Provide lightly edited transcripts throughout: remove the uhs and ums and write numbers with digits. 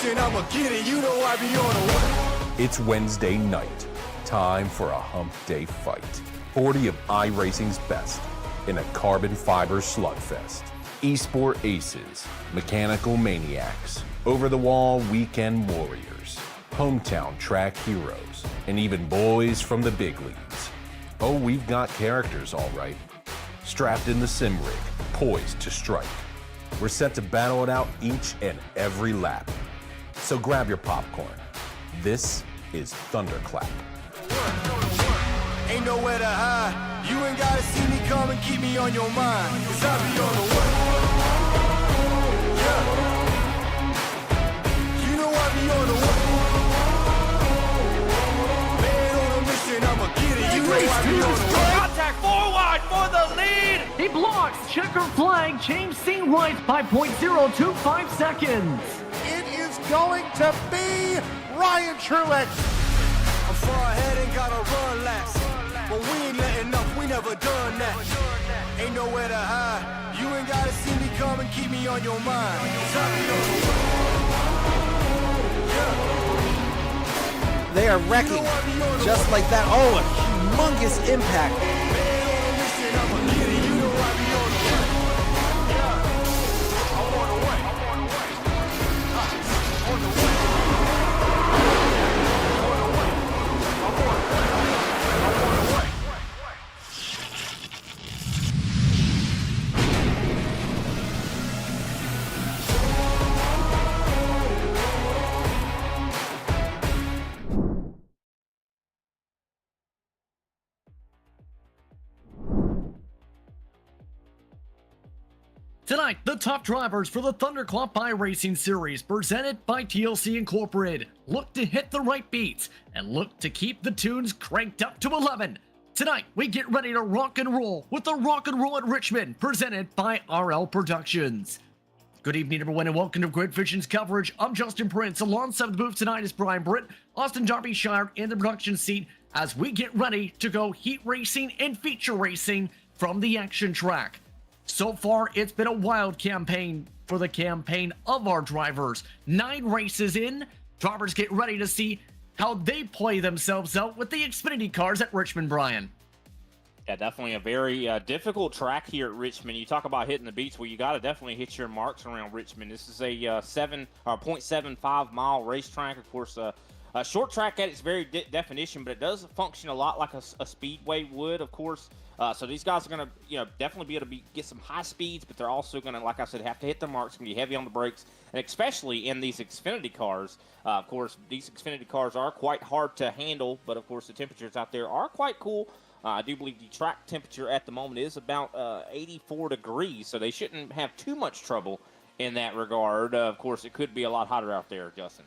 mission, I'ma get it. You know I be on the way. It's Wednesday night. Time for a hump day fight. 40 of iRacing's best in a carbon fiber slugfest. Esport aces, mechanical maniacs, over-the-wall weekend warriors, hometown track heroes, and even boys from the big leagues. Oh, we've got characters, all right. Strapped in the sim rig, poised to strike. We're set to battle it out each and every lap. So grab your popcorn. This is Thunderclap. Ain't nowhere to hide. You ain't gotta see me come and keep me on your mind. 'Cause I be on the way. Yeah. You know I be on the way. Man on a mission, I'ma get it. You know I be on the way. Contact 4 wide for the lead. He blocks, checker flag, change scene right by .025 seconds. It is going to be Ryan Truex. I'm far ahead and gotta run laps. But we ain't letting up, we never done that. Ain't nowhere to hide. You ain't gotta see me come and keep me on your mind. 'Cause I be on the way. Yeah. They are wrecking just like that. Oh, a humongous impact. Man on a mission, I'ma get it. You know I be on the way. Yeah. I'm on the way. I'm on the way. On the way. Tonight, the top drivers for the Thunderclap iRacing Series, presented by TLC Incorporated, look to hit the right beats and look to keep the tunes cranked up to 11. Tonight, we get ready to rock and roll with the Rock and Roll at Richmond, presented by RL Productions. Good evening, everyone, and welcome to Grid Vision's coverage. I'm Justin Prince. Alongside the booth tonight is Brian Britt, Austin Derbyshire in the production seat as we get ready to go heat racing and feature racing from the action track. So far, it's been a wild campaign for the campaign of our drivers. 9 races in, drivers get ready to see how they play themselves out with the Xfinity cars at Richmond, Brian. Yeah, definitely a very difficult track here at Richmond. You talk about hitting the beats. Well, you got to definitely hit your marks around Richmond. This is a 0.75 mile racetrack. Of course, a short track at its very definition, but it does function a lot like a speedway would, of course. So these guys are going to, definitely be able to get some high speeds, but they're also going to, like I said, have to hit their marks, going to be heavy on the brakes, and especially in these Xfinity cars. Of course, these Xfinity cars are quite hard to handle, but of course the temperatures out there are quite cool. I do believe the track temperature at the moment is about 84 degrees, so they shouldn't have too much trouble in that regard. Of course, it could be a lot hotter out there, Justin.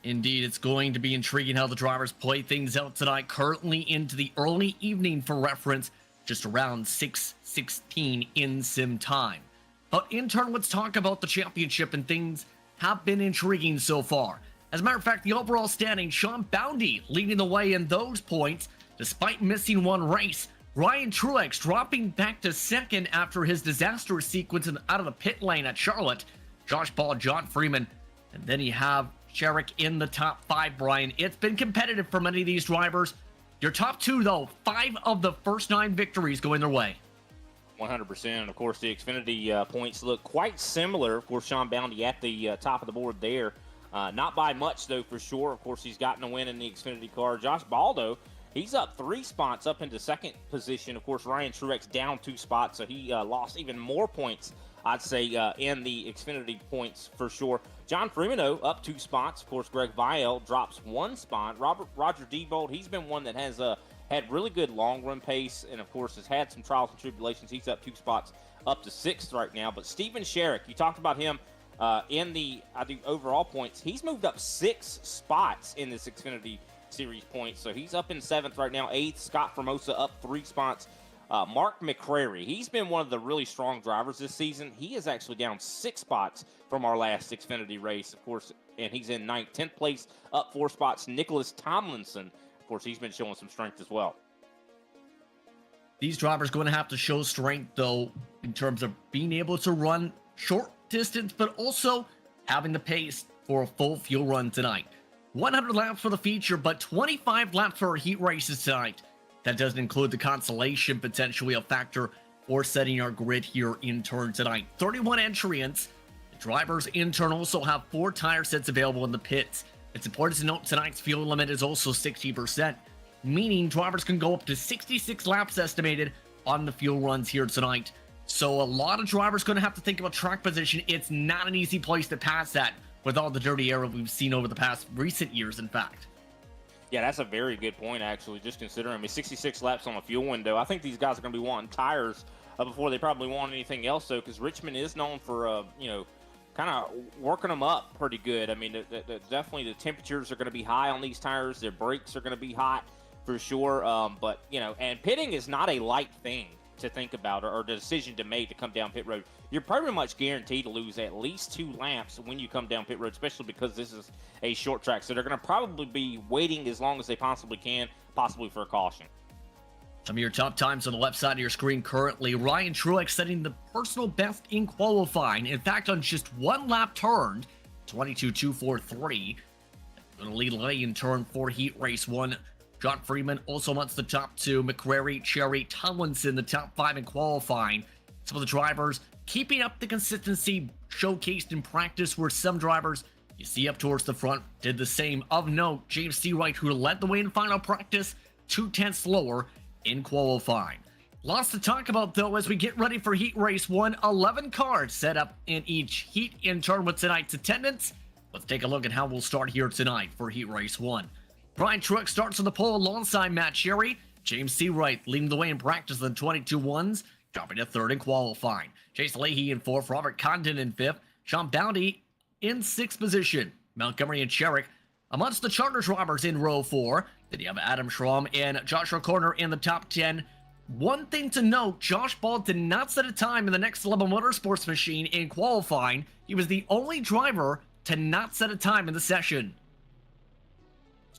Indeed, it's going to be intriguing how the drivers play things out tonight, currently into the early evening for reference, just around 6:16 in sim time. But in turn, let's talk about the championship, and things have been intriguing so far. As a matter of fact, the overall standing, Sean Boundy leading the way in those points, despite missing one race. Ryan Truex dropping back to second after his disastrous sequence out of the pit lane at Charlotte. Josh Ball, John Freeman, and then you have Sherrick in the top 5, Brian. It's been competitive for many of these drivers. Your top 2, though, 5 of the first 9 victories going their way. 100%. Of course, the Xfinity points look quite similar. Of course, Sean Boundy at the top of the board there. Not by much, though, for sure. Of course, he's gotten a win in the Xfinity car. Josh Baldo, he's up 3 spots up into second position. Of course, Ryan Truex down 2 spots, so he lost even more points, I'd say, in the Xfinity points for sure. John Freeman, up 2 spots. Of course, Greg Vielle drops 1 spot. Roger Debold, he's been one that has had really good long-run pace and, of course, has had some trials and tribulations. He's up 2 spots, up to 6th right now. But Steven Sherrick, you talked about him in the, I think, overall points. He's moved up 6 spots in this Xfinity Series points. So he's up in 7th right now, 8th. Scott Formosa up 3 spots. Mark McCrary, he's been one of the really strong drivers this season. He is actually down 6 spots from our last Xfinity race, of course, and he's in 9th. 10th place, up 4 spots. Nicholas Tomlinson, of course, he's been showing some strength as well. These drivers going to have to show strength, though, in terms of being able to run short distance, but also having the pace for a full fuel run tonight. 100 laps for the feature, but 25 laps for heat races tonight. That doesn't include the consolation, potentially a factor for setting our grid here in turn tonight. 31 entrants. The drivers in turn also have 4 tire sets available in the pits. It's important to note tonight's fuel limit is also 60%, meaning drivers can go up to 66 laps estimated on the fuel runs here tonight. So a lot of drivers going to have to think about track position. It's not an easy place to pass that with all the dirty air we've seen over the past recent years, in fact. Yeah, that's a very good point, actually, just considering, I mean, 66 laps on a fuel window. I think these guys are going to be wanting tires before they probably want anything else, though, because Richmond is known for, kind of working them up pretty good. I mean, definitely the temperatures are going to be high on these tires. Their brakes are going to be hot for sure. But, and pitting is not a light thing to think about or the decision to make to come down pit road. You're pretty much guaranteed to lose at least 2 laps when you come down pit road, especially because this is a short track. So they're going to probably be waiting as long as they possibly can, possibly for a caution. Some of your top times on the left side of your screen currently. Ryan Truex setting the personal best in qualifying. In fact, on just 1 lap turned, 22.243. Going to lead lane in turn 4 heat race 1. John Freeman also amongst the top 2. McCrary, Cherry, Tomlinson, the top 5 in qualifying. Some of the drivers keeping up the consistency showcased in practice, where some drivers you see up towards the front did the same. Of note, James Seawright, who led the way in final practice, 2/10 slower in qualifying. Lots to talk about, though, as we get ready for heat race 1. 11 cars set up in each heat in turn with tonight's attendance. Let's take a look at how we'll start here tonight for heat race 1. Brian Truex starts on the pole alongside Matt Cherry. James Seawright leading the way in practice in 22-1s, dropping to 3rd in qualifying. Chase Leahy in 4th, Robert Condon in 5th, Sean Bounty in 6th position. Montgomery and Sherrick amongst the charter drivers in row 4. Then you have Adam Schramm and Joshua Corner in the top 10. One thing to note, Josh Ball did not set a time in the Next Level Motorsports machine in qualifying. He was the only driver to not set a time in the session.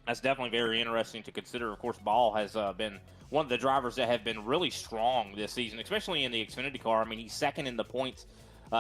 That's definitely very interesting to consider. Of course, Ball has been one of the drivers that have been really strong this season, especially in the Xfinity car. I mean, he's 2nd in the points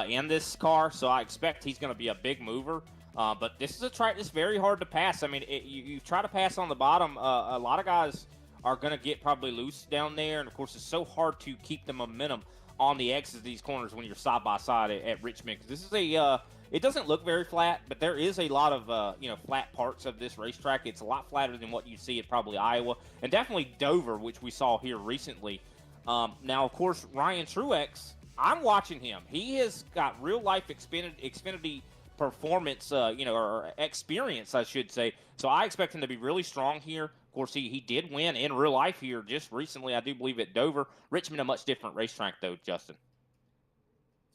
in this car, so I expect he's going to be a big mover. But this is a track that's very hard to pass. I mean, you try to pass on the bottom, a lot of guys are going to get probably loose down there, and of course, it's so hard to keep the momentum on the X's of these corners when you're side by side at Richmond. This is it doesn't look very flat, but there is a lot of flat parts of this racetrack. It's a lot flatter than what you see at probably Iowa and definitely Dover, which we saw here recently. Now, of course, Ryan Truex, I'm watching him. He has got real life Xfinity performance, or experience, I should say. So I expect him to be really strong here. Of course, he did win in real life here just recently, I do believe, at Dover. Richmond, a much different racetrack, though, Justin.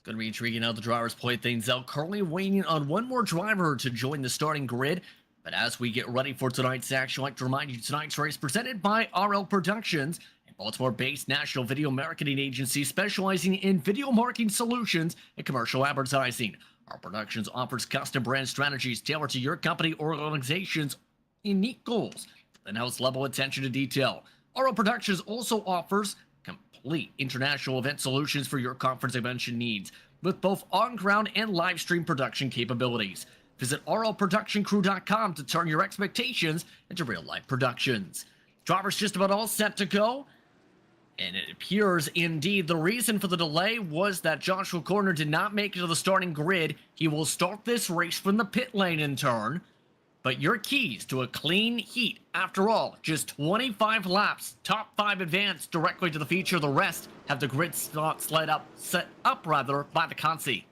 Going to be intriguing how the drivers play things out. Currently waiting on one more driver to join the starting grid. But as we get ready for tonight's action, I'd like to remind you tonight's race presented by RL Productions, a Baltimore-based national video marketing agency specializing in video marketing solutions and commercial advertising. RL Productions offers custom brand strategies tailored to your company or organization's unique goals and house level attention to detail. RL Productions also offers complete international event solutions for your conference convention needs, with both on-ground and live stream production capabilities. Visit rlproductioncrew.com to turn your expectations into real-life productions. Drivers just about all set to go, and it appears indeed the reason for the delay was that Joshua Corner did not make it to the starting grid. He will start this race from the pit lane in turn. But your keys to a clean heat, after all, just 25 laps, top 5 advance directly to the feature. The rest have the grid set up by the consi.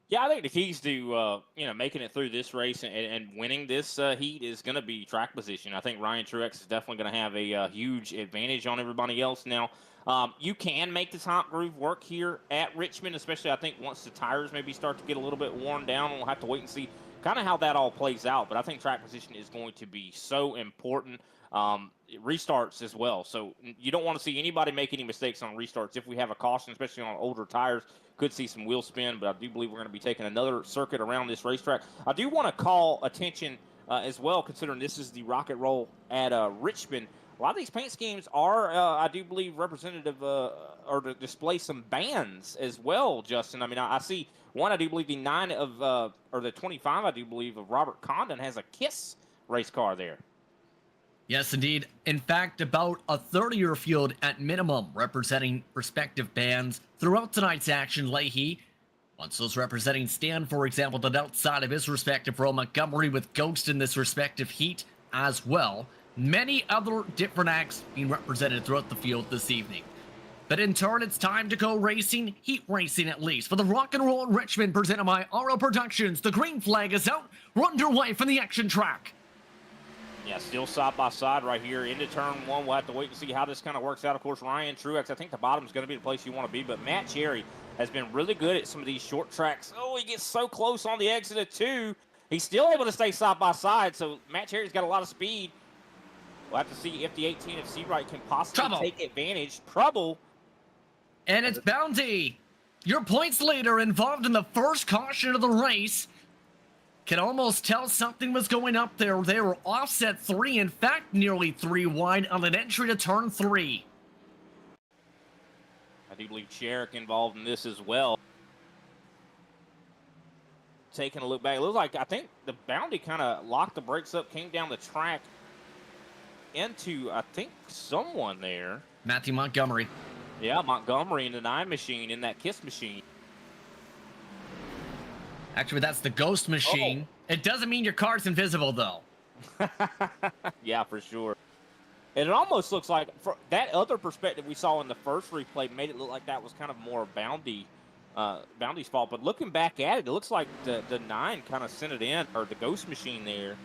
Yeah, I think the keys to making it through this race and winning this heat is going to be track position. I think Ryan Truex is definitely going to have a huge advantage on everybody else. Now, you can make the top groove work here at Richmond, especially I think once the tires maybe start to get a little bit worn down. We'll have to wait and see kind of how that all plays out, but I think track position is going to be so important. Restarts as well, so you don't want to see anybody make any mistakes on restarts. If we have a caution, especially on older tires, could see some wheel spin, but I do believe we're going to be taking another circuit around this racetrack. I do want to call attention as well, considering this is the Rocket Roll at Richmond. a lot of these paint schemes are, I do believe, representative or to display some bands as well, Justin. I mean, I see one, I do believe the 9 of, or the 25, I do believe, of Robert Condon has a KISS race car there. Yes, indeed. In fact, about a third of your field at minimum representing respective bands throughout tonight's action. Leahy, once those representing Stan, for example, did outside of his respective row. Montgomery with Ghost in this respective heat as well. Many other different acts being represented throughout the field this evening. But in turn, it's time to go racing, heat racing at least, for the Rock and Roll in Richmond presented by RO Productions. The green flag is out. We're underway from the action track. Yeah, still side by side right here into turn 1. We'll have to wait and see how this kind of works out. Of course, Ryan Truex, I think the bottom is going to be the place you want to be, but Matt Cherry has been really good at some of these short tracks. Oh, he gets so close on the exit of 2. He's still able to stay side by side, so Matt Cherry's got a lot of speed. We'll have to see if the 18 of Seawright can possibly take advantage. Trouble. And it's Bounty, your points leader, involved in the first caution of the race. Can almost tell something was going up there. They were offset 3, in fact, nearly 3 wide on an entry to turn 3. I do believe Sherrick involved in this as well. Taking a look back, it looks like I think the Bounty kind of locked the brakes up, came down the track into, I think, someone there. Matthew Montgomery. Yeah, Montgomery in the 9 machine, in that KISS machine. Actually, that's the Ghost machine. Oh. It doesn't mean your car's invisible, though. Yeah, for sure. And it almost looks like, for that other perspective we saw in the first replay made it look like that was kind of more Bounty's fault. But looking back at it, it looks like the 9 kind of sent it in, or the Ghost machine there.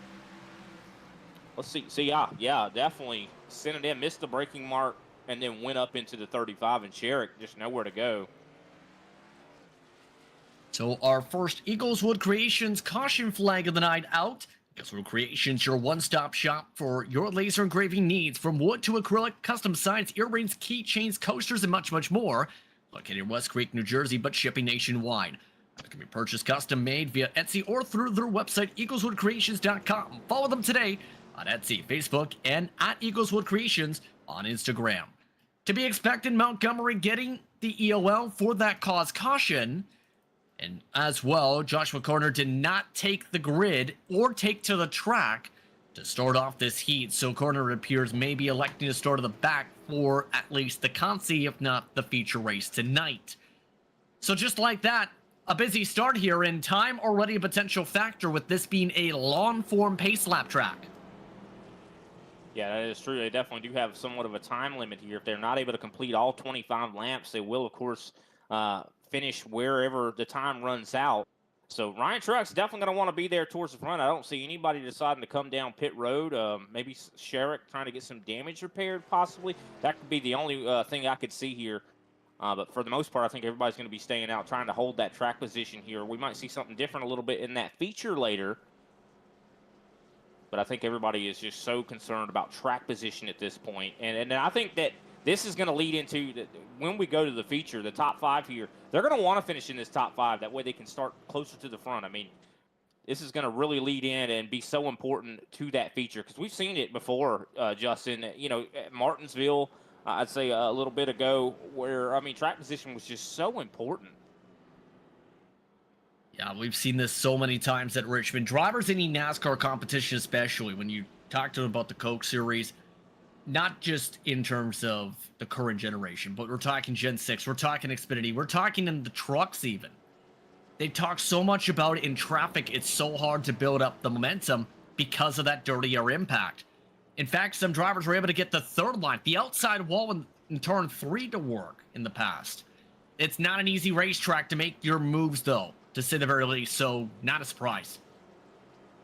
Let's see. See, yeah, definitely sent it in, missed the braking mark, and then went up into the 35, and Sherrick just nowhere to go. So our first Eagleswood Creations caution flag of the night out. Eagleswood Creations, your one-stop shop for your laser engraving needs, from wood to acrylic, custom signs, earrings, keychains, coasters, and much, much more. Located in West Creek, New Jersey, but shipping nationwide. It can be purchased custom-made via Etsy or through their website, eagleswoodcreations.com. Follow them today on Etsy, Facebook, and at Eagleswood Creations on Instagram. To be expected, Montgomery getting the EOL for that cause caution. And as well, Joshua Corner did not take the grid or take to the track to start off this heat. So Corner appears maybe electing to start at the back for at least the Consi, if not the feature race tonight. So just like that, a busy start here, in time already a potential factor, with this being a long-form pace lap track. Yeah, that is true. They definitely do have somewhat of a time limit here. If they're not able to complete all 25 laps, they will, of course, finish wherever the time runs out. So Ryan Truex definitely going to want to be there towards the front. I don't see anybody deciding to come down pit road. Maybe Sherrick trying to get some damage repaired, possibly. That could be the only thing I could see here. But for the most part, I think everybody's going to be staying out, trying to hold that track position here. We might see something different a little bit in that feature later. But I think everybody is just so concerned about track position at this point. And I think that this is going to lead into, when we go to the feature, the top 5 here, they're going to want to finish in this top 5. That way they can start closer to the front. I mean, this is going to really lead in and be so important to that feature, because we've seen it before, Justin. You know, at Martinsville, I'd say a little bit ago, where, I mean, track position was just so important. Yeah, we've seen this so many times at Richmond. Drivers in the NASCAR competition, especially when you talk to them about the Coke Series, not just in terms of the current generation, but we're talking Gen 6, we're talking Xfinity, we're talking in the trucks even. They talk so much about it in traffic, it's so hard to build up the momentum because of that dirty air impact. In fact, some drivers were able to get the third line, the outside wall in turn 3 to work in the past. It's not an easy racetrack to make your moves, though, to say the very least, so not a surprise.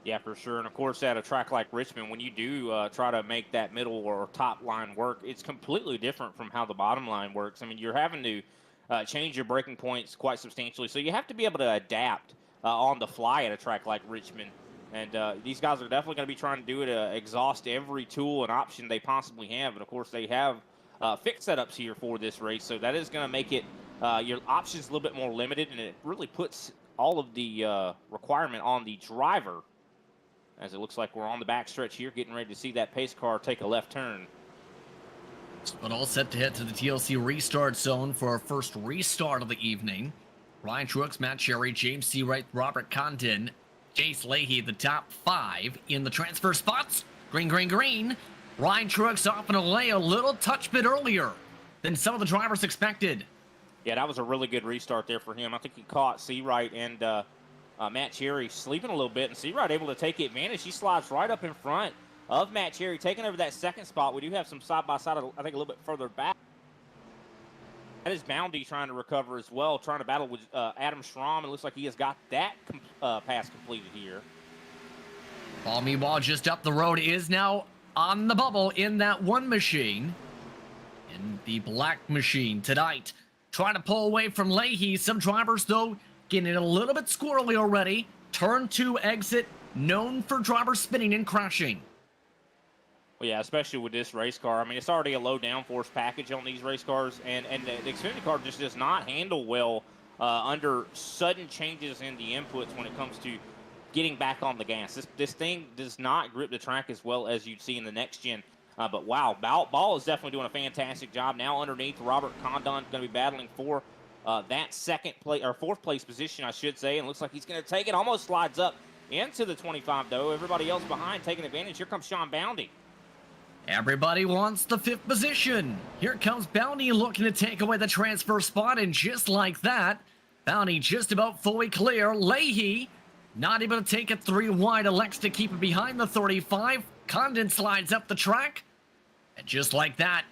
Yeah, for sure. And, of course, at a track like Richmond, when you do try to make that middle or top line work, it's completely different from how the bottom line works. I mean, you're having to change your braking points quite substantially. So you have to be able to adapt on the fly at a track like Richmond. And these guys are definitely going to be trying to do it to exhaust every tool and option they possibly have. And, of course, they have fixed setups here for this race. So that is going to make it your options a little bit more limited, and it really puts all of the requirement on the driver, as it looks like we're on the backstretch here, getting ready to see that pace car take a left turn. But all set to head to the TLC restart zone for our first restart of the evening. Ryan Truex, Matt Cherry, James Seawright, Robert Condon, Chase Leahy, the top 5 in the transfer spots. Green, green, green. Ryan Truex off and away a little touch bit earlier than some of the drivers expected. Yeah, that was a really good restart there for him. I think he caught Seawright and Matt Cherry sleeping a little bit, and Seawright able to take advantage. He slides right up in front of Matt Cherry, taking over that second spot. We do have some side-by-side, I think, a little bit further back. That is Boundy trying to recover as well, trying to battle with Adam Schramm. It looks like he has got that pass completed here. Ball, meanwhile, just up the road is now on the bubble in that one machine. In the black machine tonight. Trying to pull away from Leahy. Some drivers, though, getting a little bit squirrely already. Turn 2 exit, known for drivers spinning and crashing. Well, yeah, especially with this race car. I mean, it's already a low downforce package on these race cars, and the Xfinity car just does not handle well under sudden changes in the inputs when it comes to getting back on the gas. This thing does not grip the track as well as you'd see in the next gen. But wow, Ball is definitely doing a fantastic job. Now underneath, Robert Condon going to be battling for that fourth place position, I should say, and looks like he's going to take it. Almost slides up into the 25, though. Everybody else behind taking advantage. Here comes Sean Boundy. Everybody wants the 5th position. Here comes Boundy looking to take away the transfer spot, and just like that, Boundy just about fully clear. Leahy not able to take it 3 wide, elects to keep it behind the 35. Condon slides up the track, and just like that,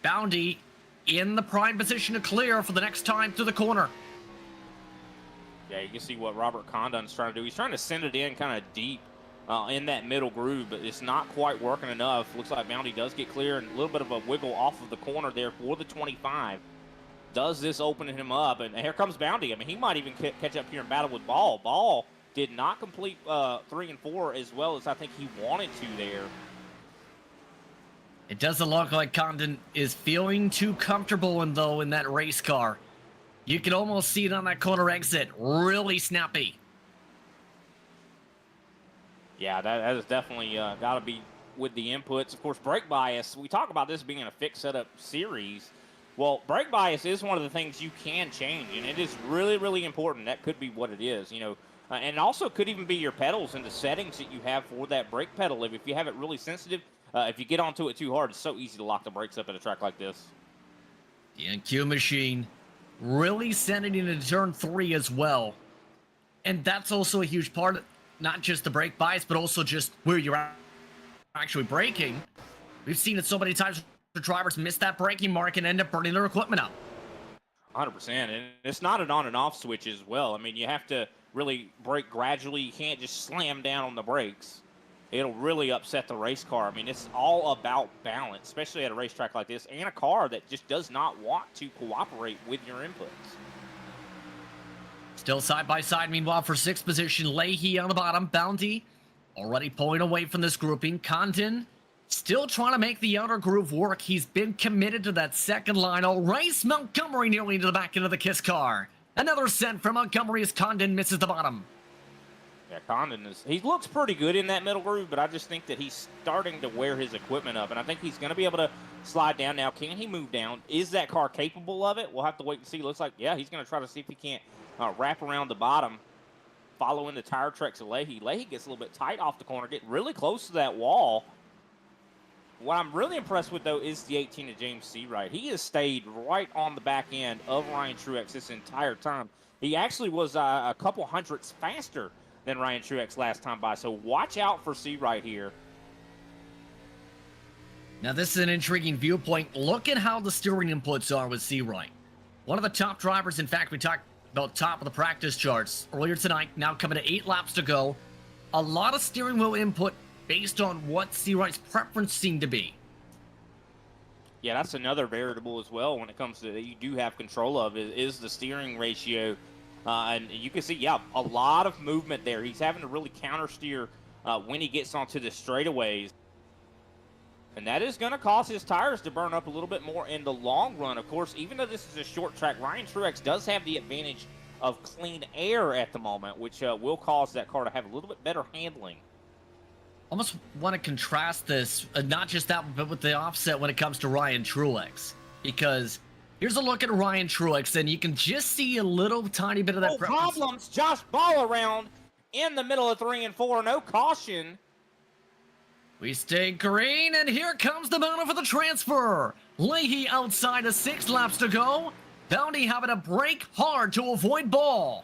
Boundy in the prime position to clear for the next time to the corner. Yeah, you can see what Robert Condon's trying to do. He's trying to send it in kind of deep in that middle groove, but it's not quite working enough. Looks like Boundy does get clear, and a little bit of a wiggle off of the corner there for the 25. Does this open him up? And here comes Boundy. I mean, he might even catch up here and battle with Ball. Ball did not complete 3 and 4 as well as I think he wanted to there. It doesn't look like Condon is feeling too comfortable in that race car. You can almost see it on that corner exit. Really snappy. Yeah, that is definitely got to be with the inputs. Of course, brake bias, we talk about this being a fixed setup series. Well, brake bias is one of the things you can change, and it is really, really important. That could be what it is, you know. And it also could even be your pedals and the settings that you have for that brake pedal. If you have it really sensitive, if you get onto it too hard, it's so easy to lock the brakes up at a track like this. The NQ machine really sending into turn 3 as well. And that's also a huge part of not just the brake bias, but also just where you're actually braking. We've seen it so many times where drivers miss that braking mark and end up burning their equipment up. 100%. And it's not an on and off switch as well. I mean, you have to really brake gradually. You can't just slam down on the brakes. It'll really upset the race car. I mean, it's all about balance, especially at a racetrack like this, and a car that just does not want to cooperate with your inputs. Still side by side, meanwhile, for 6th position, Leahy on the bottom. Boundy already pulling away from this grouping. Condon still trying to make the outer groove work. He's been committed to that second line. Oh, race Montgomery nearly into the back end of the KISS car. Another sent from Montgomery as Condon misses the bottom. Yeah, Condon he looks pretty good in that middle groove, but I just think that he's starting to wear his equipment up, and I think he's going to be able to slide down now. Can he move down? Is that car capable of it? We'll have to wait and see. Looks like, yeah, he's going to try to see if he can't wrap around the bottom, following the tire tracks of Leahy. Leahy gets a little bit tight off the corner, get really close to that wall. What I'm really impressed with, though, is the 18 of James Seawright. He has stayed right on the back end of Ryan Truex this entire time. He actually was a couple hundredths faster than Ryan Truex last time by, so watch out for Seawright here. Now, this is an intriguing viewpoint. Look at how the steering inputs are with Seawright. One of the top drivers, in fact, we talked about top of the practice charts earlier tonight, now coming to 8 laps to go. A lot of steering wheel input based on what Seawright's preference seemed to be. Yeah, that's another variable as well when it comes to that you do have control of is the steering ratio. And you can see, yeah, a lot of movement there. He's having to really counter steer when he gets onto the straightaways. And that is going to cause his tires to burn up a little bit more in the long run. Of course, even though this is a short track, Ryan Truex does have the advantage of clean air at the moment, which will cause that car to have a little bit better handling. Almost want to contrast this, not just that, but with the offset when it comes to Ryan Truex. Because here's a look at Ryan Truex, and you can just see a little tiny bit of that. No problems. Josh Ball around in the middle of 3 and 4. No caution. We stay green, and here comes the battle for the transfer. Leahy outside of 6 laps to go. Bounty having to brake hard to avoid Ball.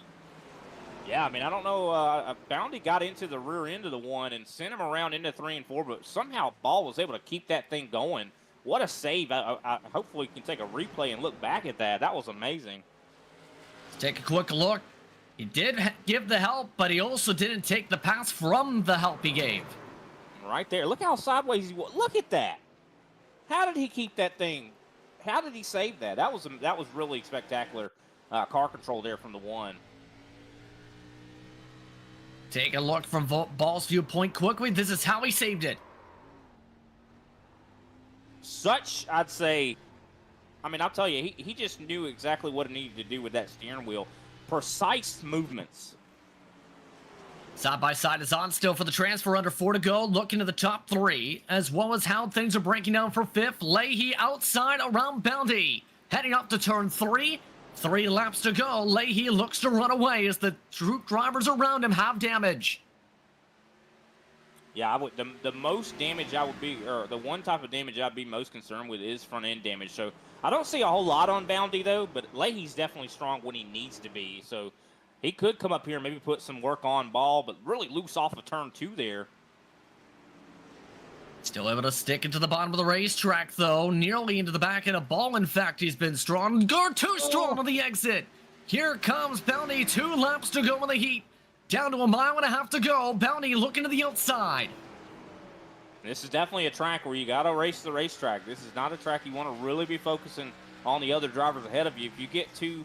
Yeah, I mean, I don't know. Bounty got into the rear end of the one and sent him around into 3 and 4, but somehow Ball was able to keep that thing going. What a save. I hopefully we can take a replay and look back at that. That was amazing. Let's take a quick look. He did give the help, but he also didn't take the pass from the help he gave. Right there. Look how sideways he was. Look at that. How did he keep that thing? How did he save that? That was really spectacular car control there from the one. Take a look from Ball's viewpoint quickly. This is how he saved it. Such, I'd say, I mean, I'll tell you, he just knew exactly what he needed to do with that steering wheel. Precise movements. Side by side is on still for the transfer, under 4 to go. Looking to the top 3, as well as how things are breaking down for 5th. Leahy outside around Bounty. Heading up to turn 3. 3 laps to go. Leahy looks to run away as the drivers around him have damage. Yeah, I would. The most damage I would be, or the one type of damage I'd be most concerned with is front end damage. So I don't see a whole lot on Bounty though, but Leahy's definitely strong when he needs to be. So he could come up here and maybe put some work on Ball, but really loose off of turn 2 there. Still able to stick into the bottom of the racetrack, though. Nearly into the back end of Ball. In fact, he's been strong. Too strong on the exit. Here comes Bounty. 2 laps to go in the heat. Down to 1.5 miles to go. Bounty looking to the outside. This is definitely a track where you got to race the racetrack. This is not a track you want to really be focusing on the other drivers ahead of you. If you get to,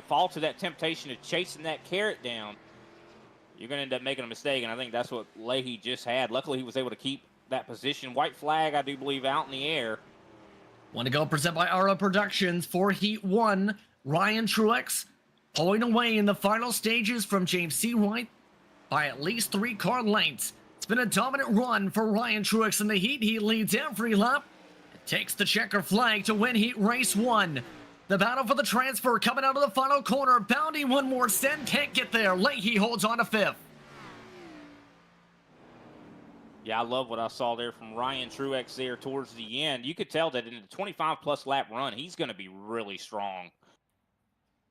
fall to that temptation of chasing that carrot down, you're going to end up making a mistake, and I think that's what Leahy just had. Luckily, he was able to keep that position. White flag, I do believe, out in the air. One to go, presented by Ara Productions for Heat 1. Ryan Truex pulling away in the final stages from James C. White by at least 3 car lengths. It's been a dominant run for Ryan Truex in the heat. He leads every lap. It takes the checker flag to win Heat Race 1. The battle for the transfer coming out of the final corner. Bounty one more send, can't get there. Leahy holds on to 5th. Yeah, I love what I saw there from Ryan Truex there towards the end. You could tell that in the 25-plus lap run, he's going to be really strong.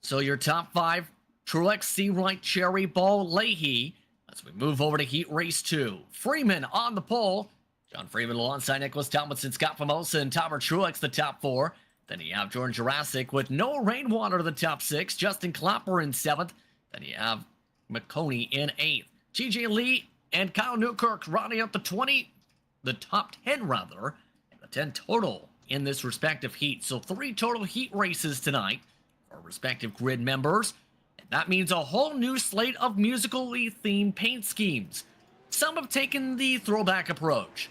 So your top 5, Truex, Seawright, Cherry, Ball, Leahy. As we move over to Heat Race 2. Freeman on the pole. John Freeman alongside Nicholas Tomlinson, Scott Famosa, and Tomer Truex, the top 4. Then you have Jordan Jurassic with Noah Rainwater to the top 6. Justin Klopper in 7th. Then you have McConey in 8th. TJ Lee and Kyle Newkirk rounding up the top 10 rather, and the 10 total in this respective heat. So 3 total heat races tonight for respective grid members. And that means a whole new slate of musically themed paint schemes. Some have taken the throwback approach.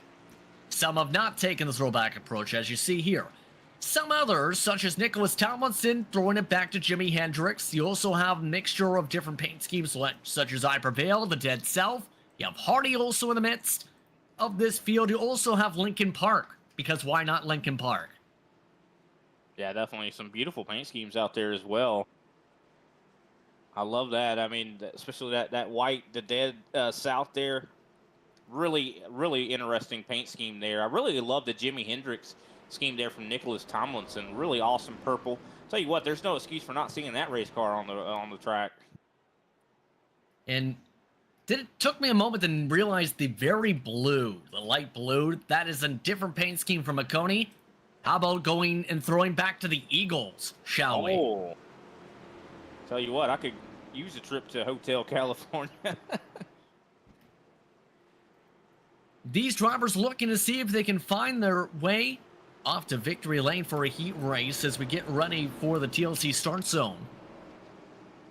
Some have not taken the throwback approach, as you see here. Some others, such as Nicholas Tomlinson, throwing it back to Jimi Hendrix. You also have a mixture of different paint schemes, such as I Prevail, The Dead South. You have Hardy also in the midst of this field. You also have Linkin Park, because why not Linkin Park? Yeah, definitely some beautiful paint schemes out there as well. I love that. I mean, especially that white, the Dead South there. Really, really interesting paint scheme there. I really love the Jimi Hendrix scheme there from Nicholas Tomlinson. Really awesome purple. Tell you what, there's no excuse for not seeing that race car on the track. And it took me a moment to realize the very blue, the light blue, that is a different paint scheme from McConey. How about going and throwing back to the Eagles, shall we? Oh, tell you what, I could use a trip to Hotel California. These drivers looking to see if they can find their way off to victory lane for a heat race as we get ready for the TLC start zone.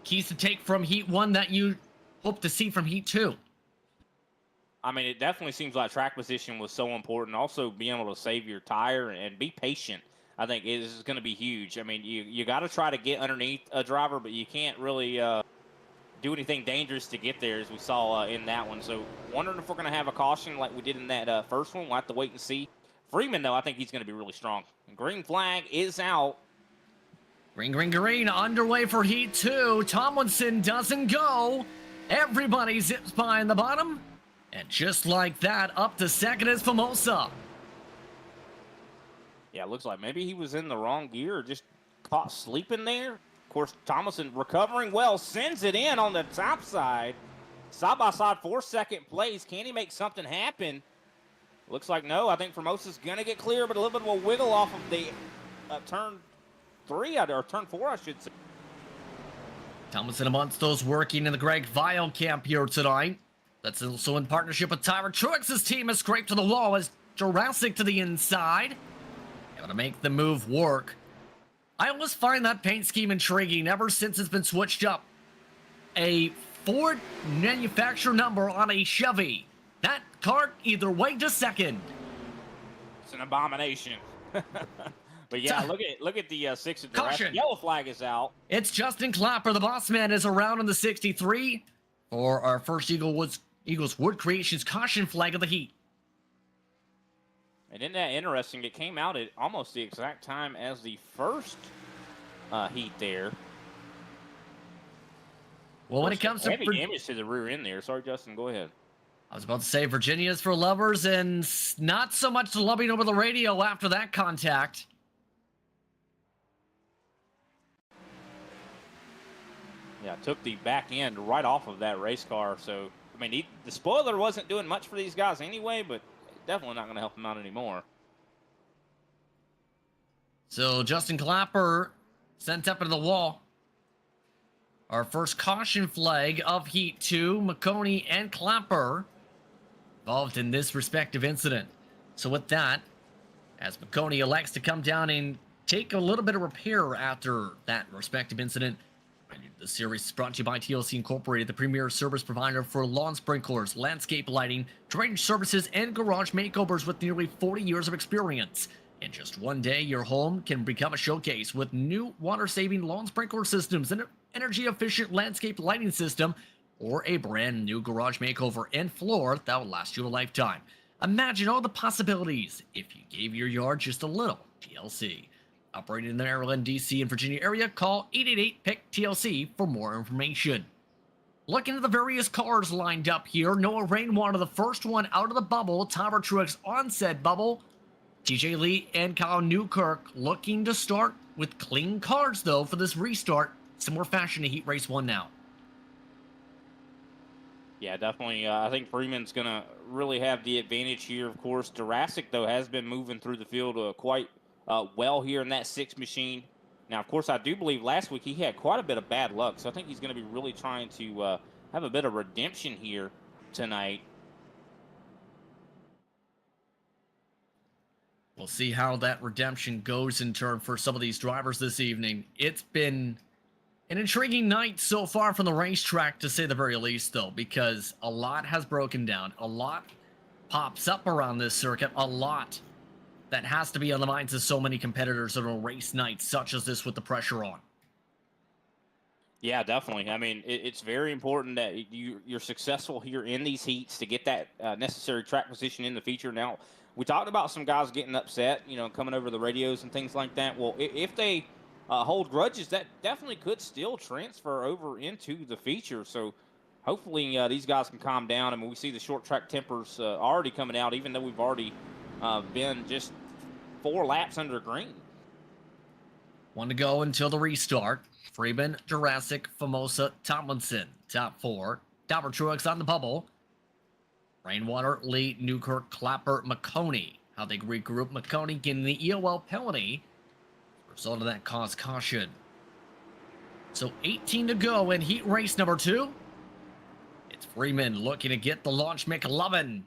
Keys to take from Heat 1 that you hope to see from Heat 2. I mean, it definitely seems like track position was so important. Also, being able to save your tire and be patient, I think, is going to be huge. I mean, you got to try to get underneath a driver, but you can't really do anything dangerous to get there, as we saw in that one. So wondering if we're going to have a caution like we did in that first one. We'll have to wait and see. Freeman, though, I think he's going to be really strong. Green flag is out. Green, green, green, underway for Heat 2. Tomlinson doesn't go. Everybody zips by in the bottom. And just like that, up to second is Famosa. Yeah, it looks like maybe he was in the wrong gear or just caught sleeping there. Of course, Tomlinson recovering well, sends it in on the top side. Side-by-side 4-second plays. Can he make something happen? Looks like no. I think Formosa's going to get clear, but a little bit of a wiggle off of the turn 3, or turn 4, I should say. Tomlinson amongst those working in the Greg Vile camp here tonight. That's also in partnership with Tyler Truex. Team has scraped to the wall as Jurassic to the inside. Able to make the move work. I always find that paint scheme intriguing ever since it's been switched up. A Ford manufacturer number on a Chevy. That car either way to second. It's an abomination. But yeah, look at the 6 of Caution. Yellow flag is out. It's Justin Clapper. The boss man is around in the 63 for our first Eagles Wood Creations caution flag of the heat. And isn't that interesting? It came out at almost the exact time as the first heat there. Well, when it comes to heavy damage to the rear end there. Sorry, Justin, go ahead. I was about to say Virginia's for lovers and not so much loving over the radio after that contact. Yeah, took the back end right off of that race car. So, I mean, the spoiler wasn't doing much for these guys anyway, but definitely not going to help them out anymore. So Justin Clapper sent up into the wall. Our first caution flag of Heat 2, McConey and Clapper involved in this respective incident. So with that, as McConey elects to come down and take a little bit of repair after that respective incident, the series is brought to you by TLC Incorporated, the premier service provider for lawn sprinklers, landscape lighting, drainage services, and garage makeovers with nearly 40 years of experience. In just one day, your home can become a showcase with new water-saving lawn sprinkler systems, an energy-efficient landscape lighting system, or a brand new garage makeover and floor that will last you a lifetime. Imagine all the possibilities if you gave your yard just a little TLC. Operating in the Maryland, D.C., and Virginia area, call 888-PIC-TLC for more information. Looking at the various cars lined up here, Noah Rainwater, the first one out of the bubble, Tyler Truex on said bubble, TJ Lee and Kyle Newkirk looking to start with clean cars, though, for this restart. Similar fashion to Heat Race 1 now. Yeah, definitely. I think Freeman's going to really have the advantage here. Of course, Jurassic, though, has been moving through the field quite well here in that 6 machine. Now, of course, I do believe last week he had quite a bit of bad luck, so I think he's going to be really trying to have a bit of redemption here tonight. We'll see how that redemption goes in turn for some of these drivers this evening. It's been an intriguing night so far from the racetrack, to say the very least, though, because a lot has broken down. A lot pops up around this circuit. A lot that has to be on the minds of so many competitors on a race night such as this with the pressure on. Yeah, definitely. I mean, it's very important that you're successful here in these heats to get that necessary track position in the feature. Now, we talked about some guys getting upset, coming over the radios and things like that. Well, if they hold grudges, that definitely could still transfer over into the feature. So hopefully these guys can calm down. I mean, we see the short track tempers already coming out, even though we've already been just 4 laps under green. One to go until the restart. Freeman, Jurassic, Famosa, Tomlinson. Top 4. Tyler Truex on the bubble. Rainwater, Lee, Newkirk, Clapper, McConey. How they regroup. McConey getting the EOL penalty. Result of that caused caution. So 18 to go in heat race number 2. It's Freeman looking to get the launch McLovin.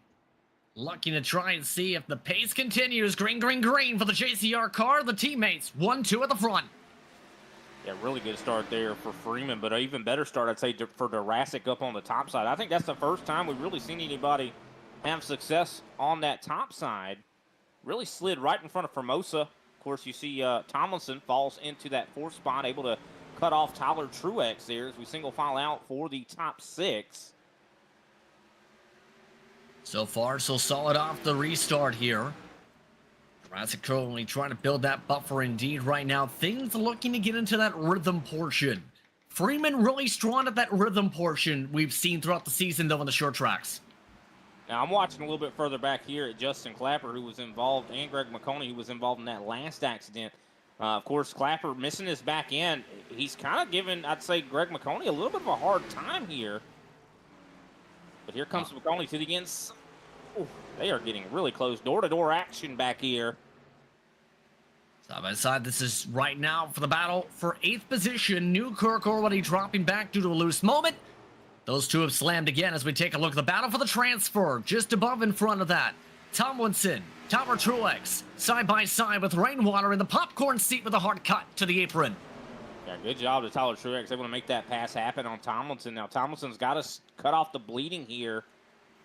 Looking to try and see if the pace continues. Green, green, green for the JCR car. The teammates 1-2 at the front. Yeah, really good start there for Freeman, but an even better start, I'd say, for Jurassic up on the top side. I think that's the first time we've really seen anybody have success on that top side. Really slid right in front of Formosa. Of course, you see Tomlinson falls into that 4th spot, able to cut off Tyler Truex there as we single file out for the top 6. So far, so solid off the restart here. Jurassic currently trying to build that buffer indeed right now. Things looking to get into that rhythm portion. Freeman really strong at that rhythm portion we've seen throughout the season, though, on the short tracks. Now, I'm watching a little bit further back here at Justin Clapper, who was involved, and Greg McConaughey, who was involved in that last accident. Of course, Clapper missing his back end. He's kind of giving, I'd say, Greg McConaughey a little bit of a hard time here. But here comes McConaughey to the inside. Ooh, they are getting really close. Door-to-door action back here. Side by side, this is right now for the battle for 8th position. Newkirk already dropping back due to a loose moment. Those two have slammed again as we take a look at the battle for the transfer. Just above in front of that, Tomlinson, Tyler Truex, side by side with Rainwater in the popcorn seat with a hard cut to the apron. Yeah, good job to Tyler Truex. They want to make that pass happen on Tomlinson. Now, Tomlinson's got to cut off the bleeding here.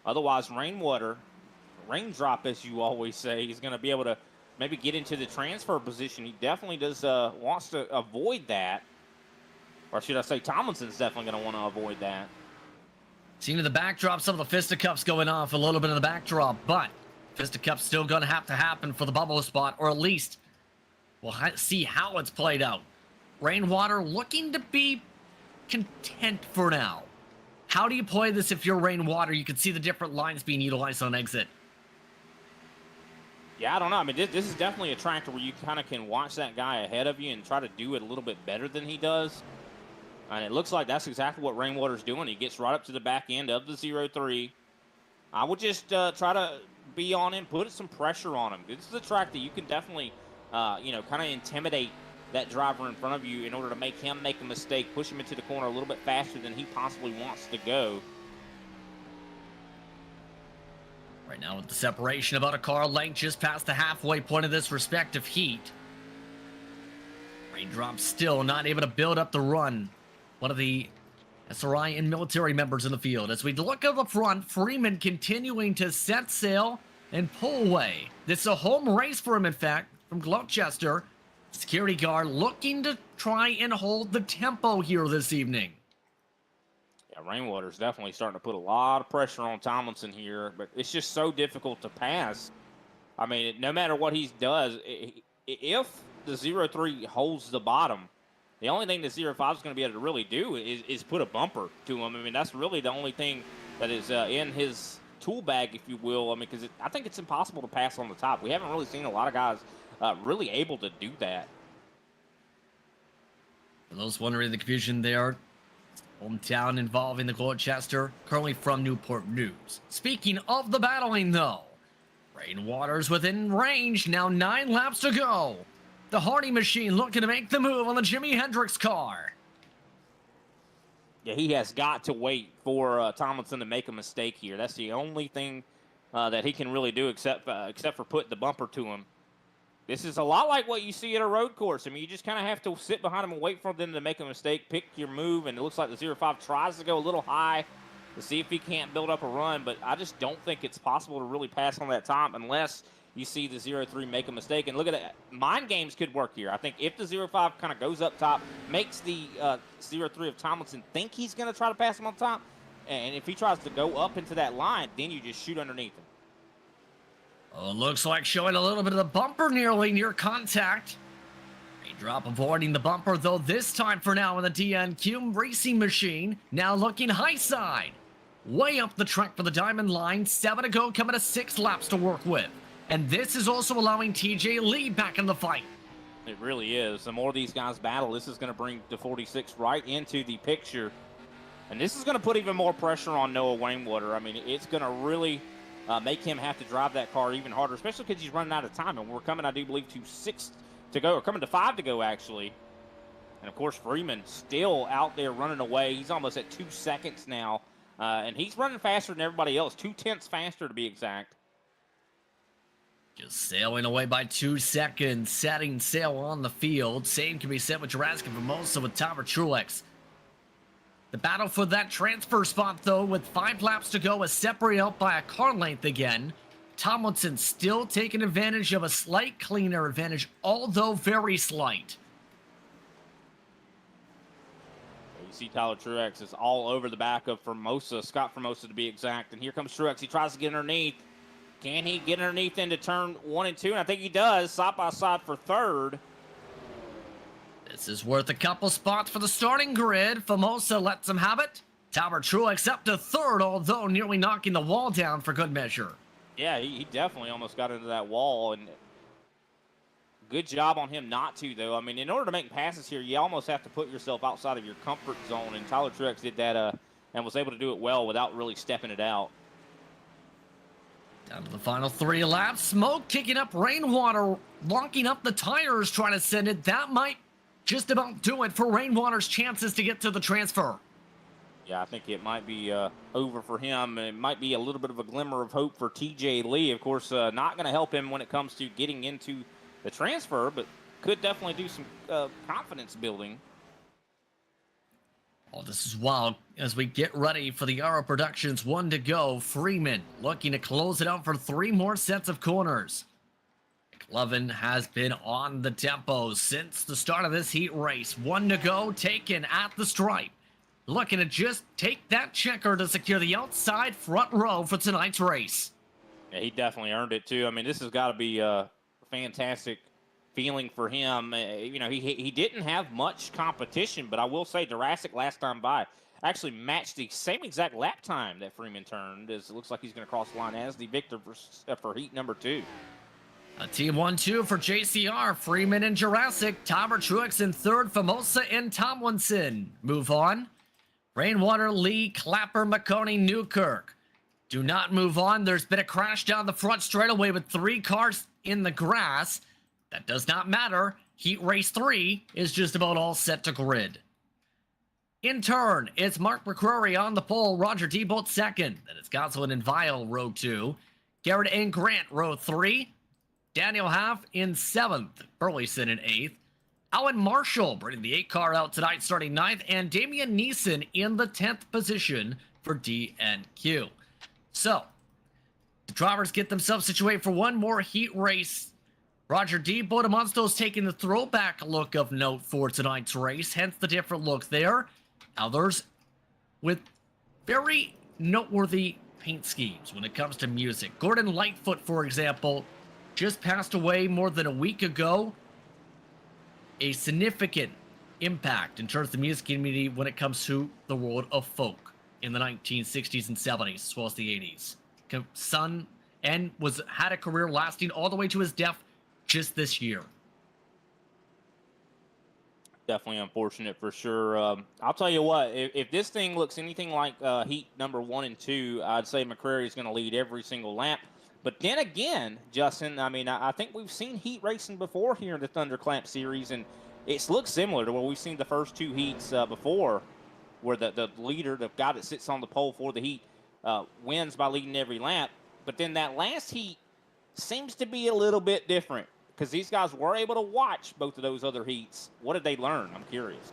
Otherwise, raindrop, as you always say, he's going to be able to maybe get into the transfer position. He definitely does wants to avoid that. Or should I say Tomlinson's definitely going to want to avoid that. Seeing in the backdrop, some of the fisticuffs going off a little bit in the backdrop, but fisticuffs still going to have to happen for the bubble spot, or at least we'll see how it's played out. Rainwater looking to be content for now. How do you play this if you're Rainwater? You can see the different lines being utilized on exit. Yeah, I don't know. I mean, this is definitely a tractor where you kind of can watch that guy ahead of you and try to do it a little bit better than he does. And it looks like that's exactly what Rainwater's doing. He gets right up to the back end of the 0-3. I would just try to be on him, put some pressure on him. This is a track that you can definitely, kind of intimidate that driver in front of you in order to make him make a mistake, push him into the corner a little bit faster than he possibly wants to go. Right now with the separation about a car length just past the halfway point of this respective heat. Raindrop still not able to build up the run. One of the SRI and military members in the field. As we look at the front, Freeman continuing to set sail and pull away. This is a home race for him, in fact, from Gloucester. Security guard looking to try and hold the tempo here this evening. Yeah, Rainwater's definitely starting to put a lot of pressure on Tomlinson here, but it's just so difficult to pass. I mean, no matter what he does, if the 0-3 holds the bottom, the only thing the 0-5 is going to be able to really do is put a bumper to him. I mean, that's really the only thing that is in his tool bag, if you will. I mean, because I think it's impossible to pass on the top. We haven't really seen a lot of guys really able to do that. For those wondering the confusion there, hometown involving the Gloucester, currently from Newport News. Speaking of the battling, though, Rainwater's within range, now 9 laps to go. The Hardy machine looking to make the move on the Jimi Hendrix car. Yeah, he has got to wait for Tomlinson to make a mistake here. That's the only thing that he can really do except for putting the bumper to him. This is a lot like what you see at a road course. I mean, you just kind of have to sit behind them and wait for them to make a mistake, pick your move, and it looks like the 0-5 tries to go a little high to see if he can't build up a run, but I just don't think it's possible to really pass on that top unless you see the 0-3 make a mistake. And look at that. Mind games could work here. I think if the 0-5 kind of goes up top, makes the 0-3 of Tomlinson think he's going to try to pass him on top, and if he tries to go up into that line, then you just shoot underneath him. Oh, looks like showing a little bit of the bumper nearly near contact. Raindrop avoiding the bumper, though, this time for now in the DNQ racing machine. Now looking high side. Way up the track for the diamond line. 7 to go, coming to 6 laps to work with. And this is also allowing TJ Lee back in the fight. It really is. The more these guys battle, this is going to bring the 46 right into the picture. And this is going to put even more pressure on Noah Rainwater. I mean, it's going to really make him have to drive that car even harder, especially because he's running out of time. And we're coming, I do believe, to 6 to go, or coming to 5 to go, actually. And, of course, Freeman still out there running away. He's almost at 2 seconds now. And he's running faster than everybody else, 0.2 faster to be exact. Just sailing away by 2 seconds, setting sail on the field. Same can be said with Jurassic and Formosa with Tyler Truex. The battle for that transfer spot, though, with 5 laps to go, is separated out by a car length again. Tomlinson still taking advantage of a slight cleaner advantage, although very slight. You see Tyler Truex is all over the back of Formosa, Scott Formosa to be exact. And here comes Truex. He tries to get underneath. Can he get underneath into turn 1 and 2? And I think he does, side by side for third. This is worth a couple spots for the starting grid. Formosa lets him have it. Tyler Truex up to third, although nearly knocking the wall down for good measure. Yeah, he definitely almost got into that wall, and good job on him not to, though. I mean, in order to make passes here, you almost have to put yourself outside of your comfort zone, and Tyler Truex did that and was able to do it well without really stepping it out. Down to the final 3 laps. Smoke kicking up rainwater, locking up the tires, trying to send it. That might just about do it for Rainwater's chances to get to the transfer. Yeah, I think it might be over for him. It might be a little bit of a glimmer of hope for TJ Lee. Of course, not going to help him when it comes to getting into the transfer, but could definitely do some confidence building. Oh, this is wild. As we get ready for the Aero Productions 1 to go, Freeman looking to close it out for 3 more sets of corners. McLovin has been on the tempo since the start of this heat race. 1 to go, taken at the stripe. Looking to just take that checker to secure the outside front row for tonight's race. Yeah, he definitely earned it, too. I mean, this has got to be a fantastic feeling for him. You know, he didn't have much competition, but I will say Jurassic last time by actually matched the same exact lap time that Freeman turned, as it looks like he's going to cross the line as the victor for heat number 2. A team 1-2 for JCR, Freeman and Jurassic, Tyler Truex in third, Formosa and Tomlinson. Move on. Rainwater, Lee, Clapper, McConey, Newkirk. Do not move on. There's been a crash down the front straightaway with 3 cars in the grass. That does not matter. Heat race 3 is just about all set to grid. In turn, it's Mark McCrory on the pole, Roger Diebold second. Then it's Goslin and Vial, row 2. Garrett and Grant, row 3. Daniel Half in 7th. Burleson in 8th. Alan Marshall bringing the 8 car out tonight, starting 9th. And Damian Neeson in the 10th position for DNQ. So, the drivers get themselves situated for one more heat race. Roger D. Bodamonsto's taking the throwback look of note for tonight's race, hence the different look there. Others with very noteworthy paint schemes when it comes to music. Gordon Lightfoot, for example, just passed away more than a week ago. A significant impact in terms of the music community when it comes to the world of folk in the 1960s and 70s, as well as the 80s. Son and had a career lasting all the way to his death just this year. Definitely unfortunate for sure. I'll tell you what, if this thing looks anything like heat number 1 and 2, I'd say McCrary is going to lead every single lap. But then again, Justin, I mean, I think we've seen heat racing before here in the Thunderclamp series, and it looks similar to what we've seen the first 2 heats before, where the leader, the guy that sits on the pole for the heat, wins by leading every lap. But then that last heat seems to be a little bit different, because these guys were able to watch both of those other heats. What did they learn? I'm curious.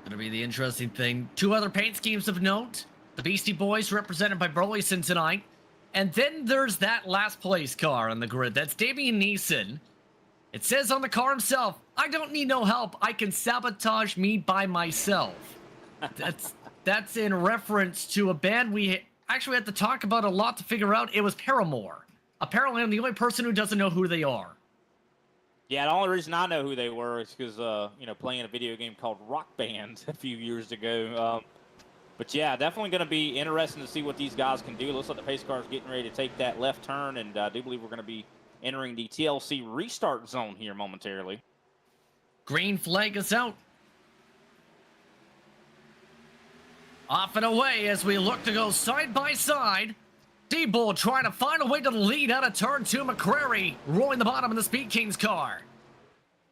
Gonna be the interesting thing. 2 other paint schemes of note. The Beastie Boys represented by Burleson tonight. And then there's that last place car on the grid. That's Damian Neeson. It says on the car himself, I don't need no help. I can sabotage me by myself. That's in reference to a band we actually had to talk about a lot to figure out. It was Paramore. Apparently, I'm the only person who doesn't know who they are. Yeah, the only reason I know who they were is because, playing a video game called Rock Band a few years ago. But yeah, definitely going to be interesting to see what these guys can do. It looks like the pace car is getting ready to take that left turn, and I do believe we're going to be entering the TLC restart zone here momentarily. Green flag is out. Off and away as we look to go side by side. D-Bull trying to find a way to lead out of turn 2. McCrary rolling the bottom of the Speed Kings car.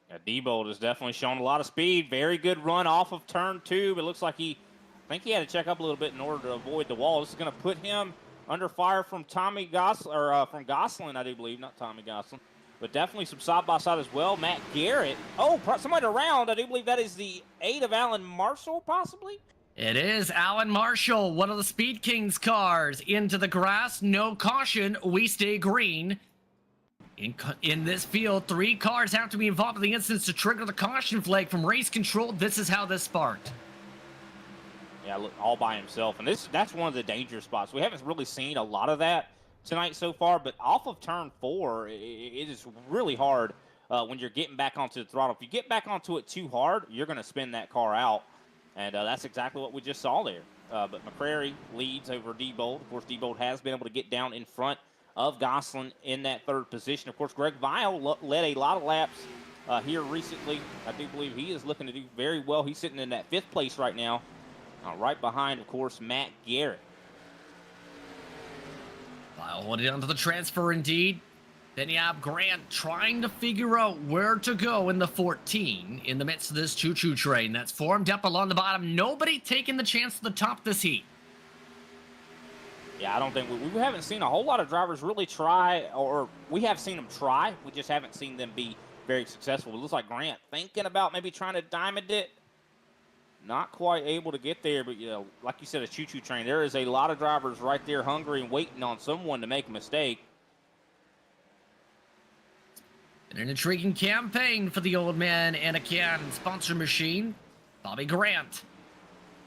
Yeah, D-Bolt has definitely shown a lot of speed. Very good run off of turn 2, but it looks like I think he had to check up a little bit in order to avoid the wall. This is going to put him under fire from Tommy Goslin, or from Goslin, I do believe, not Tommy Goslin, but definitely some side-by-side as well. Matt Garrett. Oh, somebody around. I do believe that is the 8 of Alan Marshall, possibly? It is Alan Marshall, one of the Speed Kings cars, into the grass. No caution. We stay green. In this field, 3 cars have to be involved in the instance to trigger the caution flag from race control. This is how this sparked. Yeah, look, all by himself. And that's one of the dangerous spots. We haven't really seen a lot of that tonight so far, but off of turn 4, it is really hard when you're getting back onto the throttle. If you get back onto it too hard, you're going to spin that car out. And that's exactly what we just saw there. But McCrary leads over Diebold. Of course, Diebold has been able to get down in front of Gosselin in that 3rd position. Of course, Greg Vile led a lot of laps here recently. I do believe he is looking to do very well. He's sitting in that 5th place right now. Right behind, of course, Matt Garrett. Vile holding onto the transfer indeed. Then you have Grant trying to figure out where to go in the 14 in the midst of this choo-choo train that's formed up along the bottom. Nobody taking the chance to the top this heat. Yeah, I don't think we haven't seen a whole lot of drivers really try, or we have seen them try. We just haven't seen them be very successful. It looks like Grant thinking about maybe trying to diamond it. Not quite able to get there, but, you know, like you said, a choo-choo train. There is a lot of drivers right there hungry and waiting on someone to make a mistake. And an intriguing campaign for the old man and a can sponsor machine, Bobby Grant.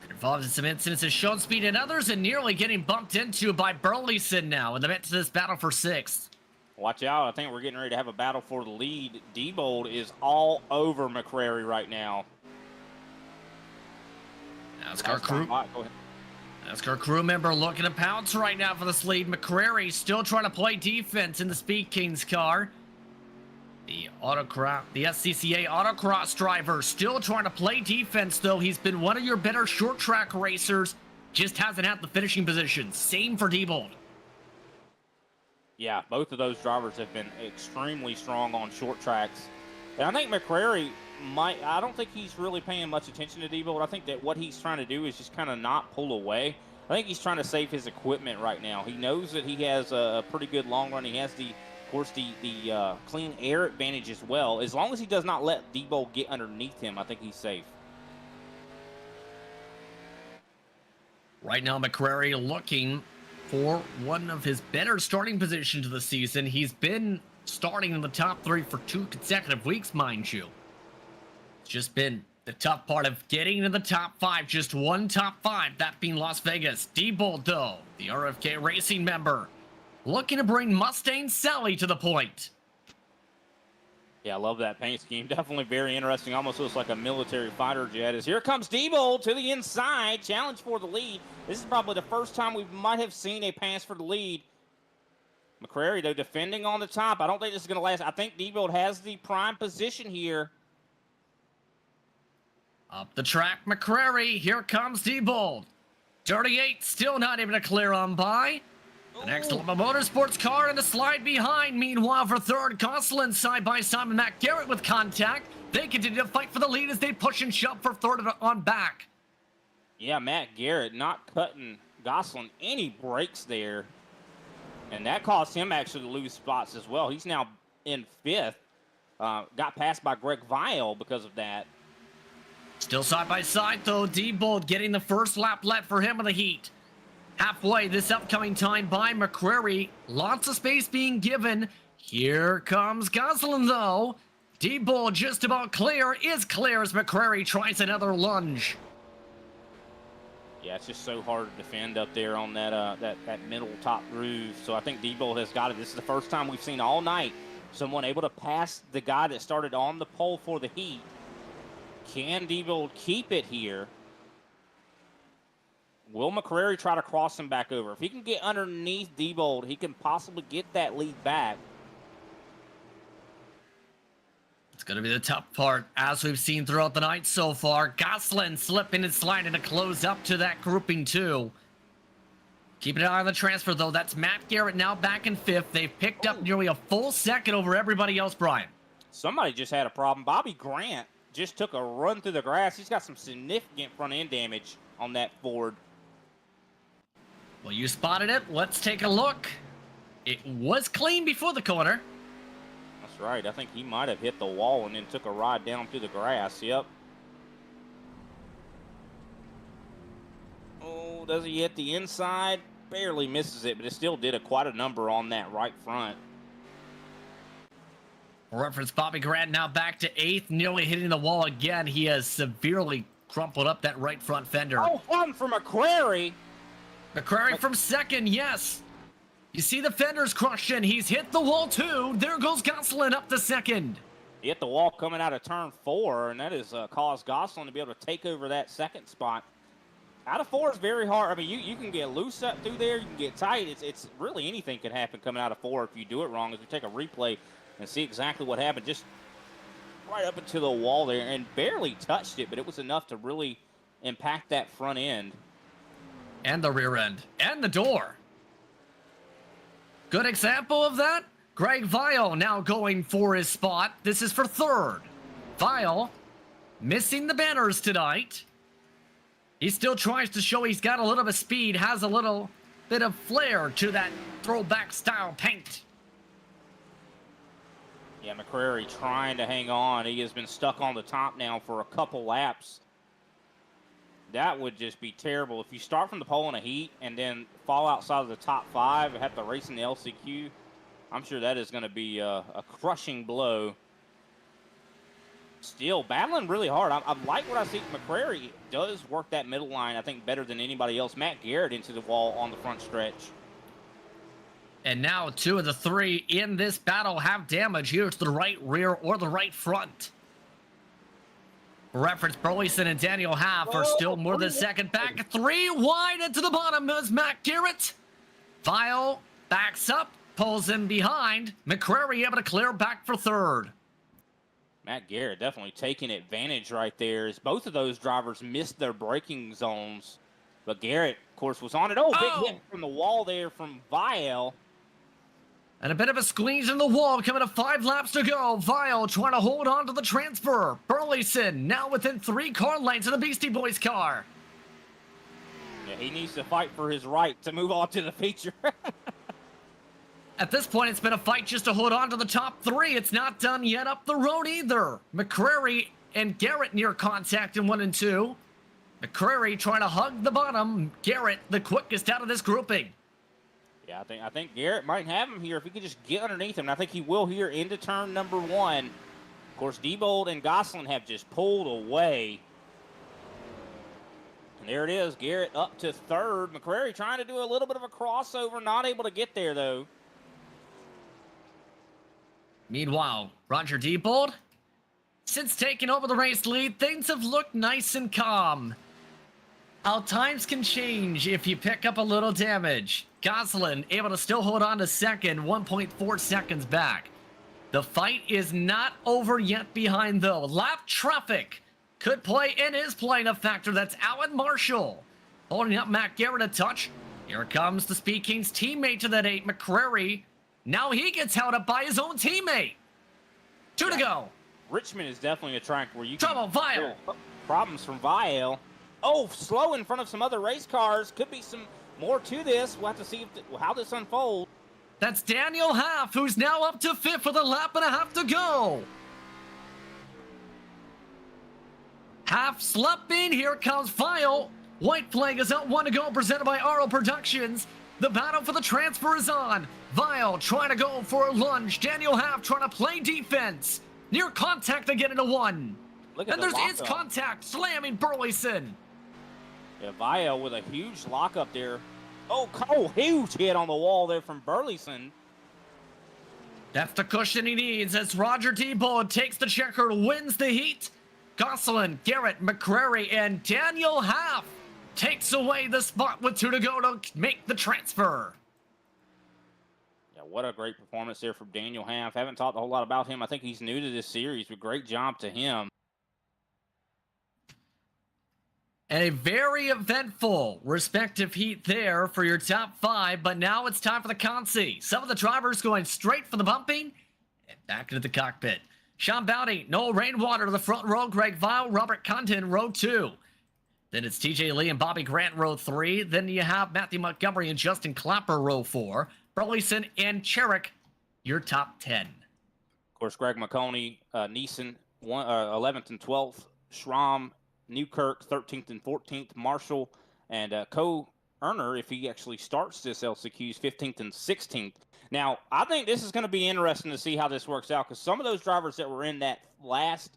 Been involved in some incidents has shown speed in others and nearly getting bumped into by Burleson now in the midst of this battle for 6th. Watch out. I think we're getting ready to have a battle for the lead. Diebold is all over McCrary right now. NASCAR crew. Go ahead. NASCAR crew member looking to pounce right now for this lead. McCrary still trying to play defense in the Speed Kings car. The SCCA autocross driver still trying to play defense, though. He's been one of your better short track racers. Just hasn't had the finishing position. Same for Diebold. Yeah, both of those drivers have been extremely strong on short tracks. And I think McCrary I don't think he's really paying much attention to Diebold. I think that what he's trying to do is just kind of not pull away. I think he's trying to save his equipment right now. He knows that he has a pretty good long run. He has the clean air advantage as well. As long as he does not let Diebold get underneath him, I think he's safe. Right now, McCrary looking for one of his better starting positions of the season. He's been starting in the top 3 for 2 consecutive weeks, mind you. It's just been the tough part of getting into the top 5. Just one top 5, that being Las Vegas. Diebold, though, the RFK Racing member, looking to bring Mustang Sally to the point. Yeah, I love that paint scheme. Definitely very interesting. Almost looks like a military fighter jet. As here comes Diebold to the inside. Challenge for the lead. This is probably the first time we might have seen a pass for the lead. McCrary, though, defending on the top. I don't think this is going to last. I think Diebold has the prime position here. Up the track, McCrary. Here comes Diebold. 38 still not able to clear on by. The next Motorsports car in the slide behind. Meanwhile, for 3rd, Gosselin side by side with Matt Garrett with contact. They continue to fight for the lead as they push and shove for 3rd on back. Yeah, Matt Garrett not cutting Gosselin any breaks there. And that caused him actually to lose spots as well. He's now in 5th. Got passed by Greg Vile because of that. Still side by side, though. Diebold getting the first lap led for him in the heat. Halfway this upcoming time by McCrary. Lots of space being given. Here comes Gosselin, though. Diebold just about clear. Is clear as McCrary tries another lunge. Yeah, it's just so hard to defend up there on that that middle top groove. So I think Diebold has got it. This is the first time we've seen all night someone able to pass the guy that started on the pole for the heat. Can Diebold keep it here? Will McCrary try to cross him back over? If he can get underneath Diebold, he can possibly get that lead back. It's going to be the tough part, as we've seen throughout the night so far. Gosselin slipping and sliding to close up to that grouping 2. Keeping an eye on the transfer, though. That's Matt Garrett now back in 5th. They've picked up nearly a full second over everybody else, Brian. Somebody just had a problem. Bobby Grant just took a run through the grass. He's got some significant front end damage on that Ford. Well, you spotted it. Let's take a look. It was clean before the corner. That's right. I think he might have hit the wall and then took a ride down through the grass. Yep. Oh, does he hit the inside? Barely misses it, but it still did quite a number on that right front. For reference, Bobby Grant now back to 8th, nearly hitting the wall again. He has severely crumpled up that right front fender. Oh, fun for McCrary. McCrary from second, yes. You see the fenders crushed in. He's hit the wall too. There goes Gosselin up to second. He hit the wall coming out of turn 4, and that has caused Gosselin to be able to take over that second spot. Out of 4 is very hard. I mean, you can get loose up through there. You can get tight. It's really anything can happen coming out of 4 if you do it wrong. As we take a replay and see exactly what happened. Just right up into the wall there and barely touched it, but it was enough to really impact that front end. And the rear end. And the door. Good example of that. Greg Vial now going for his spot. This is for third. Vial missing the banners tonight. He still tries to show he's got a little bit of speed, has a little bit of flair to that throwback style paint. Yeah, McCrary trying to hang on. He has been stuck on the top now for a couple laps. That would just be terrible. If you start from the pole in a heat and then fall outside of the top 5 and have to race in the LCQ, I'm sure that is going to be a crushing blow. Still battling really hard. I like what I see. McCrary does work that middle line, I think, better than anybody else. Matt Garrett into the wall on the front stretch. And now 2 of the 3 in this battle have damage either to the right rear or the right front. For reference, Burleson and Daniel Half are still more than a second back. 3 wide into the bottom is Matt Garrett. Vial backs up, pulls in behind. McCrary able to clear back for third. Matt Garrett definitely taking advantage right there as both of those drivers missed their braking zones. But Garrett, of course, was on it. Oh, big hit from the wall there from Vial. And a bit of a squeeze in the wall coming to 5 laps to go. Vial trying to hold on to the transfer. Burleson now within 3 car lengths of the Beastie Boys car. Yeah, he needs to fight for his right to move on to the feature. At this point, it's been a fight just to hold on to the top 3. It's not done yet up the road either. McCrary and Garrett near contact in 1 and 2. McCrary trying to hug the bottom. Garrett the quickest out of this grouping. Yeah, I think Garrett might have him here if he could just get underneath him. And I think he will here into turn number 1. Of course, Diebold and Gosselin have just pulled away. And there it is, Garrett up to third. McCrary trying to do a little bit of a crossover, not able to get there though. Meanwhile, Roger Diebold, since taking over the race lead, things have looked nice and calm. How times can change if you pick up a little damage. Gosselin able to still hold on to second, 1.4 seconds back. The fight is not over yet behind though. Lap traffic could play and is playing a factor. That's Alan Marshall holding up Matt Garrett a touch. Here comes the Speed Kings teammate to that 8, McCrary. Now he gets held up by his own teammate. 2 to go. Richmond is definitely a track where you Trouble, Vial. Problems from Vial. Oh, slow in front of some other race cars. Could be some more to this. We'll have to see how this unfolds. That's Daniel Half, who's now up to 5th with a lap and a half to go. Half slipping. Here comes Vial. White flag is out, 1 to go, presented by RO Productions. The battle for the transfer is on. Vial trying to go for a lunge. Daniel Half trying to play defense. Near contact again into 1. And there's his contact, slamming Burleson. Yeah, Vial with a huge lockup there. Oh, huge hit on the wall there from Burleson. That's the cushion he needs as Roger Diebold takes the checker, wins the heat. Gosselin, Garrett, McCrary, and Daniel Half takes away the spot with 2 to go to make the transfer. Yeah, what a great performance there from Daniel Half. Haven't talked a whole lot about him. I think he's new to this series, but great job to him. And a very eventful respective heat there for your top 5, but now it's time for the Consi. Some of the drivers going straight for the bumping and back into the cockpit. Sean Bounty, Noel Rainwater to the front row, Greg Vial, Robert Condon, row 2. Then it's TJ Lee and Bobby Grant, row 3. Then you have Matthew Montgomery and Justin Clapper, row 4. Burleson and Cherrick, your top 10. Of course, Greg McConey, Neeson, 11th and 12th. Schramm, Newkirk, 13th and 14th. Marshall and Co-Earner, if he actually starts this LCQ's 15th and 16th. Now, I think this is going to be interesting to see how this works out because some of those drivers that were in that last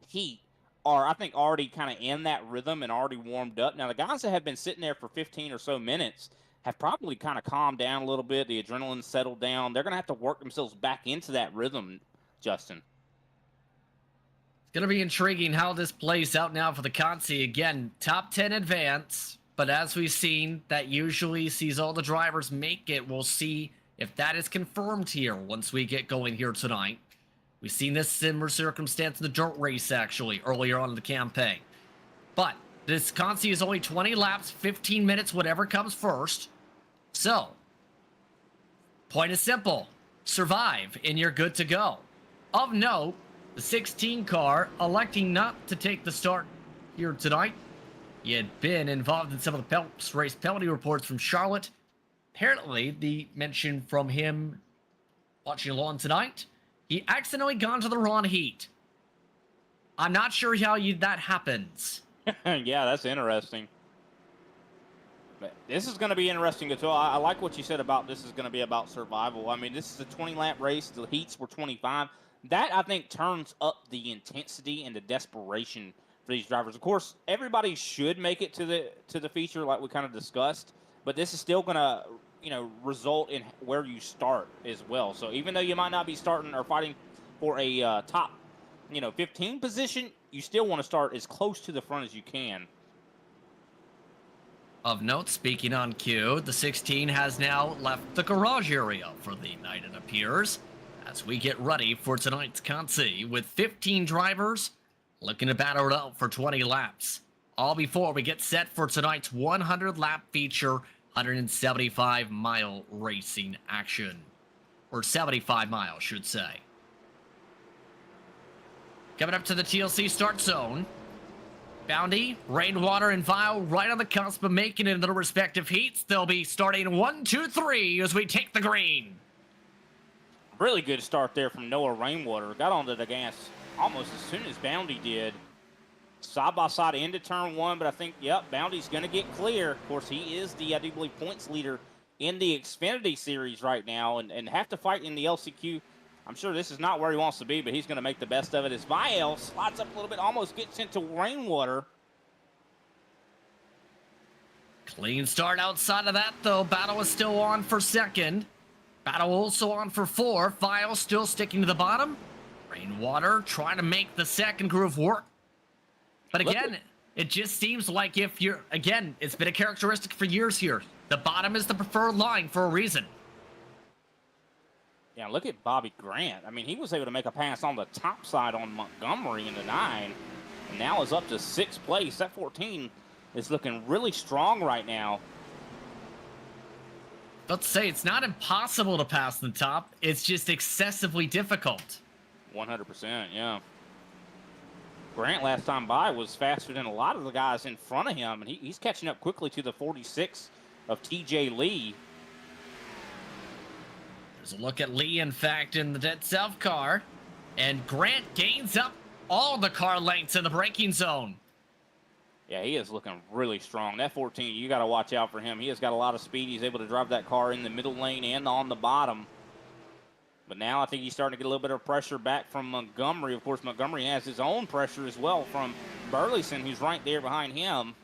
heat are, I think, already kind of in that rhythm and already warmed up. Now, the guys that have been sitting there for 15 or so minutes have probably kind of calmed down a little bit. The adrenaline settled down. They're going to have to work themselves back into that rhythm, Justin. It's going to be intriguing how this plays out now for the Consi. Again, top 10 advance, but as we've seen, that usually sees all the drivers make it. We'll see if that is confirmed here once we get going here tonight. We've seen this similar circumstance in the dirt race, actually, earlier on in the campaign. But this Consi is only 20 laps, 15 minutes, whatever comes first. So, point is simple. Survive, and you're good to go. Of note, the 16 car electing not to take the start here tonight. He had been involved in some of the race penalty reports from Charlotte. Apparently, the mention from him watching along tonight, he accidentally got into the wrong heat. I'm not sure how that happens. Yeah, that's interesting. But this is going to be interesting as well. I like what you said about this is going to be about survival. I mean, this is a 20-lap race. The heats were 25. That, I think, turns up the intensity and the desperation for these drivers. Of course, everybody should make it to the feature like we kind of discussed, but this is still going to result in where you start as well. So even though you might not be starting or fighting for a top 15 position, you still want to start as close to the front as you can. Of note, speaking on cue, the 16 has now left the garage area for the night, it appears, as we get ready for tonight's Consi, with 15 drivers looking to battle it out for 20 laps. All before we get set for tonight's 100-lap feature, 175-mile racing action. Or 75 miles, should say. Coming up to the TLC start zone. Bounty, Rainwater, and Vile right on the cusp of making it into the respective heats. They'll be starting 1, 2, 3 as we take the green. Really good start there from Noah Rainwater. Got onto the gas almost as soon as Bounty did. Side by side into turn one, but I think, yep, Bounty's going to get clear. Of course, he is the, I do believe, points leader in the Xfinity Series right now and have to fight in the LCQ. I'm sure this is not where he wants to be, but he's going to make the best of it as Vial slides up a little bit, almost gets into Rainwater. Clean start outside of that, though. Battle is still on for second. Battle also on for fourth. Vial still sticking to the bottom. Rainwater trying to make the second groove work. But again, it just seems like if you're, again, it's been a characteristic for years here. The bottom is the preferred line for a reason. Yeah, look at Bobby Grant. I mean, he was able to make a pass on the top side on Montgomery in the 9, and now is up to 6th place. That 14 is looking really strong right now. Let's say it's not impossible to pass the top. It's just excessively difficult. 100%, yeah. Grant last time by was faster than a lot of the guys in front of him, and he's catching up quickly to the 46 of TJ Lee. There's a look at Lee, in fact, in the dead south car, and Grant gains up all the car lengths in the braking zone. Yeah, he is looking really strong. That 14, you got to watch out for him. He has got a lot of speed. He's able to drive that car in the middle lane and on the bottom. But now I think he's starting to get a little bit of pressure back from Montgomery. Of course, Montgomery has his own pressure as well from Burleson, who's right there behind him.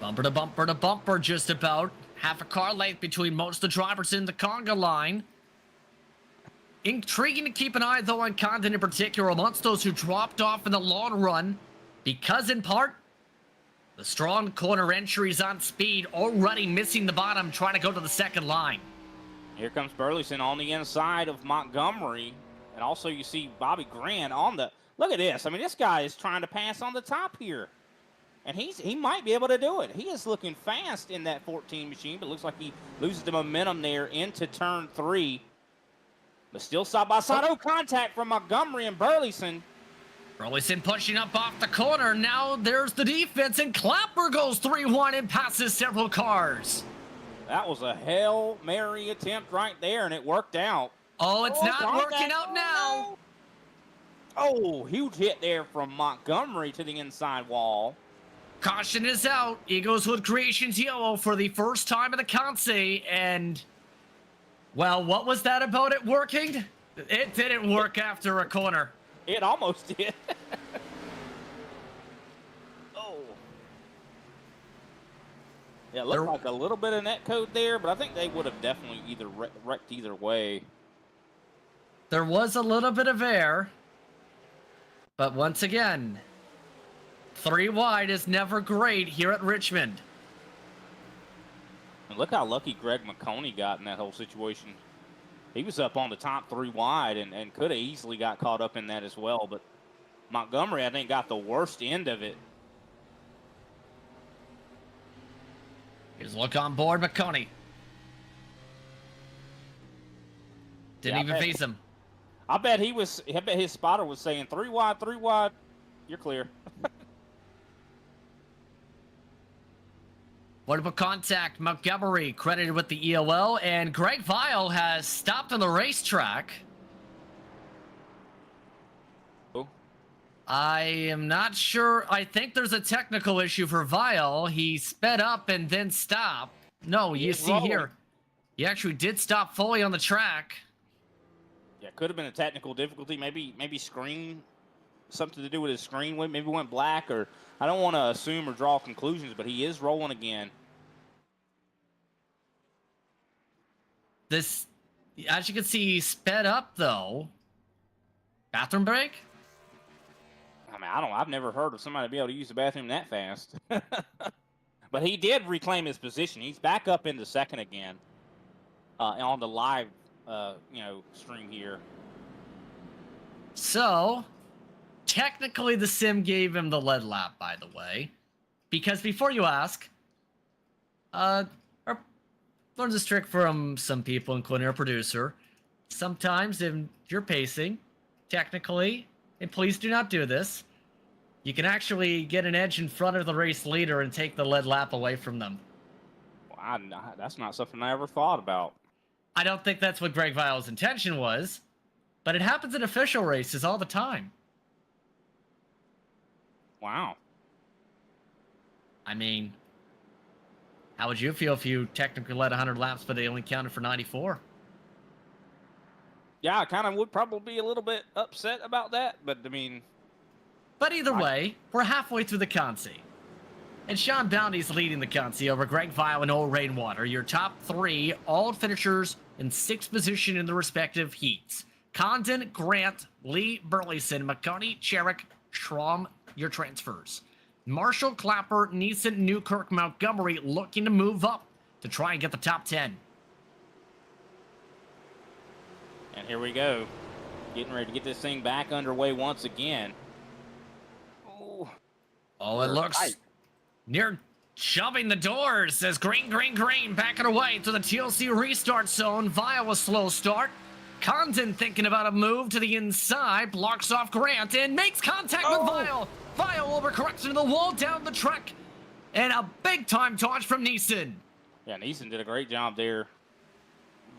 Bumper to bumper to bumper, just about. Half a car length between most of the drivers in the conga line. Intriguing to keep an eye, though, on Condon in particular amongst those who dropped off in the long run, because in part, the strong corner entries on speed already missing the bottom, trying to go to the second line. Here comes Burleson on the inside of Montgomery. And also you see Bobby Grant on the... Look at this. I mean, this guy is trying to pass on the top here. And he might be able to do it. He is looking fast in that 14 machine, but it looks like he loses the momentum there into turn 3. But still side by side. Oh, contact from Montgomery and Burleson. Burleson pushing up off the corner. Now there's the defense, and Clapper goes 3-1 and passes several cars. That was a Hail Mary attempt right there, and it worked out. Oh, it's not working out now. Oh, huge hit there from Montgomery to the inside wall. Caution is out. Eagles Creations yellow for the first time in the Consi, and... well, what was that about it working? It didn't work after a corner. It almost did. Oh. Yeah, it looked like a little bit of net code there, but I think they would have definitely either wrecked either way. There was a little bit of air, but once again, 3 wide is never great here at Richmond. And look how lucky Greg McConey got in that whole situation. He was up on the top 3 wide and could have easily got caught up in that as well, but Montgomery, I think, got the worst end of it. Here's a look on board, McConey. Didn't even face him. I bet his spotter was saying 3 wide, 3 wide. You're clear. Wonderful contact. Montgomery credited with the EOL, and Greg Vile has stopped on the racetrack. Oh. I am not sure. I think there's a technical issue for Vile. He sped up and then stopped. No, you see here, he actually did stop fully on the track. Yeah, could have been a technical difficulty. Maybe screen, something to do with his screen. Maybe went black, or I don't want to assume or draw conclusions, but he is rolling again. This, as you can see, he sped up though. Bathroom break? I mean, I've never heard of somebody be able to use the bathroom that fast. But he did reclaim his position. He's back up into second again on the live, stream here. So, technically the sim gave him the lead lap, by the way. Because before you ask, I learned this trick from some people, including our producer. Sometimes if you're pacing, technically, and please do not do this, you can actually get an edge in front of the race leader and take the lead lap away from them. Well, that's not something I ever thought about. I don't think that's what Greg Vile's intention was, but it happens in official races all the time. Wow. I mean, how would you feel if you technically led 100 laps, but they only counted for 94? Yeah, I kind of would probably be a little bit upset about that, but I mean... But either way, we're halfway through the Consi. And Sean Bounty's leading the Consi over Greg Vile and Old Rainwater, your top 3, all finishers in 6th position in the respective heats. Condon, Grant, Lee, Burleson, McConey, Cherrick, Schramm, your transfers. Marshall, Clapper, Neeson, Newkirk, Montgomery looking to move up to try and get the top 10. And here we go. Getting ready to get this thing back underway once again. Oh, it looks near shoving the doors as green backing away to the TLC restart zone via a slow start. Condon thinking about a move to the inside, blocks off Grant and makes contact with Vile. Vile overcorrects into the wall down the track, and a big time dodge from Neeson. Yeah, Neeson did a great job there.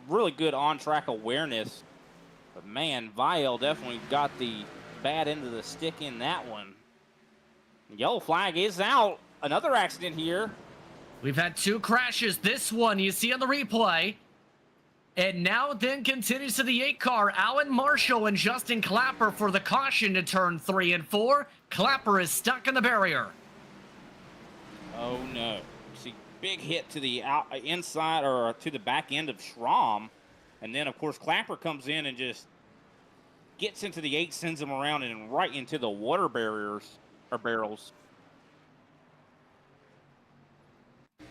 Really good on-track awareness. But man, Vile definitely got the bad end of the stick in that one. Yellow flag is out. Another accident here. We've had 2 crashes. This one you see on the replay. And now then continues to the 8 car. Alan Marshall and Justin Clapper for the caution to turn 3 and 4. Clapper is stuck in the barrier. Oh no. See, big hit to the inside or to the back end of Schramm. And then of course Clapper comes in and just gets into the 8, sends him around and right into the water barriers or barrels.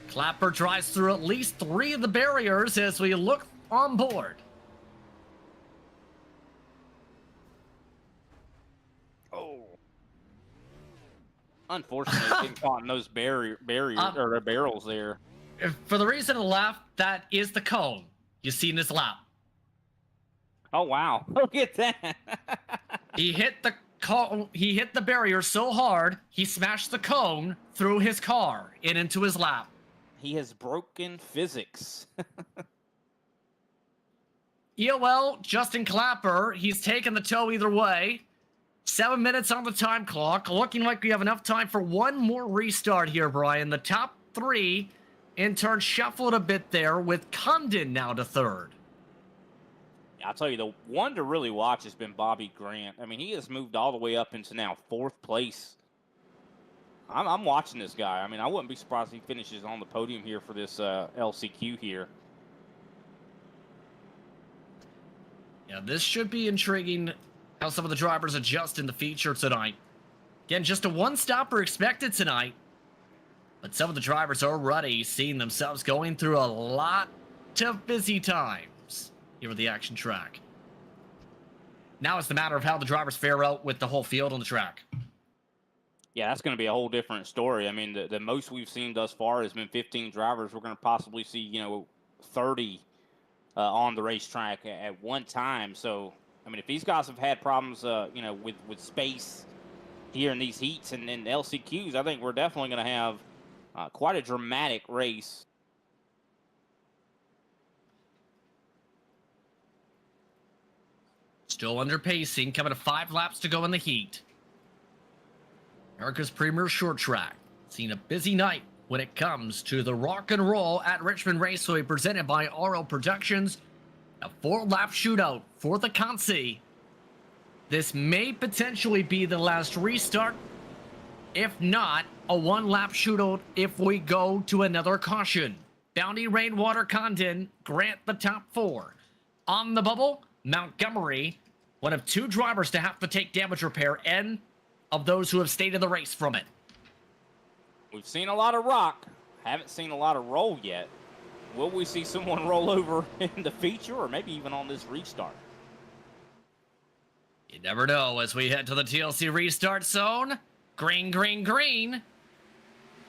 Clapper drives through at least 3 of the barriers as we look on board. Oh. Unfortunately, getting caught in those barriers or barrels there. For the reason to the left, that is the cone you see in his lap. Oh wow! Look at that. He hit the cone. He hit the barrier so hard he smashed the cone through his car and into his lap. He has broken physics. EOL, Justin Clapper, he's taken the tow either way. 7 minutes on the time clock. Looking like we have enough time for one more restart here, Brian. The top 3 in turn shuffled a bit there with Condon now to 3rd. I'll tell you, the one to really watch has been Bobby Grant. I mean, he has moved all the way up into now 4th place. I'm watching this guy. I mean, I wouldn't be surprised if he finishes on the podium here for this LCQ here. Yeah, this should be intriguing how some of the drivers adjust in the feature tonight. Again, just a one-stopper expected tonight. But some of the drivers are already seeing themselves going through a lot of busy times here at the action track. Now it's the matter of how the drivers fare out with the whole field on the track. Yeah, that's going to be a whole different story. I mean, the most we've seen thus far has been 15 drivers. We're going to possibly see, 30 on the racetrack at one time. So, I mean, if these guys have had problems, with space here in these heats and LCQs, I think we're definitely going to have quite a dramatic race. Still under pacing, coming to 5 laps to go in the heat. America's premier short track. Seen a busy night when it comes to the rock and roll at Richmond Raceway presented by RL Productions. A 4-lap shootout for the Consi. This may potentially be the last restart. If not, a 1-lap shootout if we go to another caution. Bounty, Rainwater, Condon, Grant the top 4. On the bubble, Montgomery, one of 2 drivers to have to take damage repair, and of those who have stayed in the race from it. We've seen a lot of rock. Haven't seen a lot of roll yet. Will we see someone roll over in the feature or maybe even on this restart? You never know as we head to the TLC restart zone. Green, green, green.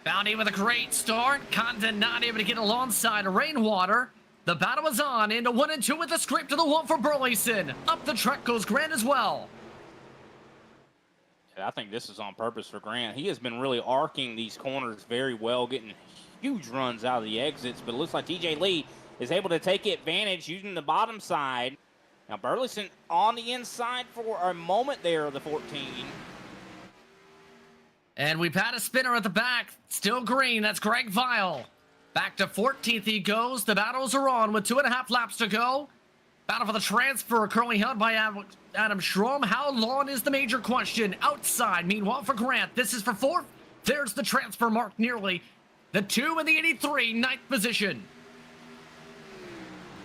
Bounty with a great start. Condon not able to get alongside Rainwater. The battle is on into 1 and 2 with the scrape to the 1 for Burleson. Up the track goes Grant as well. I think this is on purpose for Grant. He has been really arcing these corners very well, getting huge runs out of the exits, but it looks like TJ Lee is able to take advantage using the bottom side. Now Burleson on the inside for a moment there of the 14. And we've had a spinner at the back. Still green. That's Greg Vile. Back to 14th he goes. The battles are on with 2.5 laps to go. Battle for the transfer currently held by Adam Schrom. How long is the major question? Outside, meanwhile, for Grant. This is for 4th. There's the transfer mark nearly. The 2 in the 83, 9th position.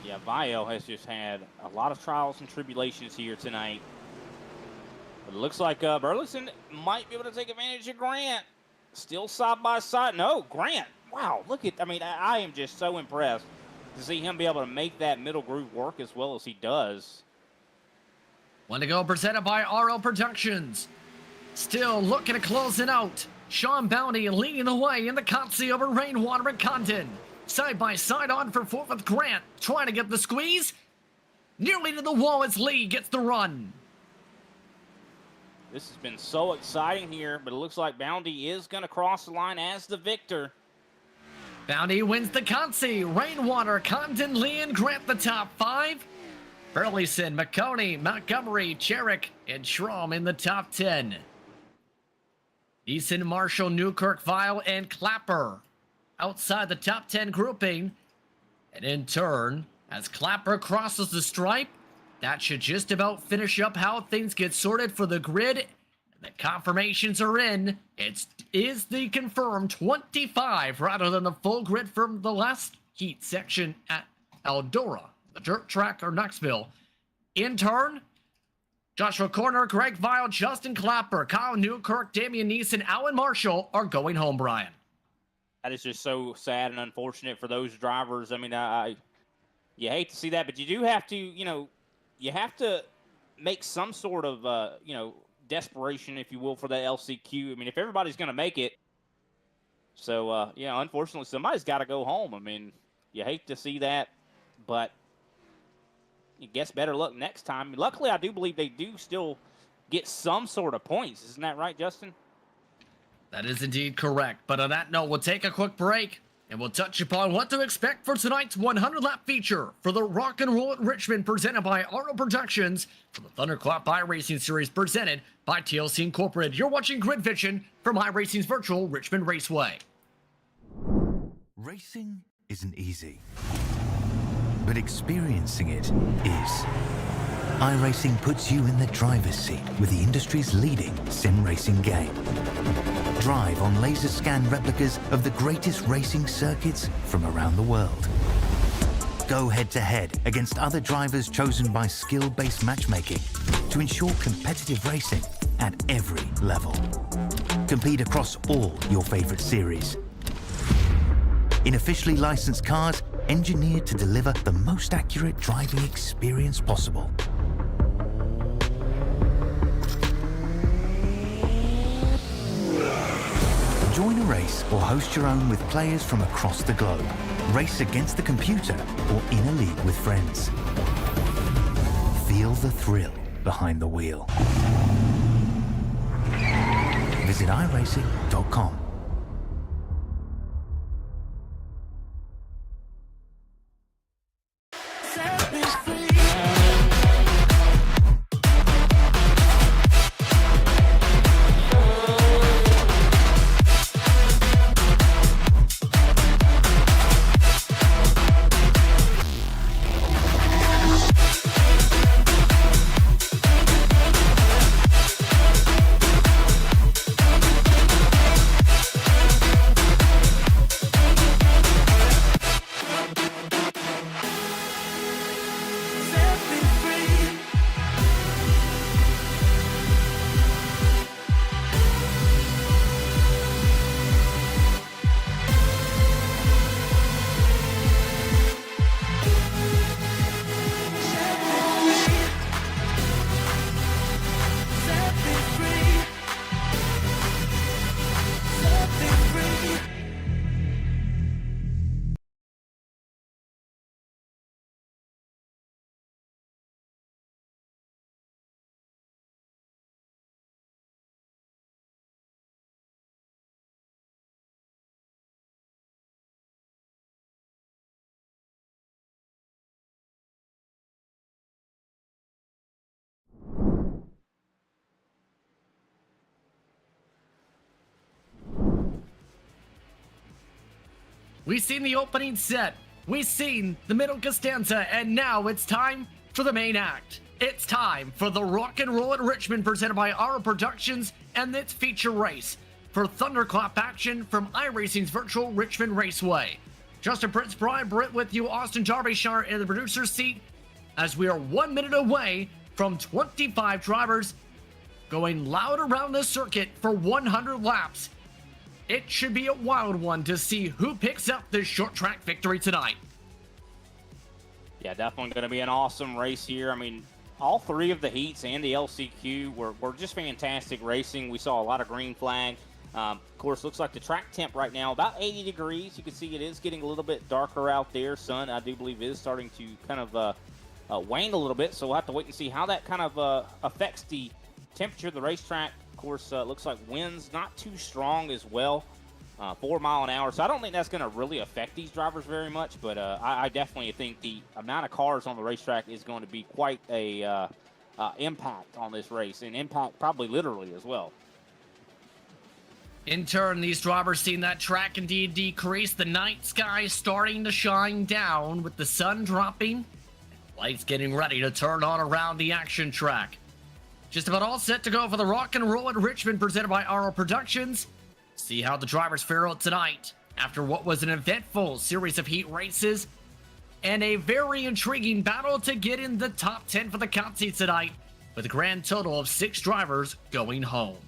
Yeah, Vile has just had a lot of trials and tribulations here tonight. But it looks like Burleson might be able to take advantage of Grant. Still side by side. No, Grant. Wow, look at, I am just so impressed to see him be able to make that middle groove work as well as he does. 1 to go, presented by RL Productions. Still looking to close it out. Sean Bounty leading the way in the Consi over Rainwater and Condon. Side by side on for 4th with Grant. Trying to get the squeeze. Nearly to the wall as Lee gets the run. This has been so exciting here, but it looks like Bounty is going to cross the line as the victor. Bounty wins the Consi. Rainwater, Condon, Lee, and Grant the top 5. Burleson, McConey, Montgomery, Cherrick, and Schrom in the top 10. Eason, Marshall, Newkirk, Vile, and Clapper outside the top 10 grouping. And in turn, as Clapper crosses the stripe, that should just about finish up how things get sorted for the grid. The confirmations are in. It is the confirmed 25 rather than the full grid from the last heat section at Eldora, the dirt track or Knoxville. In turn, Joshua Corner, Greg Vile, Justin Clapper, Kyle Newkirk, Damian Neeson, Alan Marshall are going home, Brian. That is just so sad and unfortunate for those drivers. I mean, you hate to see that, but you do have to, you have to make some sort of, desperation, if you will, for that LCQ. I mean, if everybody's going to make it. So, unfortunately, somebody's got to go home. I mean, you hate to see that, but I guess better luck next time. Luckily, I do believe they do still get some sort of points. Isn't that right, Justin? That is indeed correct. But on that note, we'll take a quick break, and we'll touch upon what to expect for tonight's 100-lap feature for the Rock and Roll at Richmond presented by RL Productions for the Thunderclap iRacing Series presented by TLC Incorporated. You're watching Grid Vision from iRacing's virtual Richmond Raceway. Racing isn't easy, but experiencing it is. iRacing puts you in the driver's seat with the industry's leading sim racing game. Drive on laser scan replicas of the greatest racing circuits from around the world. Go head-to-head against other drivers chosen by skill-based matchmaking to ensure competitive racing at every level. Compete across all your favorite series. In officially licensed cars, engineered to deliver the most accurate driving experience possible. Join a race or host your own with players from across the globe. Race against the computer or in a league with friends. Feel the thrill behind the wheel. Visit iRacing.com. We've seen the opening set, we've seen the middle Costanza, and now it's time for the main act. It's time for the Rock and Roll at Richmond presented by Aura Productions and its feature race for Thunderclap action from iRacing's virtual Richmond Raceway. Justin Prince, Brian Britt with you, Austin Jarbyshire in the producer's seat, as we are 1 minute away from 25 drivers going loud around the circuit for 100 laps. It should be a wild one to see who picks up this short track victory tonight. Yeah, definitely going to be an awesome race here. I mean, all three of the heats and the LCQ were just fantastic racing. We saw a lot of green flag. Of course, looks like the track temp right now, about 80 degrees. You can see it is getting a little bit darker out there. Sun, I do believe, is starting to kind of wane a little bit. So we'll have to wait and see how that kind of affects the temperature of the racetrack. Of course, looks like winds not too strong as well, 4 mile an hour. So I don't think that's going to really affect these drivers very much, but I definitely think the amount of cars on the racetrack is going to be quite a impact on this race, and impact probably literally as well. In turn, these drivers seeing that track indeed decrease, the night sky starting to shine down with the sun dropping, lights getting ready to turn on around the action track. Just about all set to go for the Rock and Roll at Richmond presented by Aura Productions. See how the drivers fare out tonight after what was an eventful series of heat races and a very intriguing battle to get in the top 10 for the count seats tonight, with a grand total of 6 drivers going home.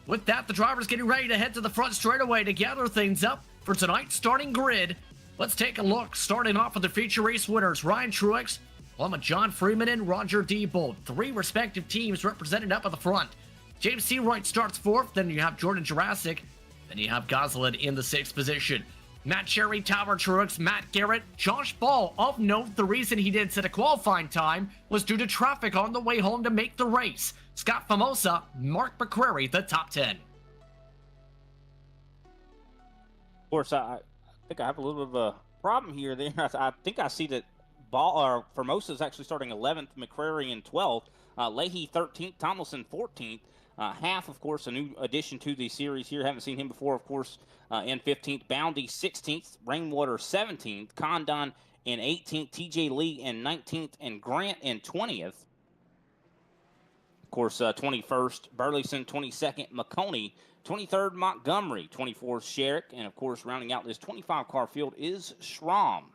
With that, the drivers getting ready to head to the front straightaway to gather things up for tonight's starting grid. Let's take a look, starting off with the feature race winners, Ryan Truex, along with John Freeman and Roger Diebold. 3 respective teams represented up at the front. James Seawright starts 4th, then you have Jordan Jurassic, then you have Gosselin in the 6th position. Matt Cherry, Tyler Truex, Matt Garrett, Josh Ball. Of note, the reason he didn't set a qualifying time was due to traffic on the way home to make the race. Scott Famosa, Mark McCrary, the top 10. Of course, I think I have a little bit of a problem here. There, I think I see that Formosa is actually starting 11th, McCrary in 12th, Leahy 13th, Tomlinson 14th. Half, of course, a new addition to the series here. Haven't seen him before, of course, in 15th. Boundy 16th, Rainwater 17th, Condon in 18th, TJ Lee in 19th, and Grant in 20th. Of course, 21st, Burleson, 22nd, McConey, 23rd, Montgomery, 24th, Sherrick, and of course, rounding out this 25-car field is Schramm.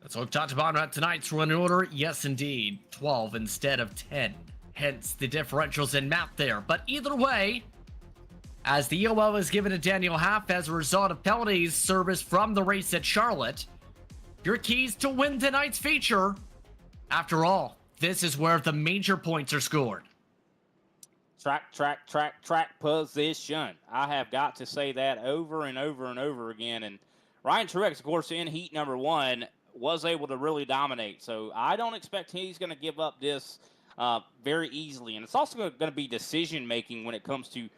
So we've talked about tonight's running order. Yes, indeed, 12 instead of 10. Hence the differentials in map there. But either way, as the EOL is given to Daniel Haff as a result of penalties service from the race at Charlotte, your keys to win tonight's feature. After all, this is where the major points are scored. Track position. I have got to say that over and over and over again. And Ryan Truex, of course, in heat number 1, was able to really dominate. So I don't expect he's going to give up this very easily. And it's also going to be decision-making when it comes to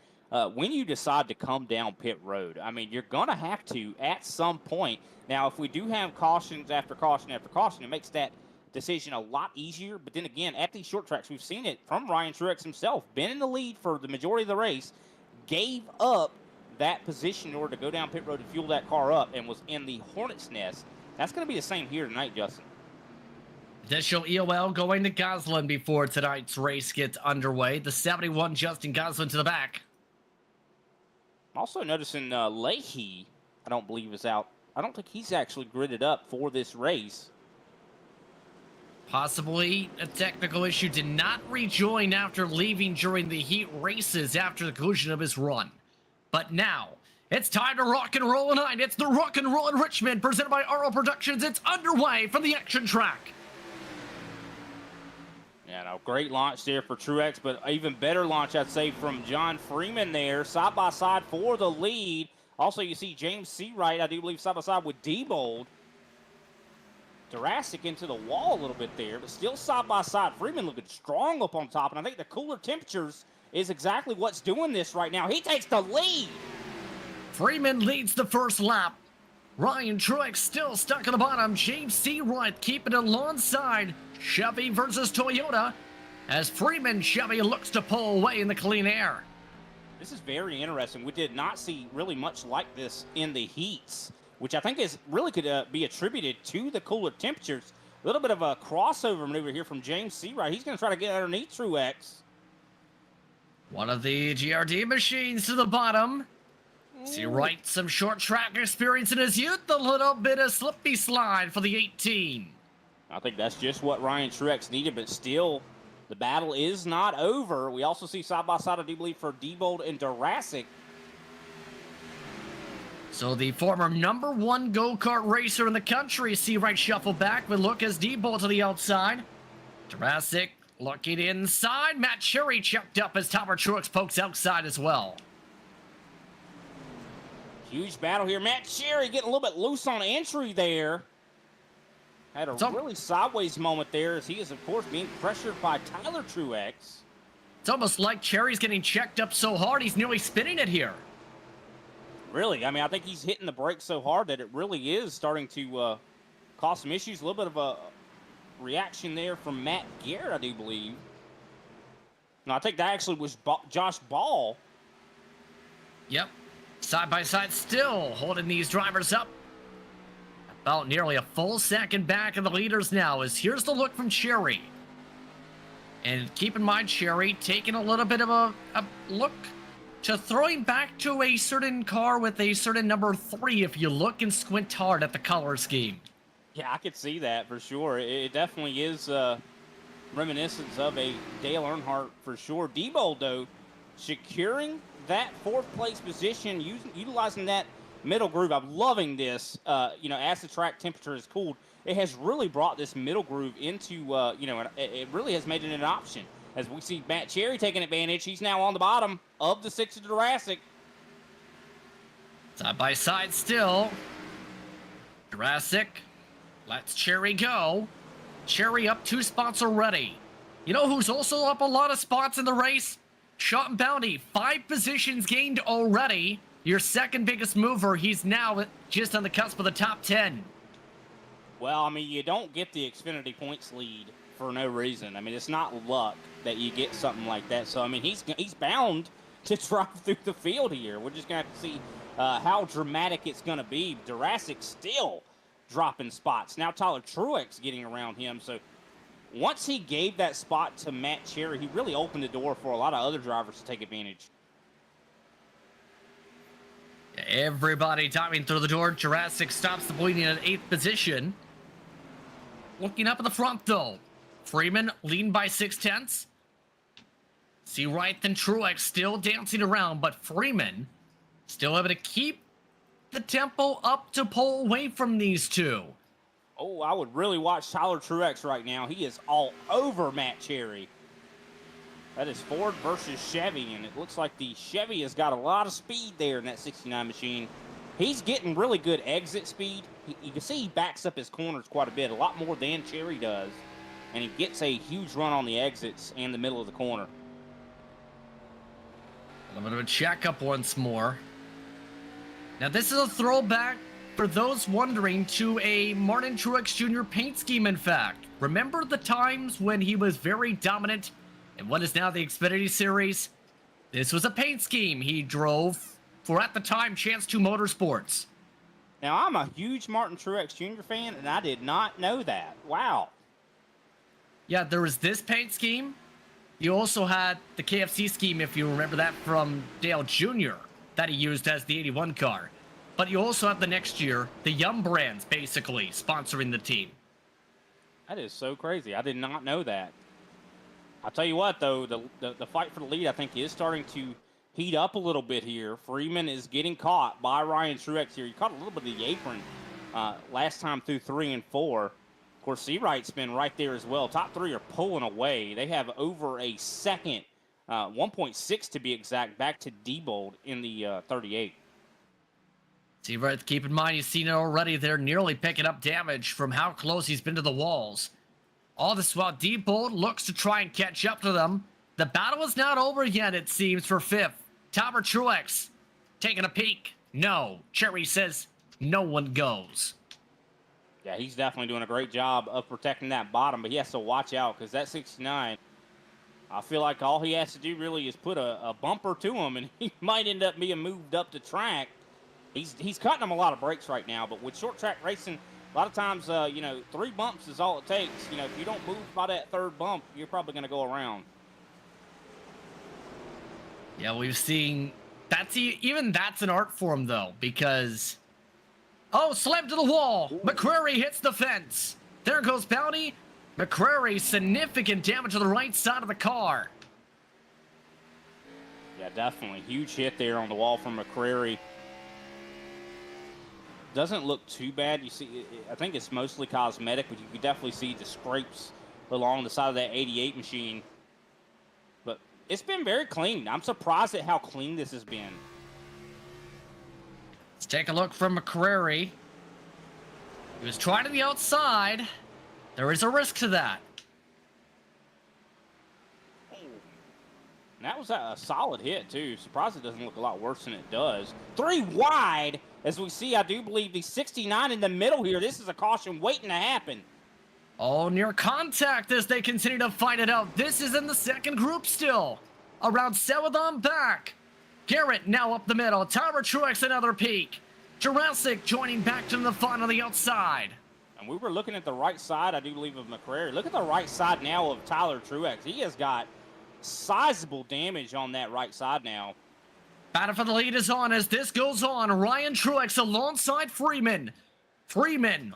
when you decide to come down pit road. I mean, you're going to have to at some point. Now, if we do have cautions after caution after caution, it makes that decision a lot easier. But then again, at these short tracks, we've seen it from Ryan Truex himself. Been in the lead for the majority of the race, gave up that position in order to go down pit road and fuel that car up, and was in the hornet's nest. That's going to be the same here tonight, Justin. Additional EOL going to Gosselin before tonight's race gets underway. The 71 Justin Gosselin to the back. I'm also noticing Leahy, I don't believe, is out. I don't think he's actually gridded up for this race. Possibly a technical issue. Did not rejoin after leaving during the heat races after the conclusion of his run. But now, it's time to rock and roll tonight. It's the Rock and Roll in Richmond, presented by RL Productions. It's underway from the action track. Yeah, no, great launch there for Truex, but even better launch, I'd say, from John Freeman there, side by side for the lead. Also, you see James Seawright, I do believe, side by side with Diebold. Jurassic into the wall a little bit there, but still side by side. Freeman looking strong up on top, and I think the cooler temperatures is exactly what's doing this right now. He takes the lead. Freeman leads the first lap. Ryan Truex still stuck at the bottom. James Seawright keeping it alongside Chevy versus Toyota as Freeman Chevy looks to pull away in the clean air. This is very interesting. We did not see really much like this in the heats, which I think is really could be attributed to the cooler temperatures. A little bit of a crossover maneuver here from James Seawright. He's going to try to get underneath Truex. One of the GRD machines to the bottom. Seawright, some short track experience in his youth. A little bit of slippy slide for the 18. I think that's just what Ryan Truex needed, but still, the battle is not over. We also see side-by-side, I do believe, for Diebold and Jurassic. So the former #1 go-kart racer in the country, Seawright shuffle back, but look as Diebold to the outside. Jurassic looking inside. Matt Cherry checked up as Tomer Truex pokes outside as well. Huge battle here. Matt Cherry getting a little bit loose on entry there. Had a really sideways moment there as he is, of course, being pressured by Tyler Truex. It's almost like Cherry's getting checked up so hard he's nearly spinning it here. Really, I mean, I think he's hitting the brakes so hard that it really is starting to cause some issues. A little bit of a reaction there from Matt Garrett, I do believe. No, I think that actually was Josh Ball. Yep. Side by side still holding these drivers up. About nearly a full second back of the leaders now as here's the look from Cherry. And keep in mind, Cherry taking a little bit of a look to throwing back to a certain car with a certain number 3 if you look and squint hard at the color scheme. Yeah, I could see that for sure. It definitely is reminiscence of a Dale Earnhardt for sure. Diebold, though, securing that 4th place position, utilizing that middle groove. I'm loving this, as the track temperature has cooled. It has really brought this middle groove into, it really has made it an option. As we see Matt Cherry taking advantage, he's now on the bottom of the 6 of Jurassic. Side by side still. Jurassic lets Cherry go. Cherry up 2 spots already. You know who's also up a lot of spots in the race? Sean Bounty, 5 positions gained already. Your second biggest mover, he's now just on the cusp of the top 10. Well, I mean, you don't get the Xfinity points lead for no reason. I mean, it's not luck that you get something like that. So, I mean, he's bound to drive through the field here. We're just going to have to see how dramatic it's going to be. Jurassic still dropping spots. Now Tyler Truex getting around him. So once he gave that spot to Matt Cherry, he really opened the door for a lot of other drivers to take advantage. Everybody diving through the door. Jurassic stops the bleeding at 8th position. Looking up at the front, though. Freeman leading by 0.6. See Wright and Truex still dancing around, but Freeman still able to keep the tempo up to pull away from these two. Oh, I would really watch Tyler Truex right now. He is all over Matt Cherry. That is Ford versus Chevy, and it looks like the Chevy has got a lot of speed there in that 69 machine. He's getting really good exit speed. You can see he backs up his corners quite a bit, a lot more than Cherry does. And he gets a huge run on the exits and the middle of the corner. A little bit of a checkup once more. Now, this is a throwback, for those wondering, to a Martin Truex Jr. paint scheme, in fact. Remember the times when he was very dominant in what is now the Xfinity Series? This was a paint scheme he drove for, at the time, Chance 2 Motorsports. Now, I'm a huge Martin Truex Jr. fan, and I did not know that. Wow. Yeah, there was this paint scheme. You also had the KFC scheme, if you remember that, from Dale Jr., that he used as the 81 car. But you also have the next year, the Yum brands, basically, sponsoring the team. That is so crazy. I did not know that. I'll tell you what, though, the fight for the lead, I think, is starting to heat up a little bit here. Freeman is getting caught by Ryan Truex here. He caught a little bit of the apron last time through 3 and 4. Of course, Seawright's been right there as well. Top 3 are pulling away. They have over a second, 1.6 to be exact, back to Diebold in the 38. Seawright, keep in mind, you've seen it already. They're nearly picking up damage from how close he's been to the walls. All this while Diebold looks to try and catch up to them. The battle is not over yet, it seems, for 5th. Tyler Truex taking a peek. No. Cherry says no one goes. Yeah, he's definitely doing a great job of protecting that bottom, but he has to watch out because that 69, I feel like all he has to do really is put a bumper to him, and he might end up being moved up the track. He's cutting him a lot of breaks right now, but with short track racing, a lot of times, 3 bumps is all it takes. If you don't move by that 3rd bump, you're probably going to go around. Yeah, we've seen even that's an art form, though, because slammed to the wall. Ooh. McCrary hits the fence. There goes Bounty. McCrary, significant damage to the right side of the car. Yeah, definitely. Huge hit there on the wall from McCrary. Doesn't look too bad. You see, I think it's mostly cosmetic, but you can definitely see the scrapes along the side of that 88 machine. But it's been very clean. I'm surprised at how clean this has been. Let's take a look from McCrary. He was trying to the outside. There is a risk to that. And that was a solid hit, too. Surprised it doesn't look a lot worse than it does. 3 wide, as we see, I do believe the 69 in the middle here. This is a caution waiting to happen. Oh, near contact as they continue to fight it out. This is in the second group still. Around 7th on back. Garrett now up the middle. Tyler Truex another peak. Jurassic joining back to the fun on the outside. And we were looking at the right side, I do believe, of McCrary. Look at the right side now of Tyler Truex. He has got sizable damage on that right side now. Battle for the lead is on as this goes on. Ryan Truex alongside Freeman. Freeman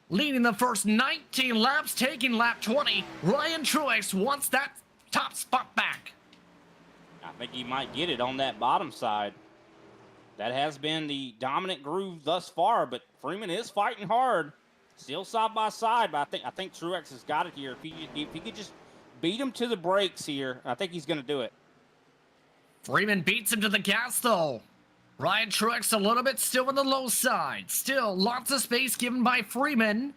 leading the first 19 laps, taking lap 20. Ryan Truex wants that top spot back. I think he might get it on that bottom side. That has been the dominant groove thus far, but Freeman is fighting hard. Still side by side, but I think Truex has got it here. If he could just beat him to the brakes here, I think he's going to do it. Freeman beats him to the gas, though. Ryan Truex a little bit still on the low side. Still lots of space given by Freeman.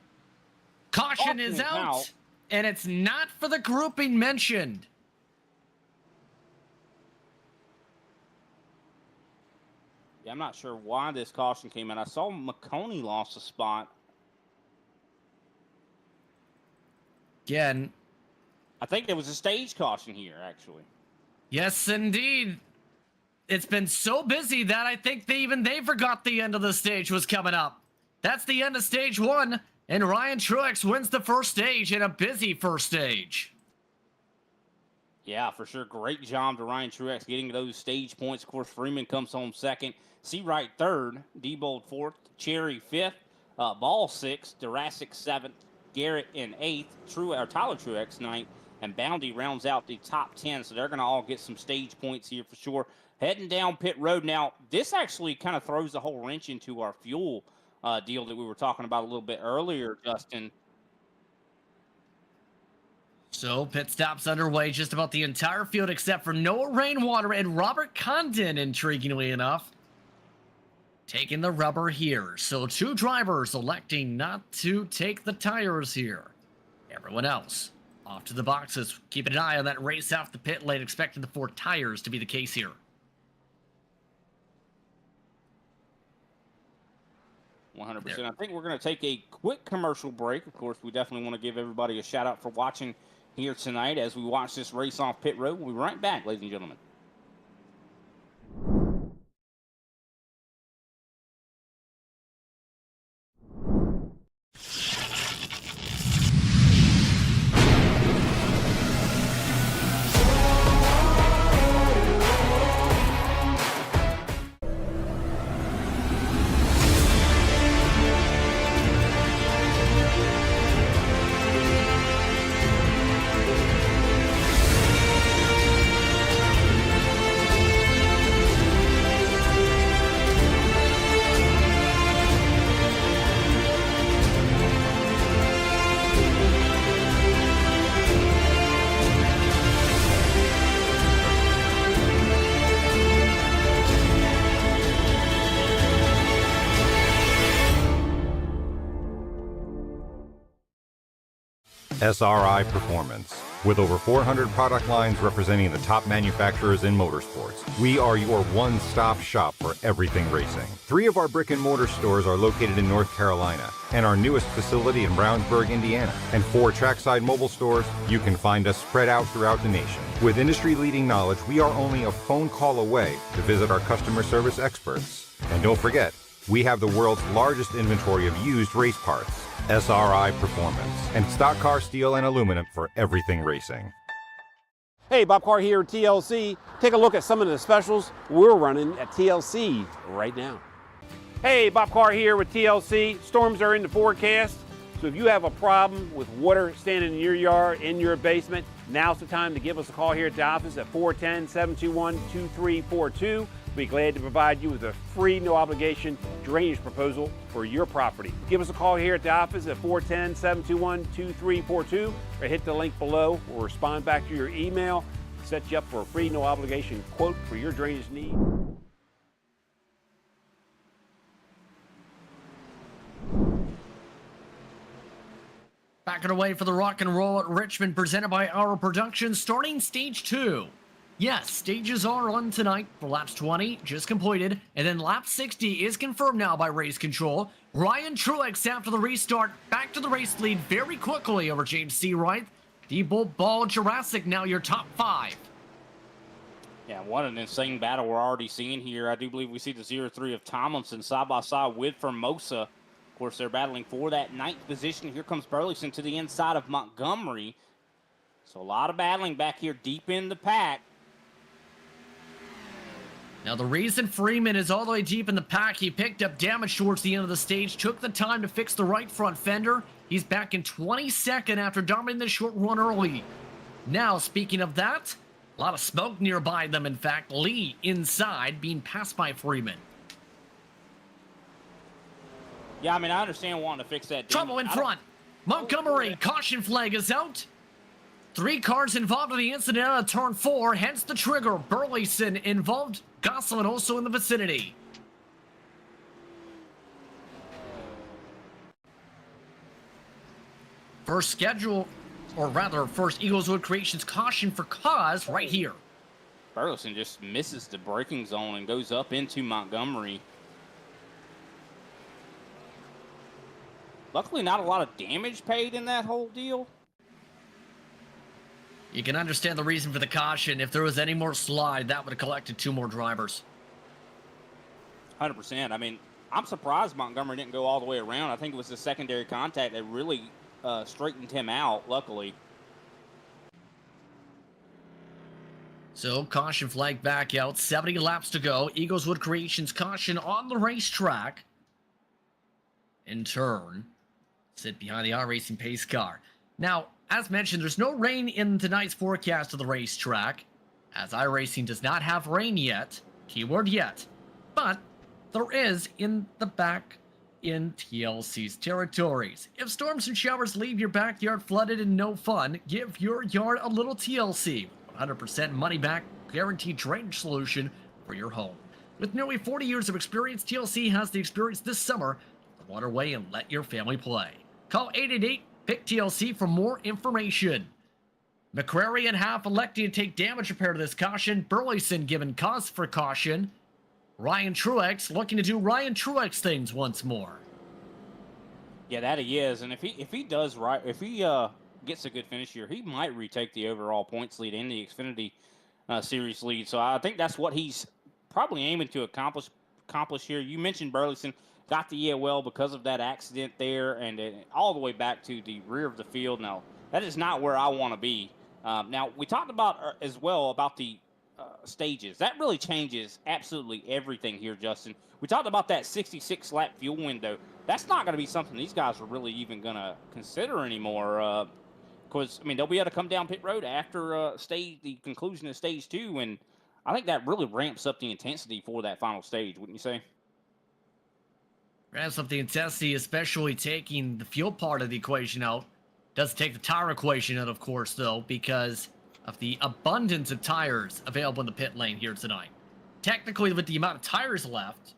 Caution is out, and it's not for the grouping mentioned. Yeah, I'm not sure why this caution came in. I saw McConey lost a spot. Again, I think there was a stage caution here, actually. Yes, indeed. It's been so busy that I think they forgot the end of the stage was coming up. That's the end of stage 1, And Ryan Truex wins the first stage in a busy first stage. Yeah, for sure. Great job to Ryan Truex getting those stage points. Of course, Freeman comes home second. Seawright third. Diebold fourth. Cherry fifth. Ball sixth. Jurassic seventh. Garrett in eighth. Tyler Truex ninth. And Boundy rounds out the top 10. So they're going to all get some stage points here for sure. Heading down pit road. Now, this actually kind of throws the whole wrench into our fuel deal that we were talking about a little bit earlier, Justin. So pit stops underway just about the entire field except for Noah Rainwater and Robert Condon, intriguingly enough, taking the rubber here. So 2 drivers electing not to take the tires here. Everyone else off to the boxes. Keeping an eye on that race off the pit lane, expecting the 4 tires to be the case here. 100%. I think we're going to take a quick commercial break. Of course, we definitely want to give everybody a shout out for watching here tonight as we watch this race off pit road. We'll be right back, ladies and gentlemen. SRI Performance. With over 400 product lines representing the top manufacturers in motorsports, we are your one-stop shop for everything racing. 3 of our brick-and-mortar stores are located in North Carolina, and our newest facility in Brownsburg, Indiana. And 4 trackside mobile stores. You can find us spread out throughout the nation. With industry-leading knowledge, we are only a phone call away to visit our customer service experts. And don't forget, we have the world's largest inventory of used race parts. SRI Performance, and stock car steel and aluminum for everything racing. Hey, Bob Carr here at TLC. Take a look at some of the specials we're running at TLC right now. Hey, Bob Carr here with TLC. Storms are in the forecast, so if you have a problem with water standing in your yard, in your basement, now's the time to give us a call here at the office at 410-721-2342. We'll be glad to provide you with a free, no-obligation drainage proposal for your property. Give us a call here at the office at 410-721-2342 or hit the link below. We'll respond back to your email, set you up for a free, no-obligation quote for your drainage need. Back and away for the rock and roll at Richmond, presented by Our Production, starting stage 2. Yes, stages are on tonight for laps 20, just completed, and then lap 60 is confirmed now by race control. Ryan Truex, after the restart, back to the race lead very quickly over James Seawright. Diebold, Ball, Jurassic now your top 5. Yeah, what an insane battle we're already seeing here. I do believe we see the 0-3 of Tomlinson side by side with Formosa. Of course, they're battling for that 9th position. Here comes Burleson to the inside of Montgomery. So a lot of battling back here deep in the pack. Now, the reason Freeman is all the way deep in the pack, he picked up damage towards the end of the stage, took the time to fix the right front fender. He's back in 22nd after dominating the short run early. Now, speaking of that, a lot of smoke nearby them, in fact. Lee inside, being passed by Freeman. Yeah, I mean, I understand wanting to fix that. Trouble in front. Montgomery, caution flag is out. 3 cars involved in the incident out of turn 4, hence the trigger. Burleson involved. Gosselin also in the vicinity. First Eagleswood Creations caution for cause right here. Burleson just misses the braking zone and goes up into Montgomery. Luckily, not a lot of damage paid in that whole deal. You can understand the reason for the caution. If there was any more slide, that would have collected 2 more drivers. 100%. I mean, I'm surprised Montgomery didn't go all the way around. I think it was the secondary contact that really straightened him out, luckily. So, caution flag back out. 70 laps to go. Eagleswood Creations caution on the racetrack. In turn, sit behind the iRacing pace car. Now, as mentioned, there's no rain in tonight's forecast of the racetrack, as iRacing does not have rain yet. Keyword yet. But there is in the back in TLC's territories. If storms and showers leave your backyard flooded and no fun, give your yard a little TLC. 100% money back, guaranteed drainage solution for your home. With nearly 40 years of experience, TLC has the experience this summer. The waterway and let your family play. Call 888-PICK-TLC for more information. McCrary and half electing to take damage repair to this caution. Burleson given cause for caution. Ryan Truex looking to do Ryan Truex things once more. Yeah, that he is, and if he does right, if he gets a good finish here, he might retake the overall points lead and the Xfinity Series lead. So I think that's what he's probably aiming to accomplish here. You mentioned Burleson got the EOL because of that accident there, and all the way back to the rear of the field. Now that is not where I want to be. Now we talked about as well about the stages. That really changes absolutely everything here, Justin. We talked about that 66 lap fuel window. That's not going to be something these guys are really even going to consider anymore. Because, I mean, they'll be able to come down pit road after the conclusion of stage 2, and I think that really ramps up the intensity for that final stage, wouldn't you say? Ramps up the intensity, especially taking the fuel part of the equation out. Doesn't take the tire equation out, of course, though, because of the abundance of tires available in the pit lane here tonight. Technically, with the amount of tires left,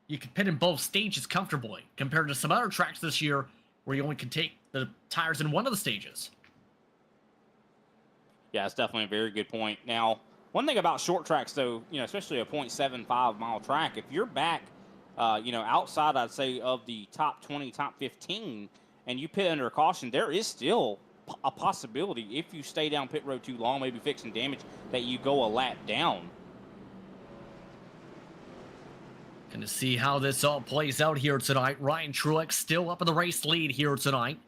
you can pit in both stages comfortably, compared to some other tracks this year where you only can take the tires in one of the stages. Yeah, that's definitely a very good point. Now, one thing about short tracks, though, especially a 0.75 mile track, if you're back, outside, I'd say, of the top 20, top 15, and you pit under a caution, there is still a possibility, if you stay down pit road too long, maybe fixing damage, that you go a lap down. Gonna see how this all plays out here tonight. Ryan Truex still up in the race lead here tonight.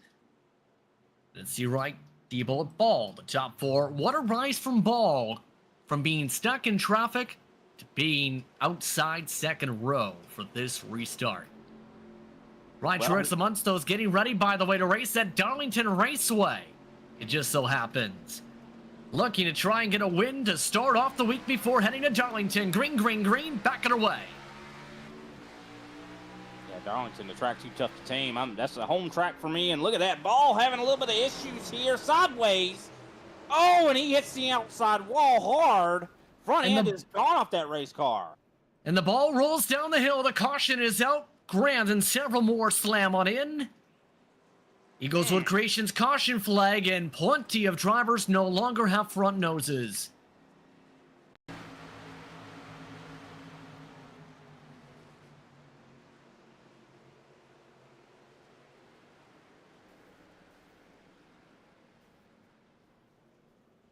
Let's see, right, Debo Ball, the top 4. What a rise from Ball, from being stuck in traffic to being outside second row for this restart. Ryan Truex the Munstow is getting ready, by the way, to race at Darlington Raceway. It just so happens. Looking to try and get a win to start off the week before heading to Darlington. Green, green, green, back and away. Yeah, Darlington, the track too tough to tame. That's a home track for me. And look at that Ball having a little bit of issues here. Sideways. Oh, and he hits the outside wall hard. Front end is gone off that race car. And the Ball rolls down the hill. The caution is out. Grant and several more slam on in. Eagleswood Creations caution flag, and plenty of drivers no longer have front noses.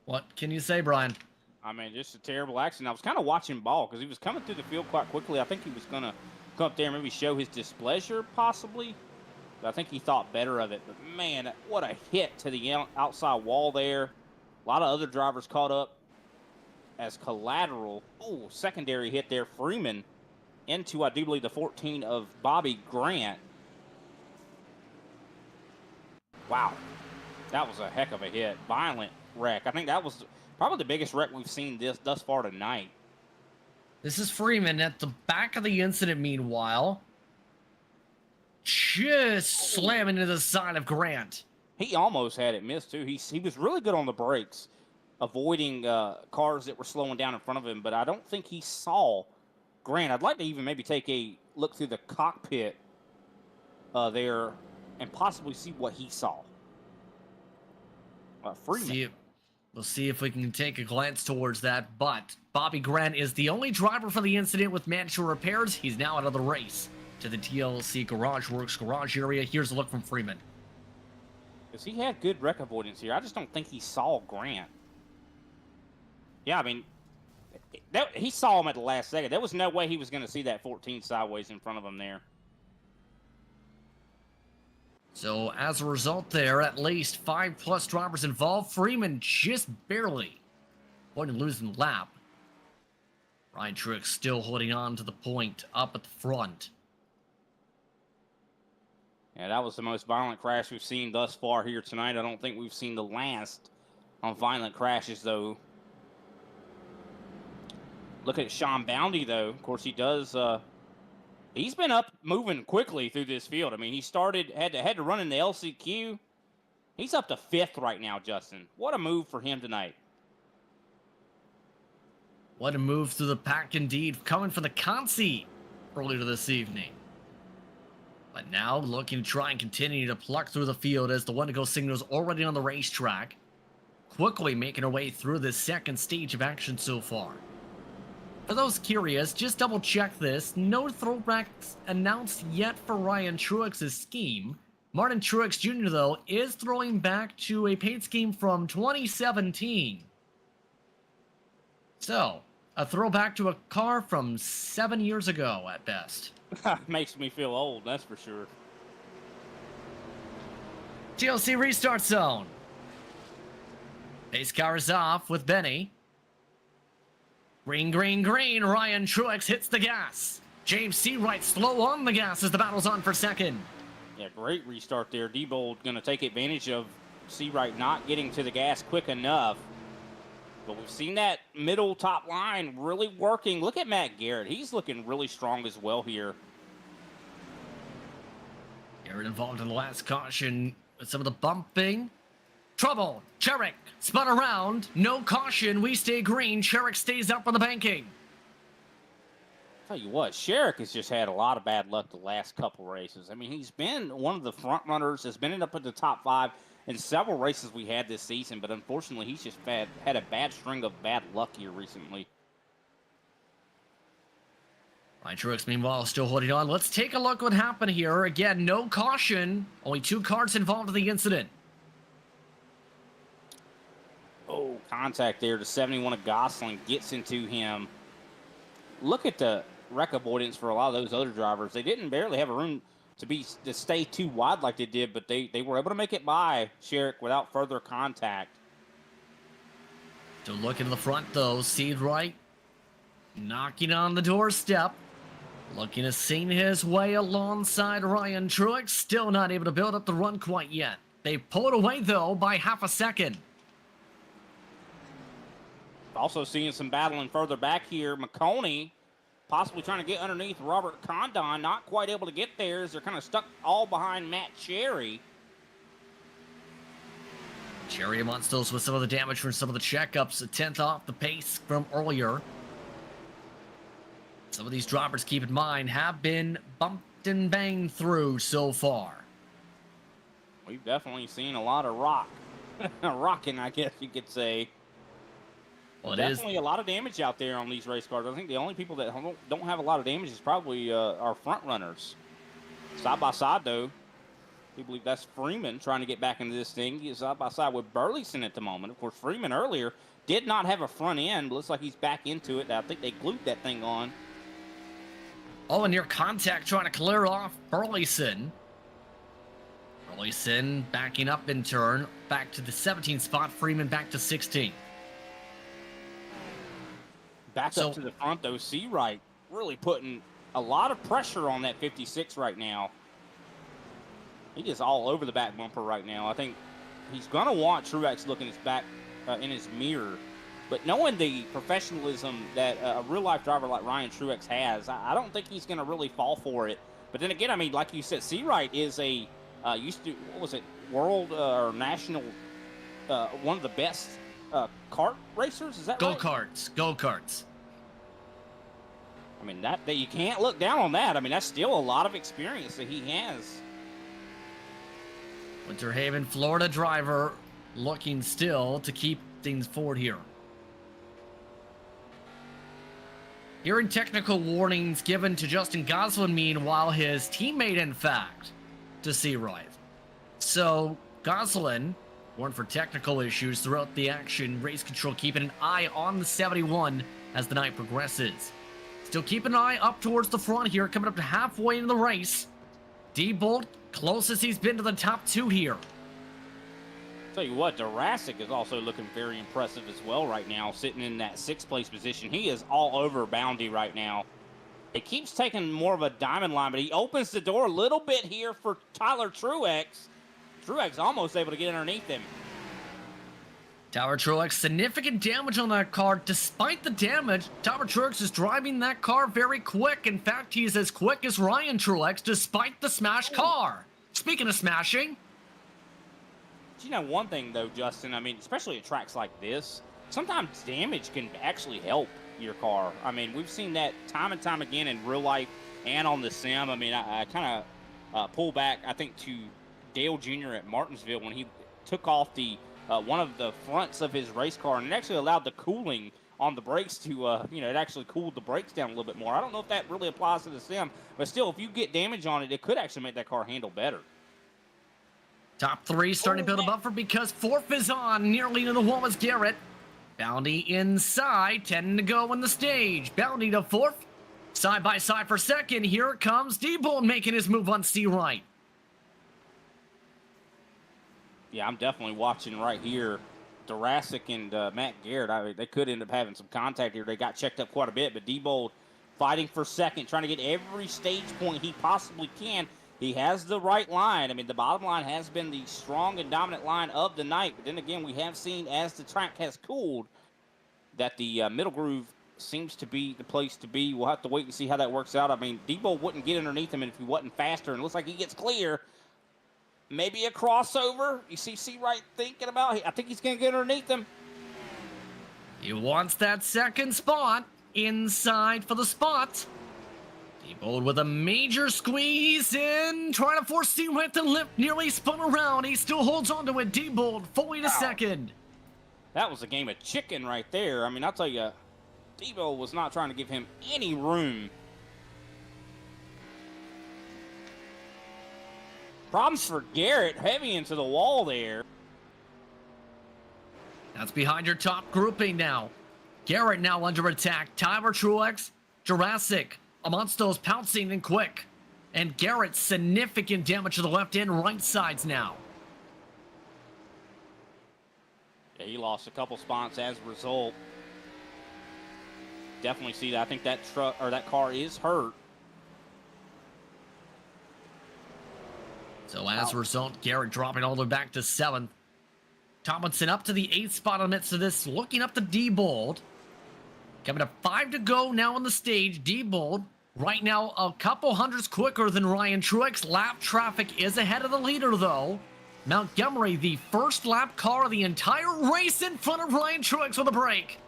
What can you say, Brian? I mean, just a terrible accident. I was kind of watching Ball because he was coming through the field quite quickly. I think he was going to come up there and maybe show his displeasure, possibly. But I think he thought better of it. But, man, what a hit to the outside wall there. A lot of other drivers caught up as collateral. Oh, secondary hit there. Freeman into, I do believe, the 14 of Bobby Grant. Wow. That was a heck of a hit. Violent wreck. I think that was probably the biggest wreck we've seen thus far tonight. This is Freeman at the back of the incident, meanwhile. Just slamming into the side of Grant. He almost had it missed, too. He was really good on the brakes, avoiding cars that were slowing down in front of him, but I don't think he saw Grant. I'd like to even maybe take a look through the cockpit there and possibly see what he saw. Freeman. We'll see if we can take a glance towards that, but Bobby Grant is the only driver for the incident with mandatory repairs. He's now out of the race to the TLC Garage Works garage area. Here's a look from Freeman. Because he had good wreck avoidance here. I just don't think he saw Grant. Yeah, I mean, he saw him at the last second. There was no way he was going to see that 14 sideways in front of him there. So as a result there, at least 5+ drivers involved. Freeman just barely going to lose the lap. Ryan Truex still holding on to the point up at the front. Yeah, that was the most violent crash we've seen thus far here tonight. I don't think we've seen the last on violent crashes, though. Look at Sean Bounty, though. Of course, he does. He's been up moving quickly through this field. I mean, he had to run in the LCQ. He's up to 5th right now, Justin. What a move for him tonight. What a move through the pack indeed, coming from the Consi earlier this evening. But now looking to try and continue to pluck through the field as the one-to-go signal's already on the racetrack. Quickly making her way through this second stage of action so far. For those curious, just double check this. No throwbacks announced yet for Ryan Truex's scheme. Martin Truex Jr., though, is throwing back to a paint scheme from 2017. So, a throwback to a car from 7 years ago at best. Makes me feel old, that's for sure. TLC restart zone. Pace car is off with Benny. Green, green, green. Ryan Truex hits the gas. James Seawright slow on the gas as the battle's on for second. Yeah, great restart there. Diebold going to take advantage of Seawright not getting to the gas quick enough. But we've seen that middle top line really working. Look at Matt Garrett. He's looking really strong as well here. Garrett involved in the last caution with some of the bumping. Trouble. Sherrick spun around. No caution. We stay green. Sherrick stays up on the banking. Tell you what, Sherrick has just had a lot of bad luck the last couple races. I mean, he's been one of the front runners, has been up at the top 5 in several races we had this season, but unfortunately, he's just had a bad string of bad luck here recently. Ryan Truex, meanwhile, still holding on. Let's take a look what happened here. Again, no caution. Only 2 cars involved in the incident. Oh, contact there to 71 of Gosling gets into him. Look at the wreck avoidance for a lot of those other drivers. They didn't barely have a room to stay too wide like they did, but they were able to make it by Sherrick without further contact. So looking to the front, though, Seawright knocking on the doorstep. Looking to sing his way alongside Ryan Truex. Still not able to build up the run quite yet. They pulled away, though, by half a second. Also seeing some battling further back here. McConey possibly trying to get underneath Robert Condon. Not quite able to get there as they're kind of stuck all behind Matt Cherry. Cherry amongst those with some of the damage from some of the checkups. A 10th off the pace from earlier. Some of these drivers, keep in mind, have been bumped and banged through so far. We've definitely seen a lot of rocking, I guess you could say. Well, definitely a lot of damage out there on these race cars. I think the only people that don't have a lot of damage is probably our front runners. Side by side, though, we believe that's Freeman trying to get back into this thing. He's side by side with Burleson at the moment. Of course, Freeman earlier did not have a front end, but looks like he's back into it. I think they glued that thing on. Oh, and near contact trying to clear off Burleson. Burleson backing up in turn. Back to the 17th spot. Freeman back to 16th. Back up to the front, though. Seawright really putting a lot of pressure on that 56 right now. He is all over the back bumper right now. I think he's going to want Truex looking his back in his mirror. But knowing the professionalism that a real-life driver like Ryan Truex has, I don't think he's going to really fall for it. But then again, I mean, like you said, Seawright is a world or national, one of the best kart racers, is that right? Go-karts. I mean, that you can't look down on that. I mean, that's still a lot of experience that he has. Winter Haven, Florida driver, looking still to keep things forward here. Hearing technical warnings given to Justin Gosselin, meanwhile, his teammate, in fact, to Seawright. So, Gosselin warned for technical issues throughout the action. Race control keeping an eye on the 71 as the night progresses. Still keep an eye up towards the front here, coming up to halfway in the race. D-Bolt, closest he's been to the top 2 here. Tell you what, Jurassic is also looking very impressive as well right now, sitting in that 6th place position. He is all over Bounty right now. He keeps taking more of a diamond line, but he opens the door a little bit here for Tyler Truex. Truex almost able to get underneath him. Tyler Truex, significant damage on that car. Despite the damage, Tyler Truex is driving that car very quick. In fact, he's as quick as Ryan Truex, despite the smashed car. Speaking of smashing, You know, one thing, though, Justin, I mean, especially at tracks like this, sometimes damage can actually help your car. I mean, we've seen that time and time again in real life and on the sim. I mean, I kind of pull back, I think, to Dale Jr. at Martinsville when he took off the one of the fronts of his race car, and it actually allowed the cooling on the brakes to, it actually cooled the brakes down a little bit more. I don't know if that really applies to the sim, but still, if you get damage on it, it could actually make that car handle better. top 3 starting to build a buffer because 4th is on, nearly to the wall is Garrett. Bounty inside, 10 to go in the stage. Bounty to 4th, side by side for 2nd. Here comes D-Bolt making his move on C-Right. Yeah, I'm definitely watching right here. Jurassic and Matt Garrett, they could end up having some contact here. They got checked up quite a bit, but D-Bolt fighting for 2nd, trying to get every stage point he possibly can. He has the right line. I mean, the bottom line has been the strong and dominant line of the night. But then again, we have seen as the track has cooled that the middle groove seems to be the place to be. We'll have to wait and see how that works out. I mean, Debo wouldn't get underneath him if he wasn't faster. And it looks like he gets clear. Maybe a crossover. You see C-Right thinking about it. I think he's going to get underneath him. He wants that 2nd spot. Inside for the spot. D-Bolt with a major squeeze in, trying to force C-Right to lift, nearly spun around. He still holds on to it. D-Bolt fully to 2nd. That was a game of chicken right there. I mean, I'll tell you, D-Bolt was not trying to give him any room. Problems for Garrett, heavy into the wall there. That's behind your top grouping now. Garrett now under attack. Tyler Truex, Jurassic, amongst those pouncing and quick. And Garrett, significant damage to the left and right sides now. Yeah, he lost a couple spots as a result. Definitely see that. I think that truck or that car is hurt. So as a result, Garrett dropping all the way back to 7th. Tomlinson up to the 8th spot in the midst of this, looking up to D-Bolt. Coming to 5 to go now on the stage. D-Bolt right now a couple hundreds quicker than Ryan Truex. Lap traffic is ahead of the leader though. Montgomery, the first lap car of the entire race in front of Ryan Truex with a break.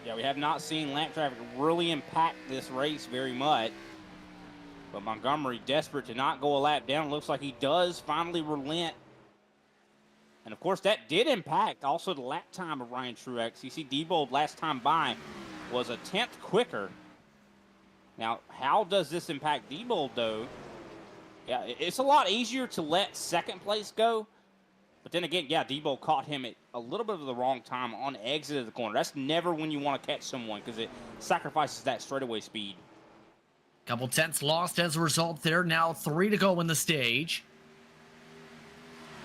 Yeah, we have not seen lap traffic really impact this race very much. But Montgomery desperate to not go a lap down. Looks like he does finally relent. And of course, that did impact also the lap time of Ryan Truex. You see, D-Bolt last time by was a 10th quicker. Now, how does this impact D-Bolt though? Yeah, it's a lot easier to let 2nd place go. But then again, yeah, D-Bolt caught him at a little bit of the wrong time on the exit of the corner. That's never when you want to catch someone because it sacrifices that straightaway speed. Couple tenths lost as a result there. Now 3 to go in the stage.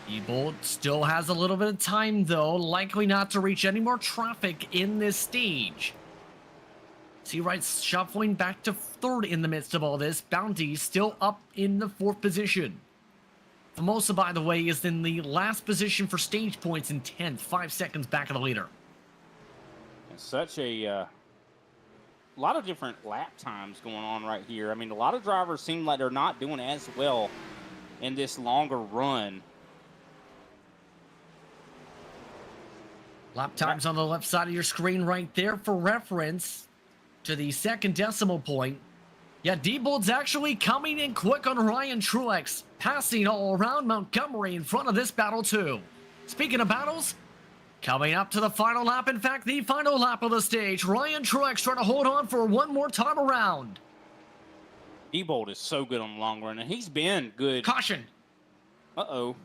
D-Bolt still has a little bit of time though, likely not to reach any more traffic in this stage. C-Right shuffling back to 3rd in the midst of all this. Bounty still up in the 4th position. Famosa, by the way, is in the last position for stage points in 10th, 5 seconds back of the leader. It's such a lot of different lap times going on right here. I mean, a lot of drivers seem like they're not doing as well in this longer run. Lap times on the left side of your screen right there for reference to the 2nd decimal point. Yeah, D-Bolt's actually coming in quick on Ryan Truex, passing all around Montgomery in front of this battle too. Speaking of battles, coming up to the final lap, in fact, the final lap of the stage, Ryan Truex trying to hold on for one more time around. D-Bolt is so good on the long run, and he's been good. Caution. Uh-oh.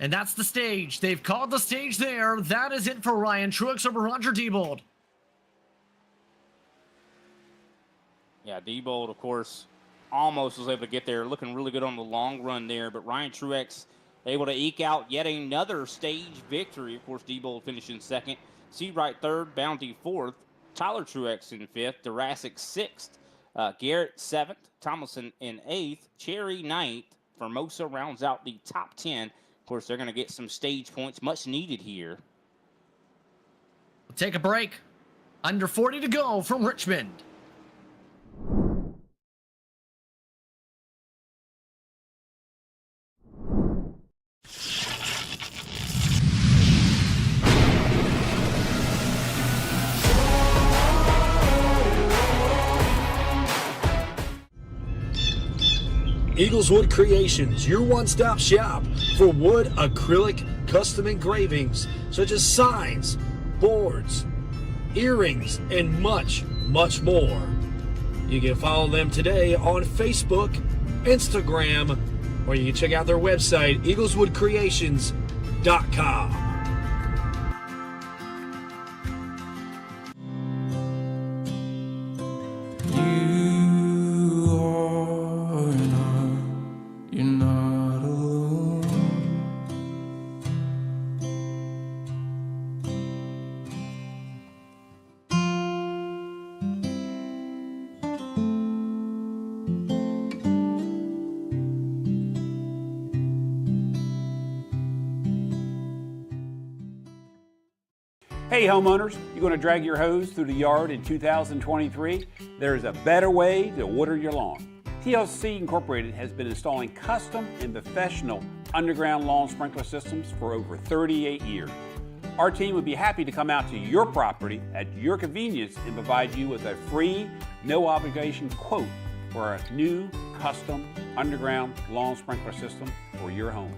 And that's the stage. They've called the stage there. That is it for Ryan Truex over Roger D-Bolt. Yeah, Diebold, of course, almost was able to get there, looking really good on the long run there. But Ryan Truex able to eke out yet another stage victory. Of course, Diebold finishing second, Seawright third, Bounty fourth, Tyler Truex in fifth, Jurassic sixth, Garrett seventh, Tomlinson in eighth, Cherry ninth. Formosa rounds out the top 10. Of course, they're going to get some stage points, much needed here. We'll take a break. Under 40 to go from Richmond. Eagleswood Creations, your one-stop shop for wood, acrylic, custom engravings such as signs, boards, earrings, and much, much more. You can follow them today on Facebook, Instagram, or you can check out their website, eagleswoodcreations.com. Hey homeowners, you going to drag your hose through the yard in 2023? There's a better way to water your lawn. TLC Incorporated has been installing custom and professional underground lawn sprinkler systems for over 38 years. Our team would be happy to come out to your property at your convenience and provide you with a free, no obligation quote for a new custom underground lawn sprinkler system for your home.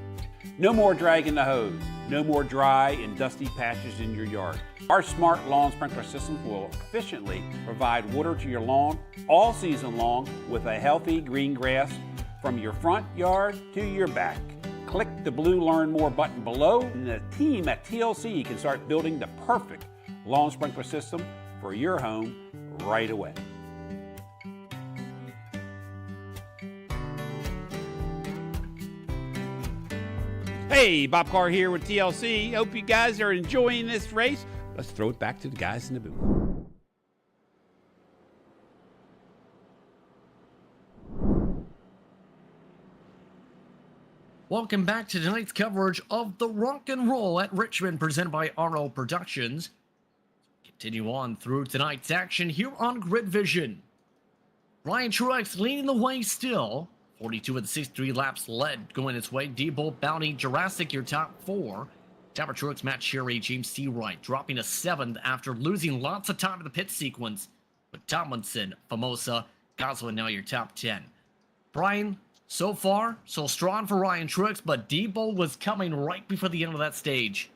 No more dragging the hose. No more dry and dusty patches in your yard. Our smart lawn sprinkler systems will efficiently provide water to your lawn all season long with a healthy green grass from your front yard to your back. Click the blue Learn More button below and the team at TLC can start building the perfect lawn sprinkler system for your home right away. Hey, Bob Carr here with TLC. Hope you guys are enjoying this race. Let's throw it back to the guys in the booth. Welcome back to tonight's coverage of the Rock and Roll at Richmond, presented by RO Productions. Continue on through tonight's action here on Grid Vision. Ryan Truex leading the way still. 42 of the 63 laps led, going its way. Diebold, Bounty, Jurassic, your top four. Tyler Truex, Matt Cherry, James Seawright dropping to 7th after losing lots of time in the pit sequence. With Tomlinson, Formosa, Goswin now your top 10. Brian, so far, so strong for Ryan Truex, but Diebold was coming right before the end of that stage.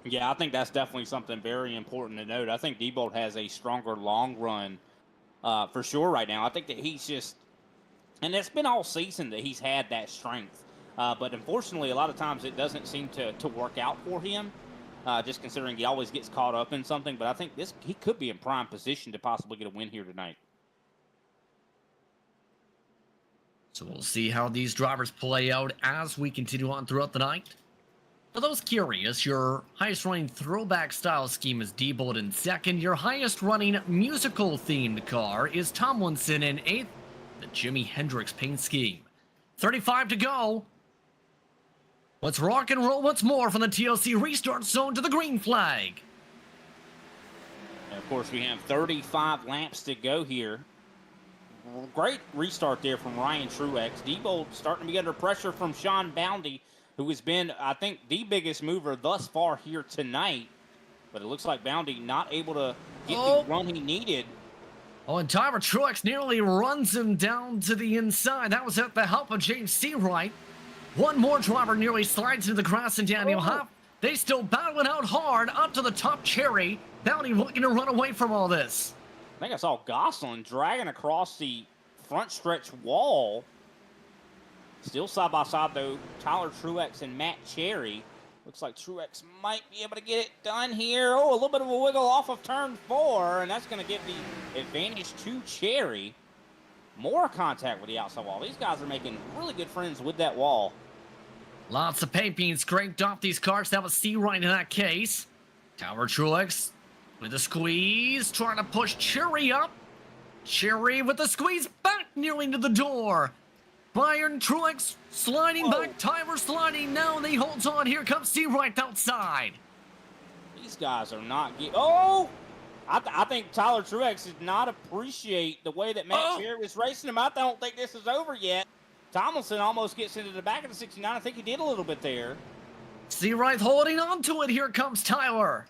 Yeah, I think that's definitely something very important to note. I think Diebold has a stronger long run for sure right now. I think that he's just, and it's been all season that he's had that strength. But unfortunately, a lot of times it doesn't seem to work out for him, just considering he always gets caught up in something. But I think he could be in prime position to possibly get a win here tonight. So we'll see how these drivers play out as we continue on throughout the night. For those curious, your highest running throwback style scheme is Diebold in 2nd. Your highest running musical themed car is Tomlinson in 8th. The Jimi Hendrix paint scheme. 35 to go. Let's rock and roll once more from the TLC restart zone to the green flag. And of course, we have 35 laps to go here. Great restart there from Ryan Truex. Diebold starting to be under pressure from Sean Boundy, who has been, I think, the biggest mover thus far here tonight. But it looks like Boundy not able to get the run he needed. Oh, and Tyler Truex nearly runs him down to the inside. That was at the help of James Seawright. One more driver nearly slides into the grass and Daniel Huff. They still battling out hard up to the top. Cherry. Bounty looking to run away from all this. I think I saw Gosselin dragging across the front stretch wall. Still side by side, though, Tyler Truex and Matt Cherry. Looks like Truex might be able to get it done here. Oh, a little bit of a wiggle off of turn 4, and that's going to give the advantage to Cherry. More contact with the outside wall. These guys are making really good friends with that wall. Lots of paint being scraped off these cars. That was C-Right in that case. Tyler Truex with a squeeze, trying to push Cherry up. Cherry with the squeeze back nearly to the door. Ryan Truex sliding back, Tyler sliding now, and he holds on. Here comes C-Right outside. These guys are not getting... Oh! I think Tyler Truex did not appreciate the way that Matt Cherry was racing him. I don't think this is over yet. Tomlinson almost gets into the back of the 69. I think he did a little bit there. C-Right holding on to it. Here comes Tyler.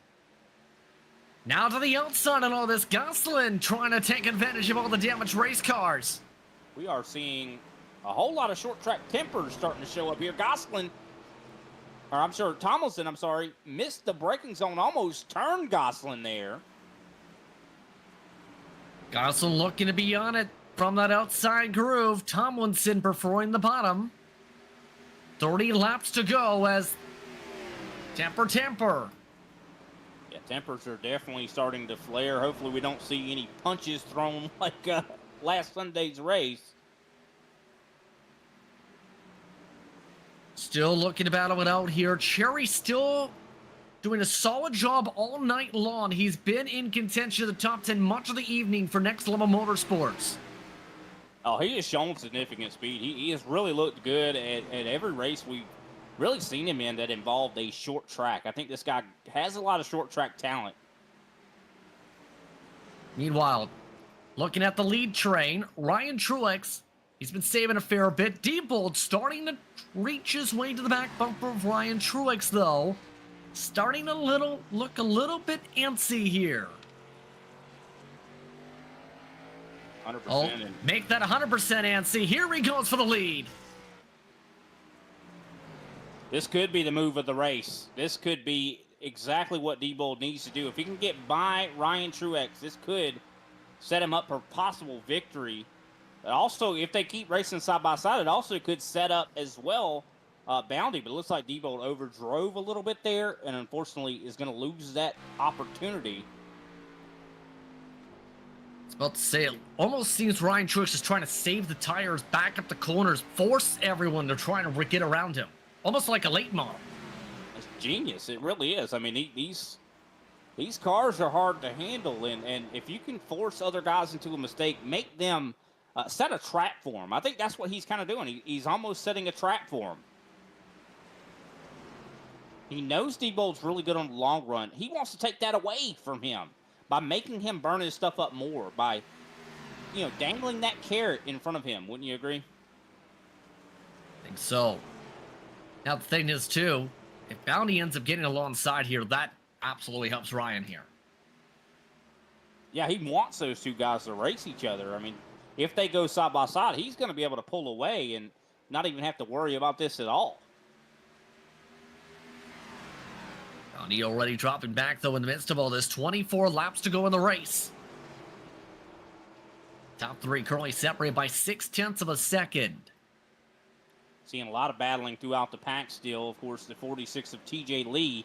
Now to the outside on all this. Gosselin trying to take advantage of all the damaged race cars. We are seeing a whole lot of short track tempers starting to show up here. Gosselin, or I'm sure Tomlinson, I'm sorry, missed the braking zone, almost turned Gosselin there. Gosselin looking to be on it from that outside groove. Tomlinson preferring the bottom. 30 laps to go as temper. Yeah, tempers are definitely starting to flare. Hopefully we don't see any punches thrown like last Sunday's race. Still looking to battle it out here. Cherry still doing a solid job all night long. He's been in contention of the top 10 much of the evening for Next Level Motorsports. Oh, he has shown significant speed. He has really looked good at every race we've really seen him in that involved a short track. I think this guy has a lot of short track talent. Meanwhile, looking at the lead train, Ryan Truex, he's been saving a fair bit. Diebold starting to reach his way to the back bumper of Ryan Truex, though. Starting to look a little bit antsy here. 100%. Oh, make that 100% antsy. Here he goes for the lead. This could be the move of the race. This could be exactly what Diebold needs to do. If he can get by Ryan Truex, this could set him up for possible victory. Also, if they keep racing side by side, it also could set up as well Bounty, but it looks like Diebold overdrove a little bit there, and unfortunately is going to lose that opportunity. I was about to say, it almost seems Ryan Truex is trying to save the tires, back up the corners, force everyone to try to get around him. Almost like a late model. It's genius. It really is. I mean, these cars are hard to handle, and if you can force other guys into a mistake, make them set a trap for him. I think that's what he's kind of doing. He's almost setting a trap for him. He knows Diebold's really good on the long run. He wants to take that away from him by making him burn his stuff up more, by, dangling that carrot in front of him. Wouldn't you agree? I think so. Now, the thing is, too, if Bounty ends up getting alongside here, that absolutely helps Ryan here. Yeah, he wants those two guys to race each other. I mean, if they go side by side, he's going to be able to pull away and not even have to worry about this at all. Bounty already dropping back, though, in the midst of all this. 24 laps to go in the race. Top three currently separated by 0.6 of a second. Seeing a lot of battling throughout the pack still. Of course, the 46 of TJ Lee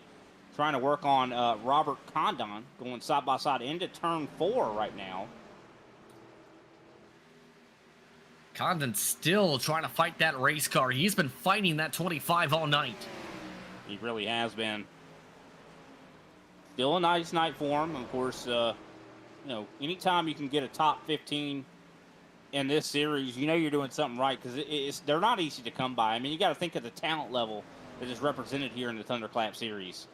trying to work on Robert Condon, going side by side into turn 4 right now. Condon still trying to fight that race car. He's been fighting that 25 all night. He really has been. Still a nice night for him. Of course, anytime you can get a top 15 in this series, you're doing something right, because they're not easy to come by. I mean, you got to think of the talent level that is represented here in the Thunderclap series.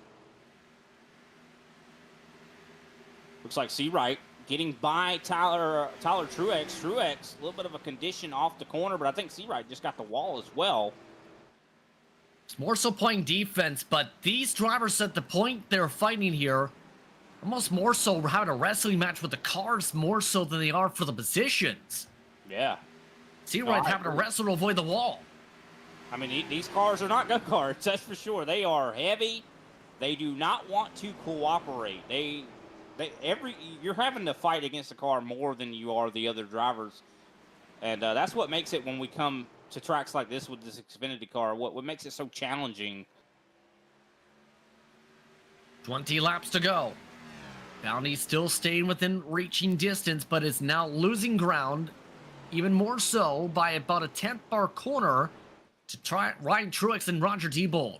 Looks like C-Right getting by Tyler Truex. Truex, a little bit of a condition off the corner, but I think C-Right just got the wall as well. It's more so playing defense, but these drivers at the point they're fighting here, almost more so having a wrestling match with the cars more so than they are for the positions. Yeah. C-Right having to wrestle to avoid the wall. I mean, these cars are not go-karts, that's for sure. They are heavy. They do not want to cooperate. You're having to fight against the car more than you are the other drivers. And that's what makes it, when we come to tracks like this with this Xfinity car, what makes it so challenging 20 laps to go. Bounty still staying within reaching distance, but is now losing ground, even more so by about a 10th bar corner to try Ryan Truex and Roger Diebold.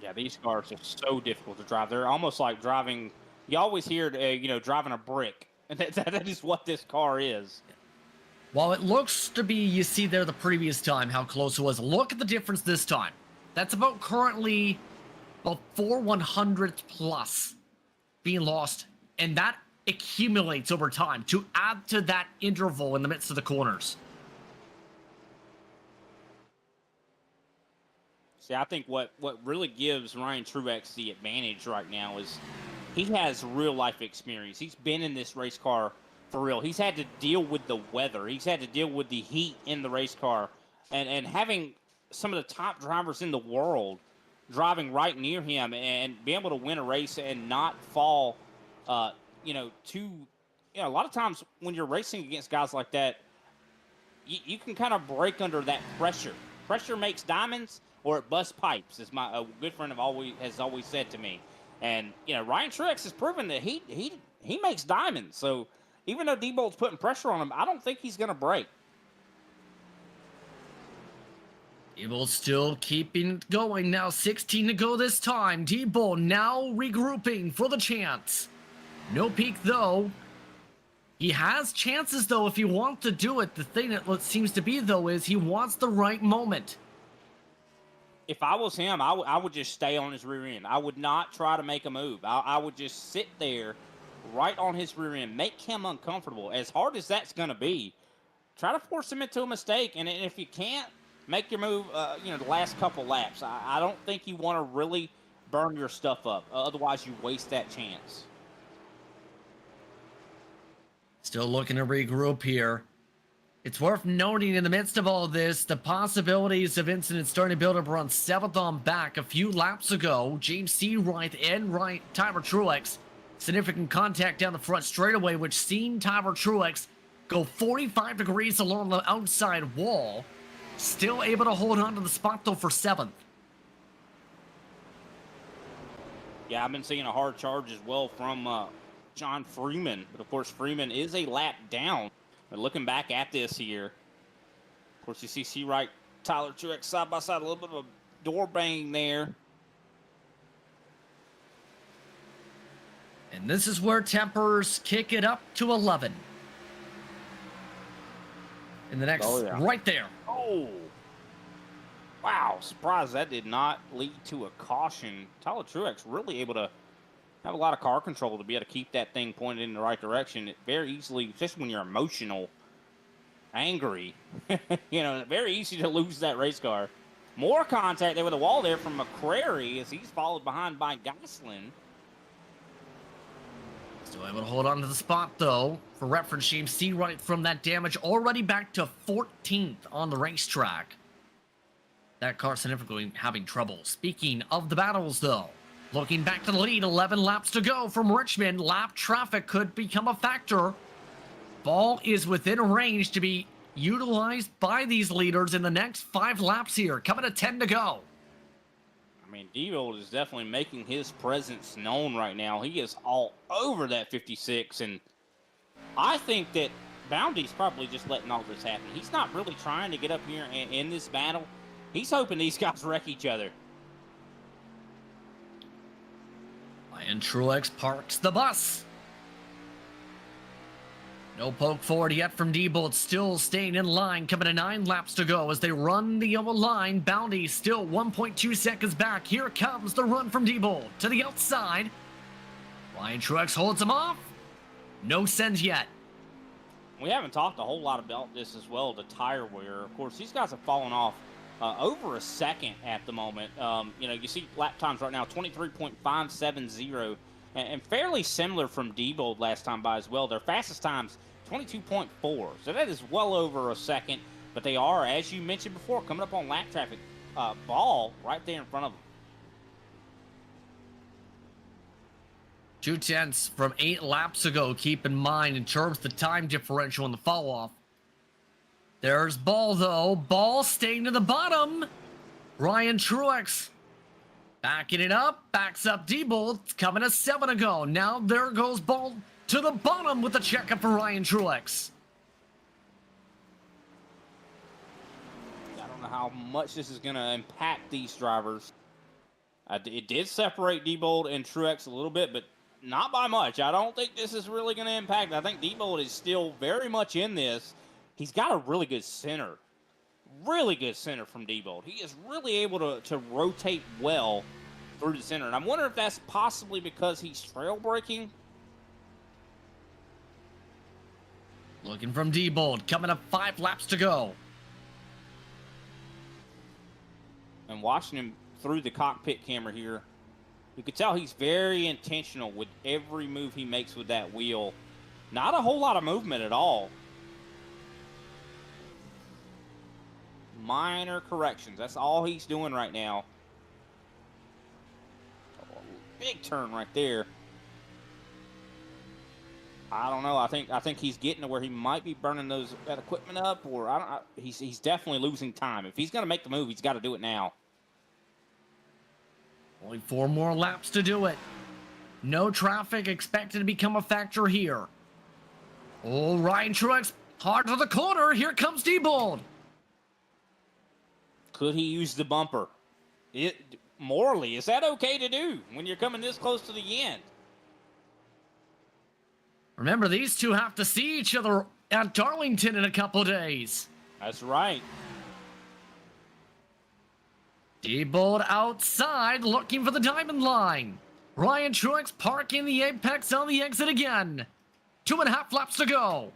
Yeah, these cars are so difficult to drive. They're almost like driving. You always hear, driving a brick, and that is what this car is. While it looks to be, you see there the previous time how close it was. Look at the difference this time. That's about currently about 4/100th plus being lost, and that accumulates over time to add to that interval in the midst of the corners. See, I think what really gives Ryan Truex the advantage right now is he has real life experience. He's been in this race car for real. He's had to deal with the weather. He's had to deal with the heat in the race car, and having some of the top drivers in the world driving right near him and be able to win a race and not fall, a lot of times when you're racing against guys like that, you can kind of break under that pressure. Pressure makes diamonds, or it busts pipes, as a good friend has always said to me. And Ryan Truex has proven that he makes diamonds. So even though Diebold's putting pressure on him, I don't think he's going to break. Diebold still keeping it going. Now 16 to go this time. Diebold now regrouping for the chance. No peak though. He has chances though if he wants to do it. The thing that seems to be though is he wants the right moment. If I was him, I would just stay on his rear end. I would not try to make a move. I would just sit there right on his rear end, make him uncomfortable. As hard as that's going to be, try to force him into a mistake. And if you can't, make your move, the last couple laps. I don't think you want to really burn your stuff up. Otherwise, you waste that chance. Still looking to regroup here. It's worth noting in the midst of all this, the possibilities of incidents starting to build up around 7th on back. A few laps ago, James Seawright and Tyler Truex, significant contact down the front straightaway, which seen Tyler Truex go 45 degrees along the outside wall. Still able to hold on to the spot, though, for 7th. Yeah, I've been seeing a hard charge as well from John Freeman. But, of course, Freeman is a lap down. But looking back at this here, of course, you see Seawright, Tyler Truex side by side, a little bit of a door bang there. And this is where tempers kick it up to 11. In the next, right there. Oh, wow. Surprised that did not lead to a caution. Tyler Truex really able to have a lot of car control to be able to keep that thing pointed in the right direction. It very easily, especially when you're emotional, angry, very easy to lose that race car. More contact there with the wall there from McCrary as he's followed behind by Gosselin. Still able to hold on to the spot, though. For reference, James Seawright from that damage already back to 14th on the racetrack. That car significantly having trouble. Speaking of the battles, though, looking back to the lead, 11 laps to go from Richmond. Lap traffic could become a factor. Ball is within range to be utilized by these leaders in the next 5 laps here. Coming to 10 to go. I mean, Diebold is definitely making his presence known right now. He is all over that 56, and I think that Bounty's probably just letting all this happen. He's not really trying to get up here in this battle. He's hoping these guys wreck each other. And Truex parks the bus. No poke forward yet from Diebold, still staying in line, coming to 9 laps to go as they run the yellow line. Bounty still 1.2 seconds back. Here comes the run from Diebold to the outside. Ryan Truex holds him off. No sends yet. We haven't talked a whole lot about this as well, the tire wear. Of course, these guys have fallen off over a second at the moment. You see lap times right now, 23.570, and fairly similar from Diebold last time by as well. Their fastest times, 22.4. So that is well over a second, but they are, as you mentioned before, coming up on lap traffic. Ball right there in front of them. 2/10 from 8 laps ago, keep in mind, in terms of the time differential in the fall-off. There's Ball, though. Ball staying to the bottom. Ryan Truex Backing it up, backs up Diebold, coming to 7 to go. Now there goes Ball to the bottom with the checkup for Ryan Truex. I don't know how much this is going to impact these drivers. It did separate Diebold and Truex a little bit, but not by much. I don't think this is really going to impact. I think Diebold is still very much in this. He's got a really good center. Really good center from Diebold. He is really able to rotate well through the center. And I'm wondering if that's possibly because he's trail braking. Looking from Diebold, coming up 5 laps to go. And watching him through the cockpit camera here, you could tell he's very intentional with every move he makes with that wheel. Not a whole lot of movement at all. Minor corrections. That's all he's doing right now. Oh, big turn right there. I don't know. I think he's getting to where he might be burning that equipment up, or he's definitely losing time. If he's going to make the move, he's got to do it now. Only 4 more laps to do it. No traffic expected to become a factor here. Oh, Ryan Truex hard to the corner. Here comes Diebold. Could he use the bumper? Morally, is that okay to do when you're coming this close to the end? Remember, these two have to see each other at Darlington in a couple days. That's right. Diebold outside, looking for the diamond line. Ryan Truex parking the apex on the exit again. 2.5 laps to go.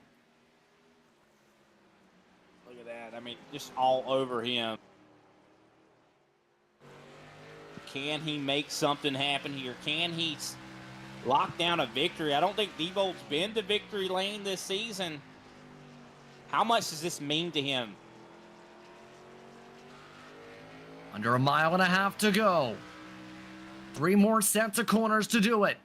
Look at that. I mean, just all over him. Can he make something happen here? Can he lock down a victory? I don't think Diebold's been to victory lane this season. How much does this mean to him? Under 1.5 miles to go. 3 more sets of corners to do it.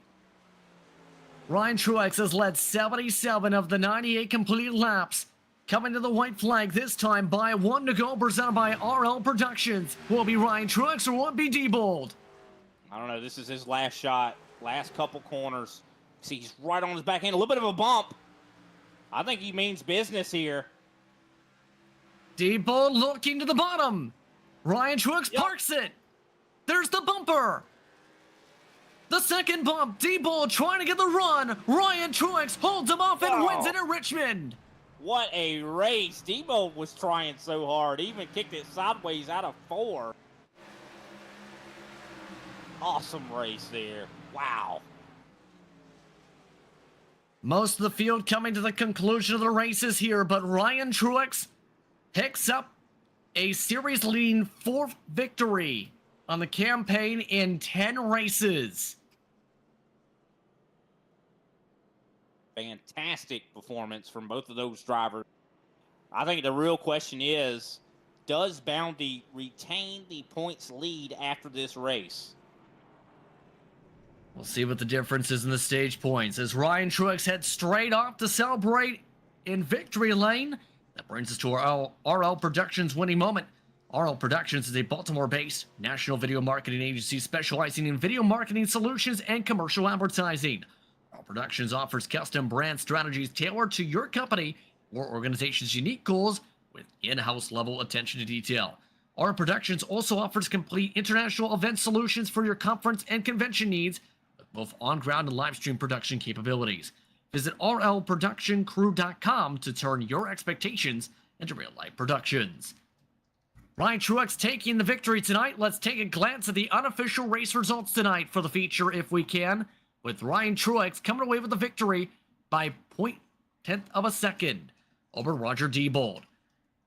Ryan Truex has led 77 of the 98 completed laps. Coming to the white flag this time by 1 to go, presented by RL Productions. Will it be Ryan Truex or will it be Diebold? I don't know. This is his last shot. Last couple corners. See, he's right on his back end. A little bit of a bump. I think he means business here. Diebold looking to the bottom. Ryan Truex parks it. There's the bumper. The second bump. Diebold trying to get the run. Ryan Truex holds him off and wins it at Richmond. What a race. Diebold was trying so hard. Even kicked it sideways out of 4. Awesome race there. Wow. Most of the field coming to the conclusion of the races here, but Ryan Truex picks up a series-leading 4th victory on the campaign in 10 races. Fantastic performance from both of those drivers. I think the real question is, does Bounty retain the points lead after this race? We'll see what the difference is in the stage points as Ryan Truex heads straight off to celebrate in victory lane. That brings us to our RL Productions winning moment. RL Productions is a Baltimore-based national video marketing agency specializing in video marketing solutions and commercial advertising. RL Productions offers custom brand strategies tailored to your company or organization's unique goals with in-house level attention to detail. RL Productions also offers complete international event solutions for your conference and convention needs, with both on-ground and live-stream production capabilities. Visit rlproductioncrew.com to turn your expectations into real-life productions. Ryan Truex taking the victory tonight. Let's take a glance at the unofficial race results tonight for the feature if we can, with Ryan Truex coming away with the victory by 0.1 of a second over Roger Diebold.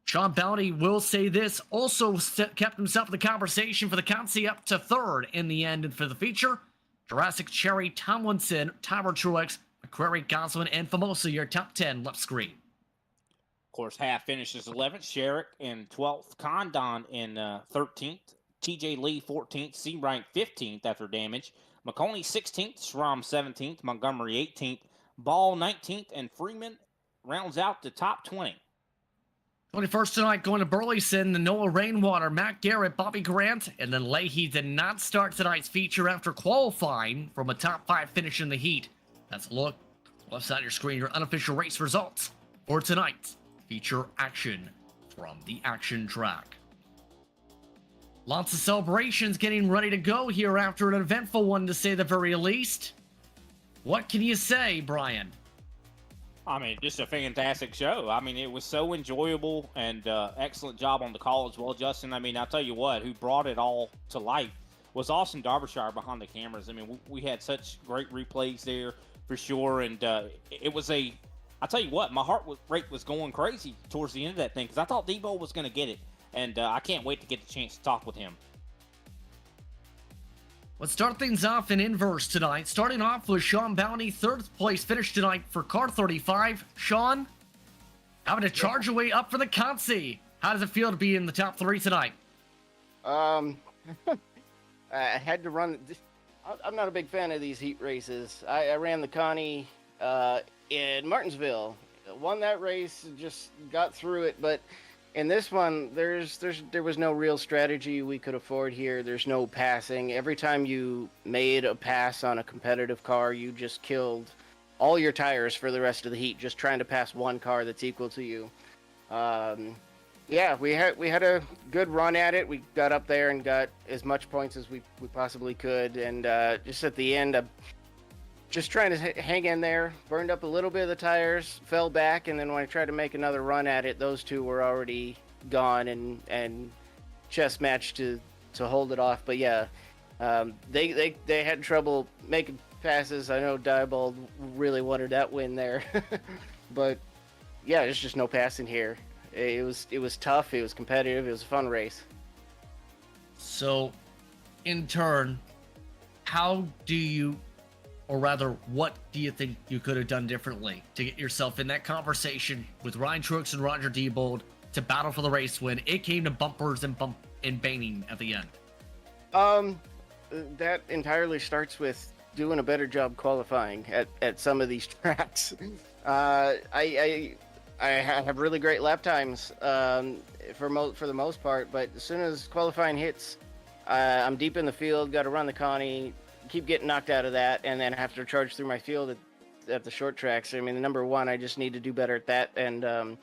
Sean Bounty will say this, also kept himself in the conversation for the Consi up to 3rd in the end and for the feature. Jurassic Cherry, Tomlinson, Tyler Truex, McQuarrie, Gosselin, and Famosa, your top 10 left screen. Of course, Half finishes 11th, Sherrick in 12th, Condon in 13th, TJ Lee 14th, Seabright 15th after damage, McConey 16th, Schramm 17th, Montgomery 18th, Ball 19th, and Freeman rounds out the top 20. 21st tonight going to Burleson, Noah Rainwater, Matt Garrett, Bobby Grant, and then Leahy did not start tonight's feature after qualifying from a top 5 finish in the heat. That's a look. Left side of your screen, your unofficial race results for tonight's feature action from the action track. Lots of celebrations getting ready to go here after an eventful one, to say the very least. What can you say, Brian? I mean, just a fantastic show. I mean, it was so enjoyable, and excellent job on the call as well, Justin. I mean, I'll tell you what, who brought it all to life was Austin Derbyshire behind the cameras. I mean, we had such great replays there for sure, and it was I'll tell you what, my heart rate was going crazy towards the end of that thing because I thought Debo was going to get it, and I can't wait to get the chance to talk with him. Let's start things off in inverse tonight. Starting off with Sean Bounty, 3rd place finish tonight for car 35. Sean, having to charge your way up for the Consi. How does it feel to be in the top 3 tonight? I had to run. I'm not a big fan of these heat races. I ran the Connie in Martinsville. Won that race, just got through it, but in this one, there was no real strategy we could afford here. There's no passing. Every time you made a pass on a competitive car, you just killed all your tires for the rest of the heat, just trying to pass one car that's equal to you. Yeah, we had a good run at it. We got up there and got as much points as we possibly could, and just at the end, just trying to hang in there, burned up a little bit of the tires, fell back, and then when I tried to make another run at it, those two were already gone and chest matched to hold it off. But yeah, they had trouble making passes. I know Diebold really wanted that win there, but yeah, there's just no passing here. It was tough. It was competitive. It was a fun race. So, in turn, how do you, or rather, what do you think you could have done differently to get yourself in that conversation with Ryan Truex and Roger Diebold to battle for the race when it came to bumpers and banging at the end? That entirely starts with doing a better job qualifying at some of these tracks. I have really great lap times for the most part, but as soon as qualifying hits, I'm deep in the field, got to run the Connie, keep getting knocked out of that, and then have to charge through my field at the short tracks. I mean, number one, I just need to do better at that, and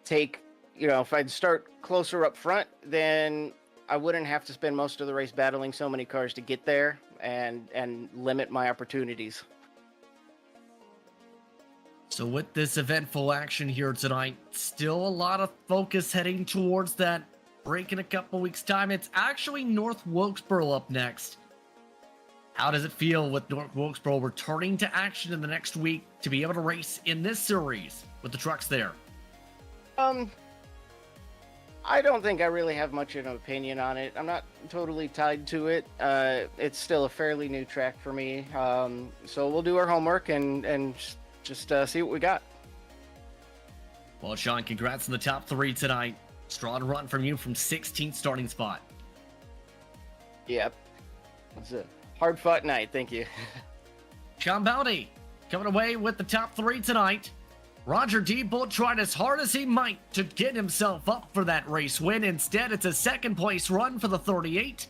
take, if I'd start closer up front, then I wouldn't have to spend most of the race battling so many cars to get there and limit my opportunities. So with this eventful action here tonight, still a lot of focus heading towards that break in a couple weeks' time. It's actually North Wilkesboro up next. How does it feel with North Wilkesboro returning to action in the next week to be able to race in this series with the trucks there? I don't think I really have much of an opinion on it. I'm not totally tied to it. It's still a fairly new track for me. So we'll do our homework and just see what we got. Well, Sean, congrats on the top 3 tonight. Strong run from you from 16th starting spot. Yep. It's a hard-fought night. Thank you. Sean Bounty coming away with the top 3 tonight. Roger Diebold tried as hard as he might to get himself up for that race win. Instead, it's a second-place run for the 38.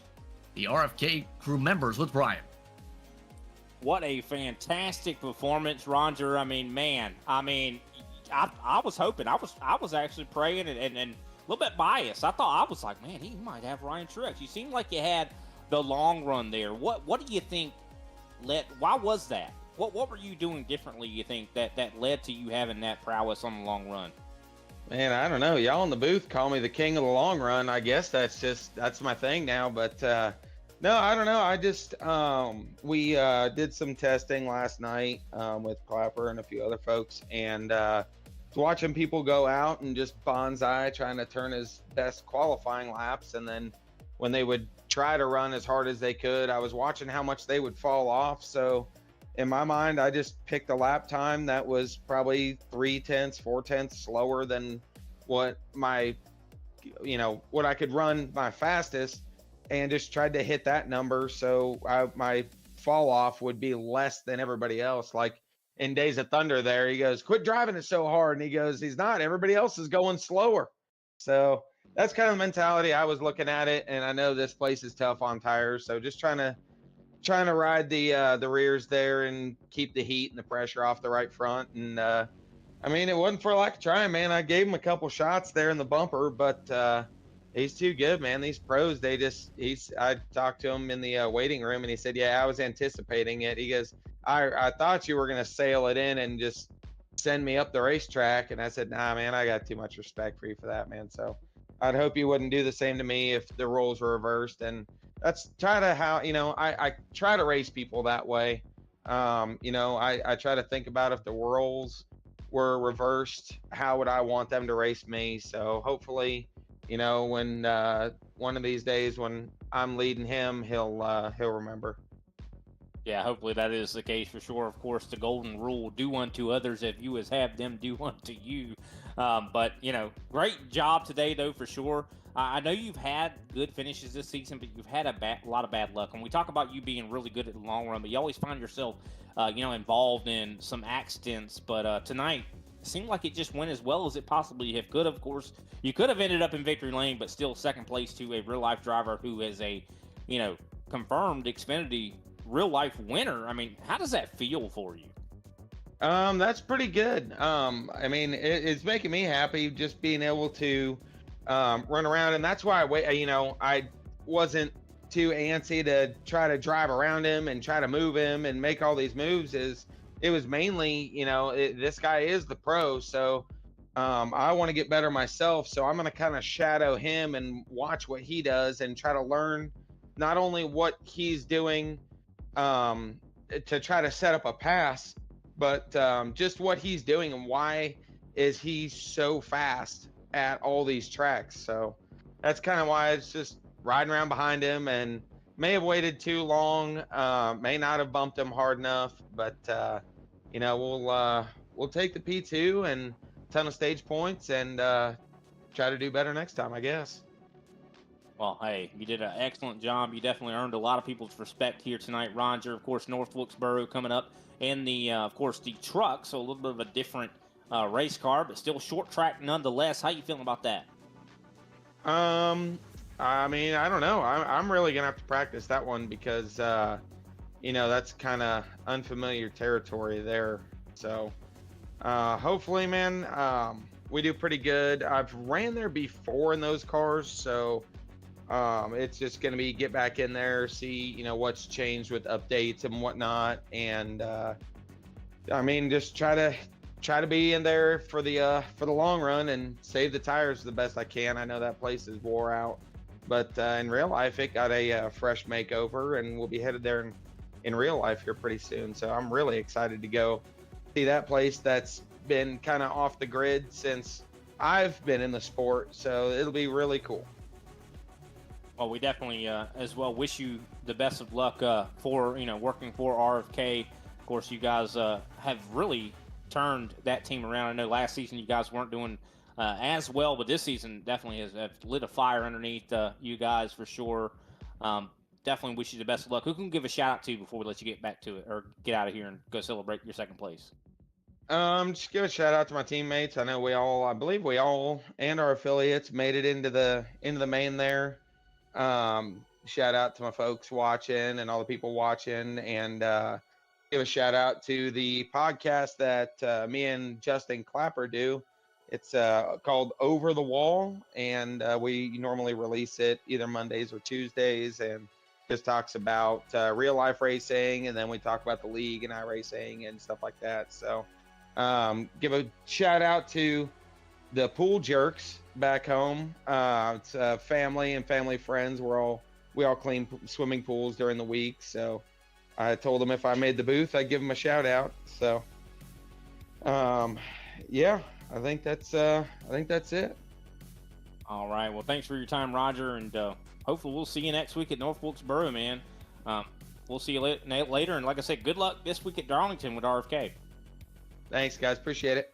The RFK crew members with Brian. What a fantastic performance, Roger. I mean, man, I was hoping, I was actually praying and a little bit biased. I was like, man, he might have Ryan Truex. You seemed like you had the long run there. What do you think why was that? What were you doing differently, you think, that led to you having that prowess on the long run? Man, I don't know. Y'all in the booth call me the king of the long run. I guess that's my thing now. But no, I don't know. I just we did some testing last night with Clapper and a few other folks, and watching people go out and just bonsai, trying to turn his best qualifying laps, and then when they would try to run as hard as they could, I was watching how much they would fall off. So in my mind, I just picked a lap time that was probably 3/10, 4/10 slower than what my, what I could run my fastest, and just tried to hit that number. So my fall off would be less than everybody else. Like in Days of Thunder there, he goes, quit driving it so hard. And he goes, he's not, everybody else is going slower. So that's kind of the mentality I was looking at it. And I know this place is tough on tires, so just trying to ride the rears there and keep the heat and the pressure off the right front. And I mean, it wasn't for lack of trying, man. I gave him a couple shots there in the bumper, but he's too good, man. These pros, I talked to him in the waiting room, and he said, yeah, I was anticipating it. He goes, I thought you were going to sail it in and just send me up the racetrack. And I said, nah, man, I got too much respect for you for that, man. So I'd hope you wouldn't do the same to me if the roles were reversed. And that's I try to race people that way. I try to think about if the roles were reversed, how would I want them to race me? So hopefully, when one of these days when I'm leading him, he'll remember. Yeah, hopefully that is the case for sure. Of course, the golden rule: do unto others if you as have them do unto you. But great job today, though, for sure. I know you've had good finishes this season, but you've had a lot of bad luck. And we talk about you being really good at the long run, but you always find yourself, involved in some accidents. But tonight, it seemed like it just went as well as it possibly could have. Of course, you could have ended up in victory lane, but still second place to a real-life driver who is a, confirmed Xfinity real-life winner. I mean, how does that feel for you? That's pretty good. I mean, it's making me happy just being able to run around, and that's why I wasn't too antsy to try to drive around him and try to move him and make all these moves. It was mainly, this guy is the pro, so I want to get better myself. So I'm going to kind of shadow him and watch what he does and try to learn not only what he's doing to try to set up a pass, but just what he's doing and why is he so fast at all these tracks. So that's kind of why it's just riding around behind him, and may have waited too long, may not have bumped him hard enough, but we'll take the P2 and a ton of stage points and try to do better next time, I guess. Well, hey, you did an excellent job. You definitely earned a lot of people's respect here tonight, Roger. Of course, North Wilkesboro coming up, and of course, the truck. So a little bit of a different race car, but still short track nonetheless. How you feeling about that? I mean, I don't know. I'm really gonna have to practice that one because that's kind of unfamiliar territory there. So hopefully, man, we do pretty good. I've ran there before in those cars, so it's just gonna be get back in there, see what's changed with updates and whatnot, and I mean, just try to be in there for the long run and save the tires the best I can. I know that place is wore out, but in real life it got a fresh makeover, and we'll be headed there in real life here pretty soon. So I'm really excited to go see that place that's been kind of off the grid since I've been in the sport, so it'll be really cool. Well, we definitely as well wish you the best of luck for working for RFK. Of course, you guys have really turned that team around. I know last season you guys weren't doing as well, but this season definitely has lit a fire underneath you guys for sure. Definitely wish you the best of luck. Who can give a shout out to before we let you get back to it or get out of here and go celebrate your second place? Just give a shout out to my teammates. I know I believe we all and our affiliates made it into the main there. Shout out to my folks watching and all the people watching, and give a shout out to the podcast that me and Justin Clapper do. It's called Over the Wall, and we normally release it either Mondays or Tuesdays, and just talks about real life racing, and then we talk about the league and iRacing and stuff like that. So give a shout out to the Pool Jerks back home. It's family and family friends. We all clean swimming pools during the week, so I told them if I made the booth, I'd give them a shout out. So yeah, I think that's it. All right. Well, thanks for your time, Roger, and hopefully we'll see you next week at North Wilkesboro, man. We'll see you later, and like I said, good luck this week at Darlington with RFK. Thanks, guys. Appreciate it.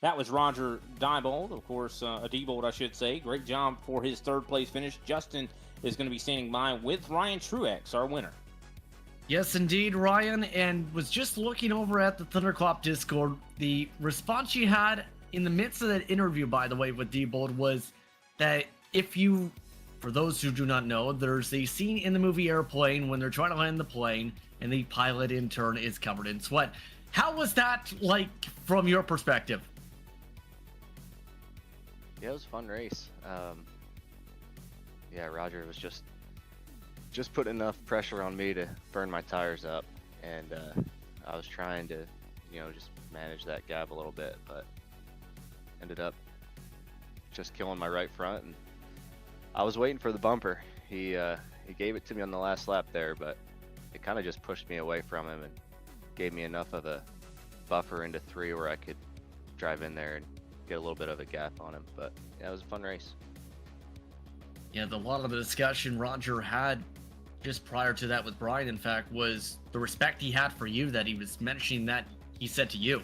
That was Roger Diebold, of course, Diebold, I should say. Great job for his third place finish. Justin is going to be standing by with Ryan Truex, our winner. Yes, indeed, Ryan, and was just looking over at the Thunderclap Discord. The response you had in the midst of that interview, by the way, with Diebold, was that for those who do not know, there's a scene in the movie Airplane when they're trying to land the plane and the pilot in turn is covered in sweat. How was that like from your perspective? Yeah, it was a fun race. Yeah, Roger was just putting enough pressure on me to burn my tires up, and I was trying to, just manage that gap a little bit, but ended up just killing my right front, and I was waiting for the bumper. He gave it to me on the last lap there, but it kind of just pushed me away from him and gave me enough of a buffer into 3 where I could drive in there and get a little bit of a gap on him. But yeah, it was a fun race. Yeah, a lot of the discussion Roger had just prior to that with Brian, in fact, was the respect he had for you, that he was mentioning that he said to you.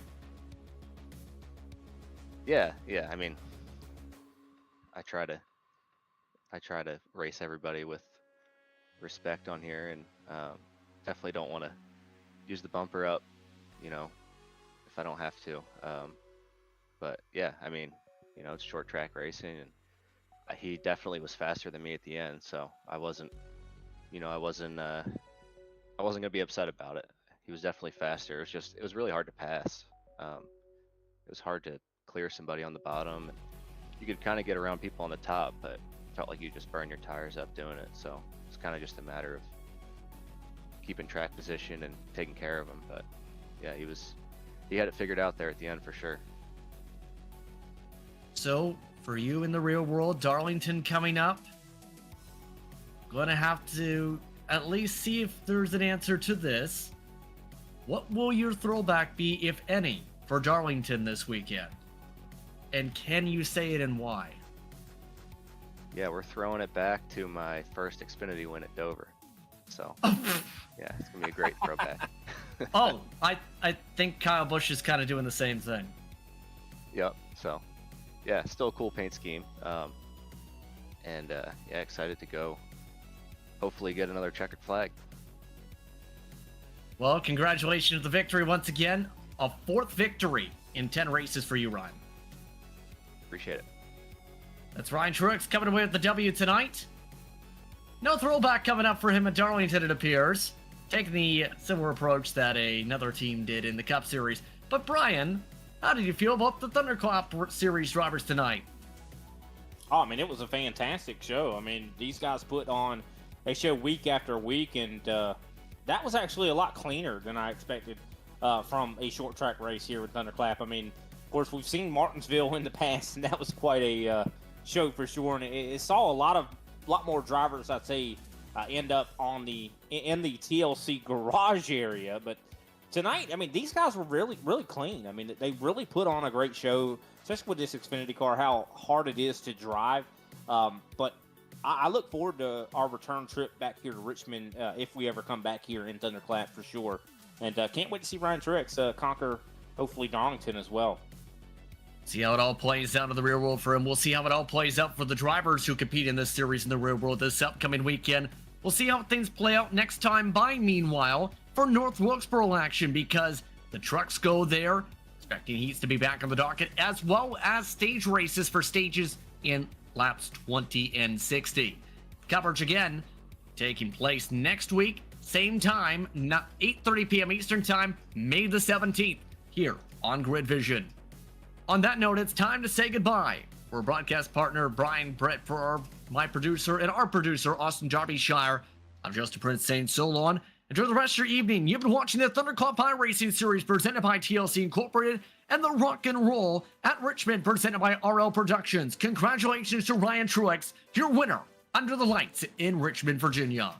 Yeah. I mean, I try to race everybody with respect on here, and definitely don't want to use the bumper up, if I don't have to. But yeah, I mean, it's short track racing, and he definitely was faster than me at the end, so I wasn't gonna be upset about it. He was definitely faster. It was really hard to pass. It was hard to clear somebody on the bottom. You could kind of get around people on the top, but it felt like you just burn your tires up doing it. So it's kind of just a matter of keeping track position and taking care of him. But yeah, he had it figured out there at the end for sure. So for you in the real world, Darlington coming up, gonna have to at least see if there's an answer to this. What will your throwback be, if any, for Darlington this weekend? And can you say it and why? Yeah, we're throwing it back to my first Xfinity win at Dover. So yeah, it's gonna be a great throwback. Oh, I think Kyle Busch is kind of doing the same thing. Yep. So yeah, still a cool paint scheme. And yeah, excited to go. Hopefully get another checkered flag. Well, congratulations on the victory once again. A 4th victory in 10 races for you, Ryan. Appreciate it. That's Ryan Truex coming away with the W tonight. No throwback coming up for him at Darlington, it appears. Taking the similar approach that another team did in the Cup Series. But Brian, how did you feel about the Thunderclap Series drivers tonight? Oh, I mean, it was a fantastic show. I mean, these guys put on a show week after week, and that was actually a lot cleaner than I expected from a short track race here with Thunderclap. I mean, of course, we've seen Martinsville in the past, and that was quite a show for sure. And it saw a lot more drivers, I'd say, end up in the TLC garage area. But tonight, I mean, these guys were really, really clean. I mean, they really put on a great show, especially with this Xfinity car, how hard it is to drive. But I look forward to our return trip back here to Richmond if we ever come back here in Thunderclap for sure. And can't wait to see Ryan Truex conquer, hopefully, Darlington as well. See how it all plays out in the real world for him. We'll see how it all plays out for the drivers who compete in this series in the real world this upcoming weekend. We'll see how things play out next time by, meanwhile, for North Wilkesboro action, because the trucks go there. Expecting heats to be back on the docket, as well as stage races for stages in laps 20 and 60. Coverage again taking place next week, same time, 8:30 p.m. Eastern Time, May the 17th, here on Grid Vision. On that note, it's time to say goodbye. For broadcast partner Brian Brett, for my producer and our producer, Austin Darbyshire, I'm Justin Prince saying so long. Enjoy the rest of your evening. You've been watching the Thunderclap iRacing Series presented by TLC Incorporated and the Rock and Roll at Richmond presented by RL Productions. Congratulations to Ryan Truex, your winner under the lights in Richmond, Virginia.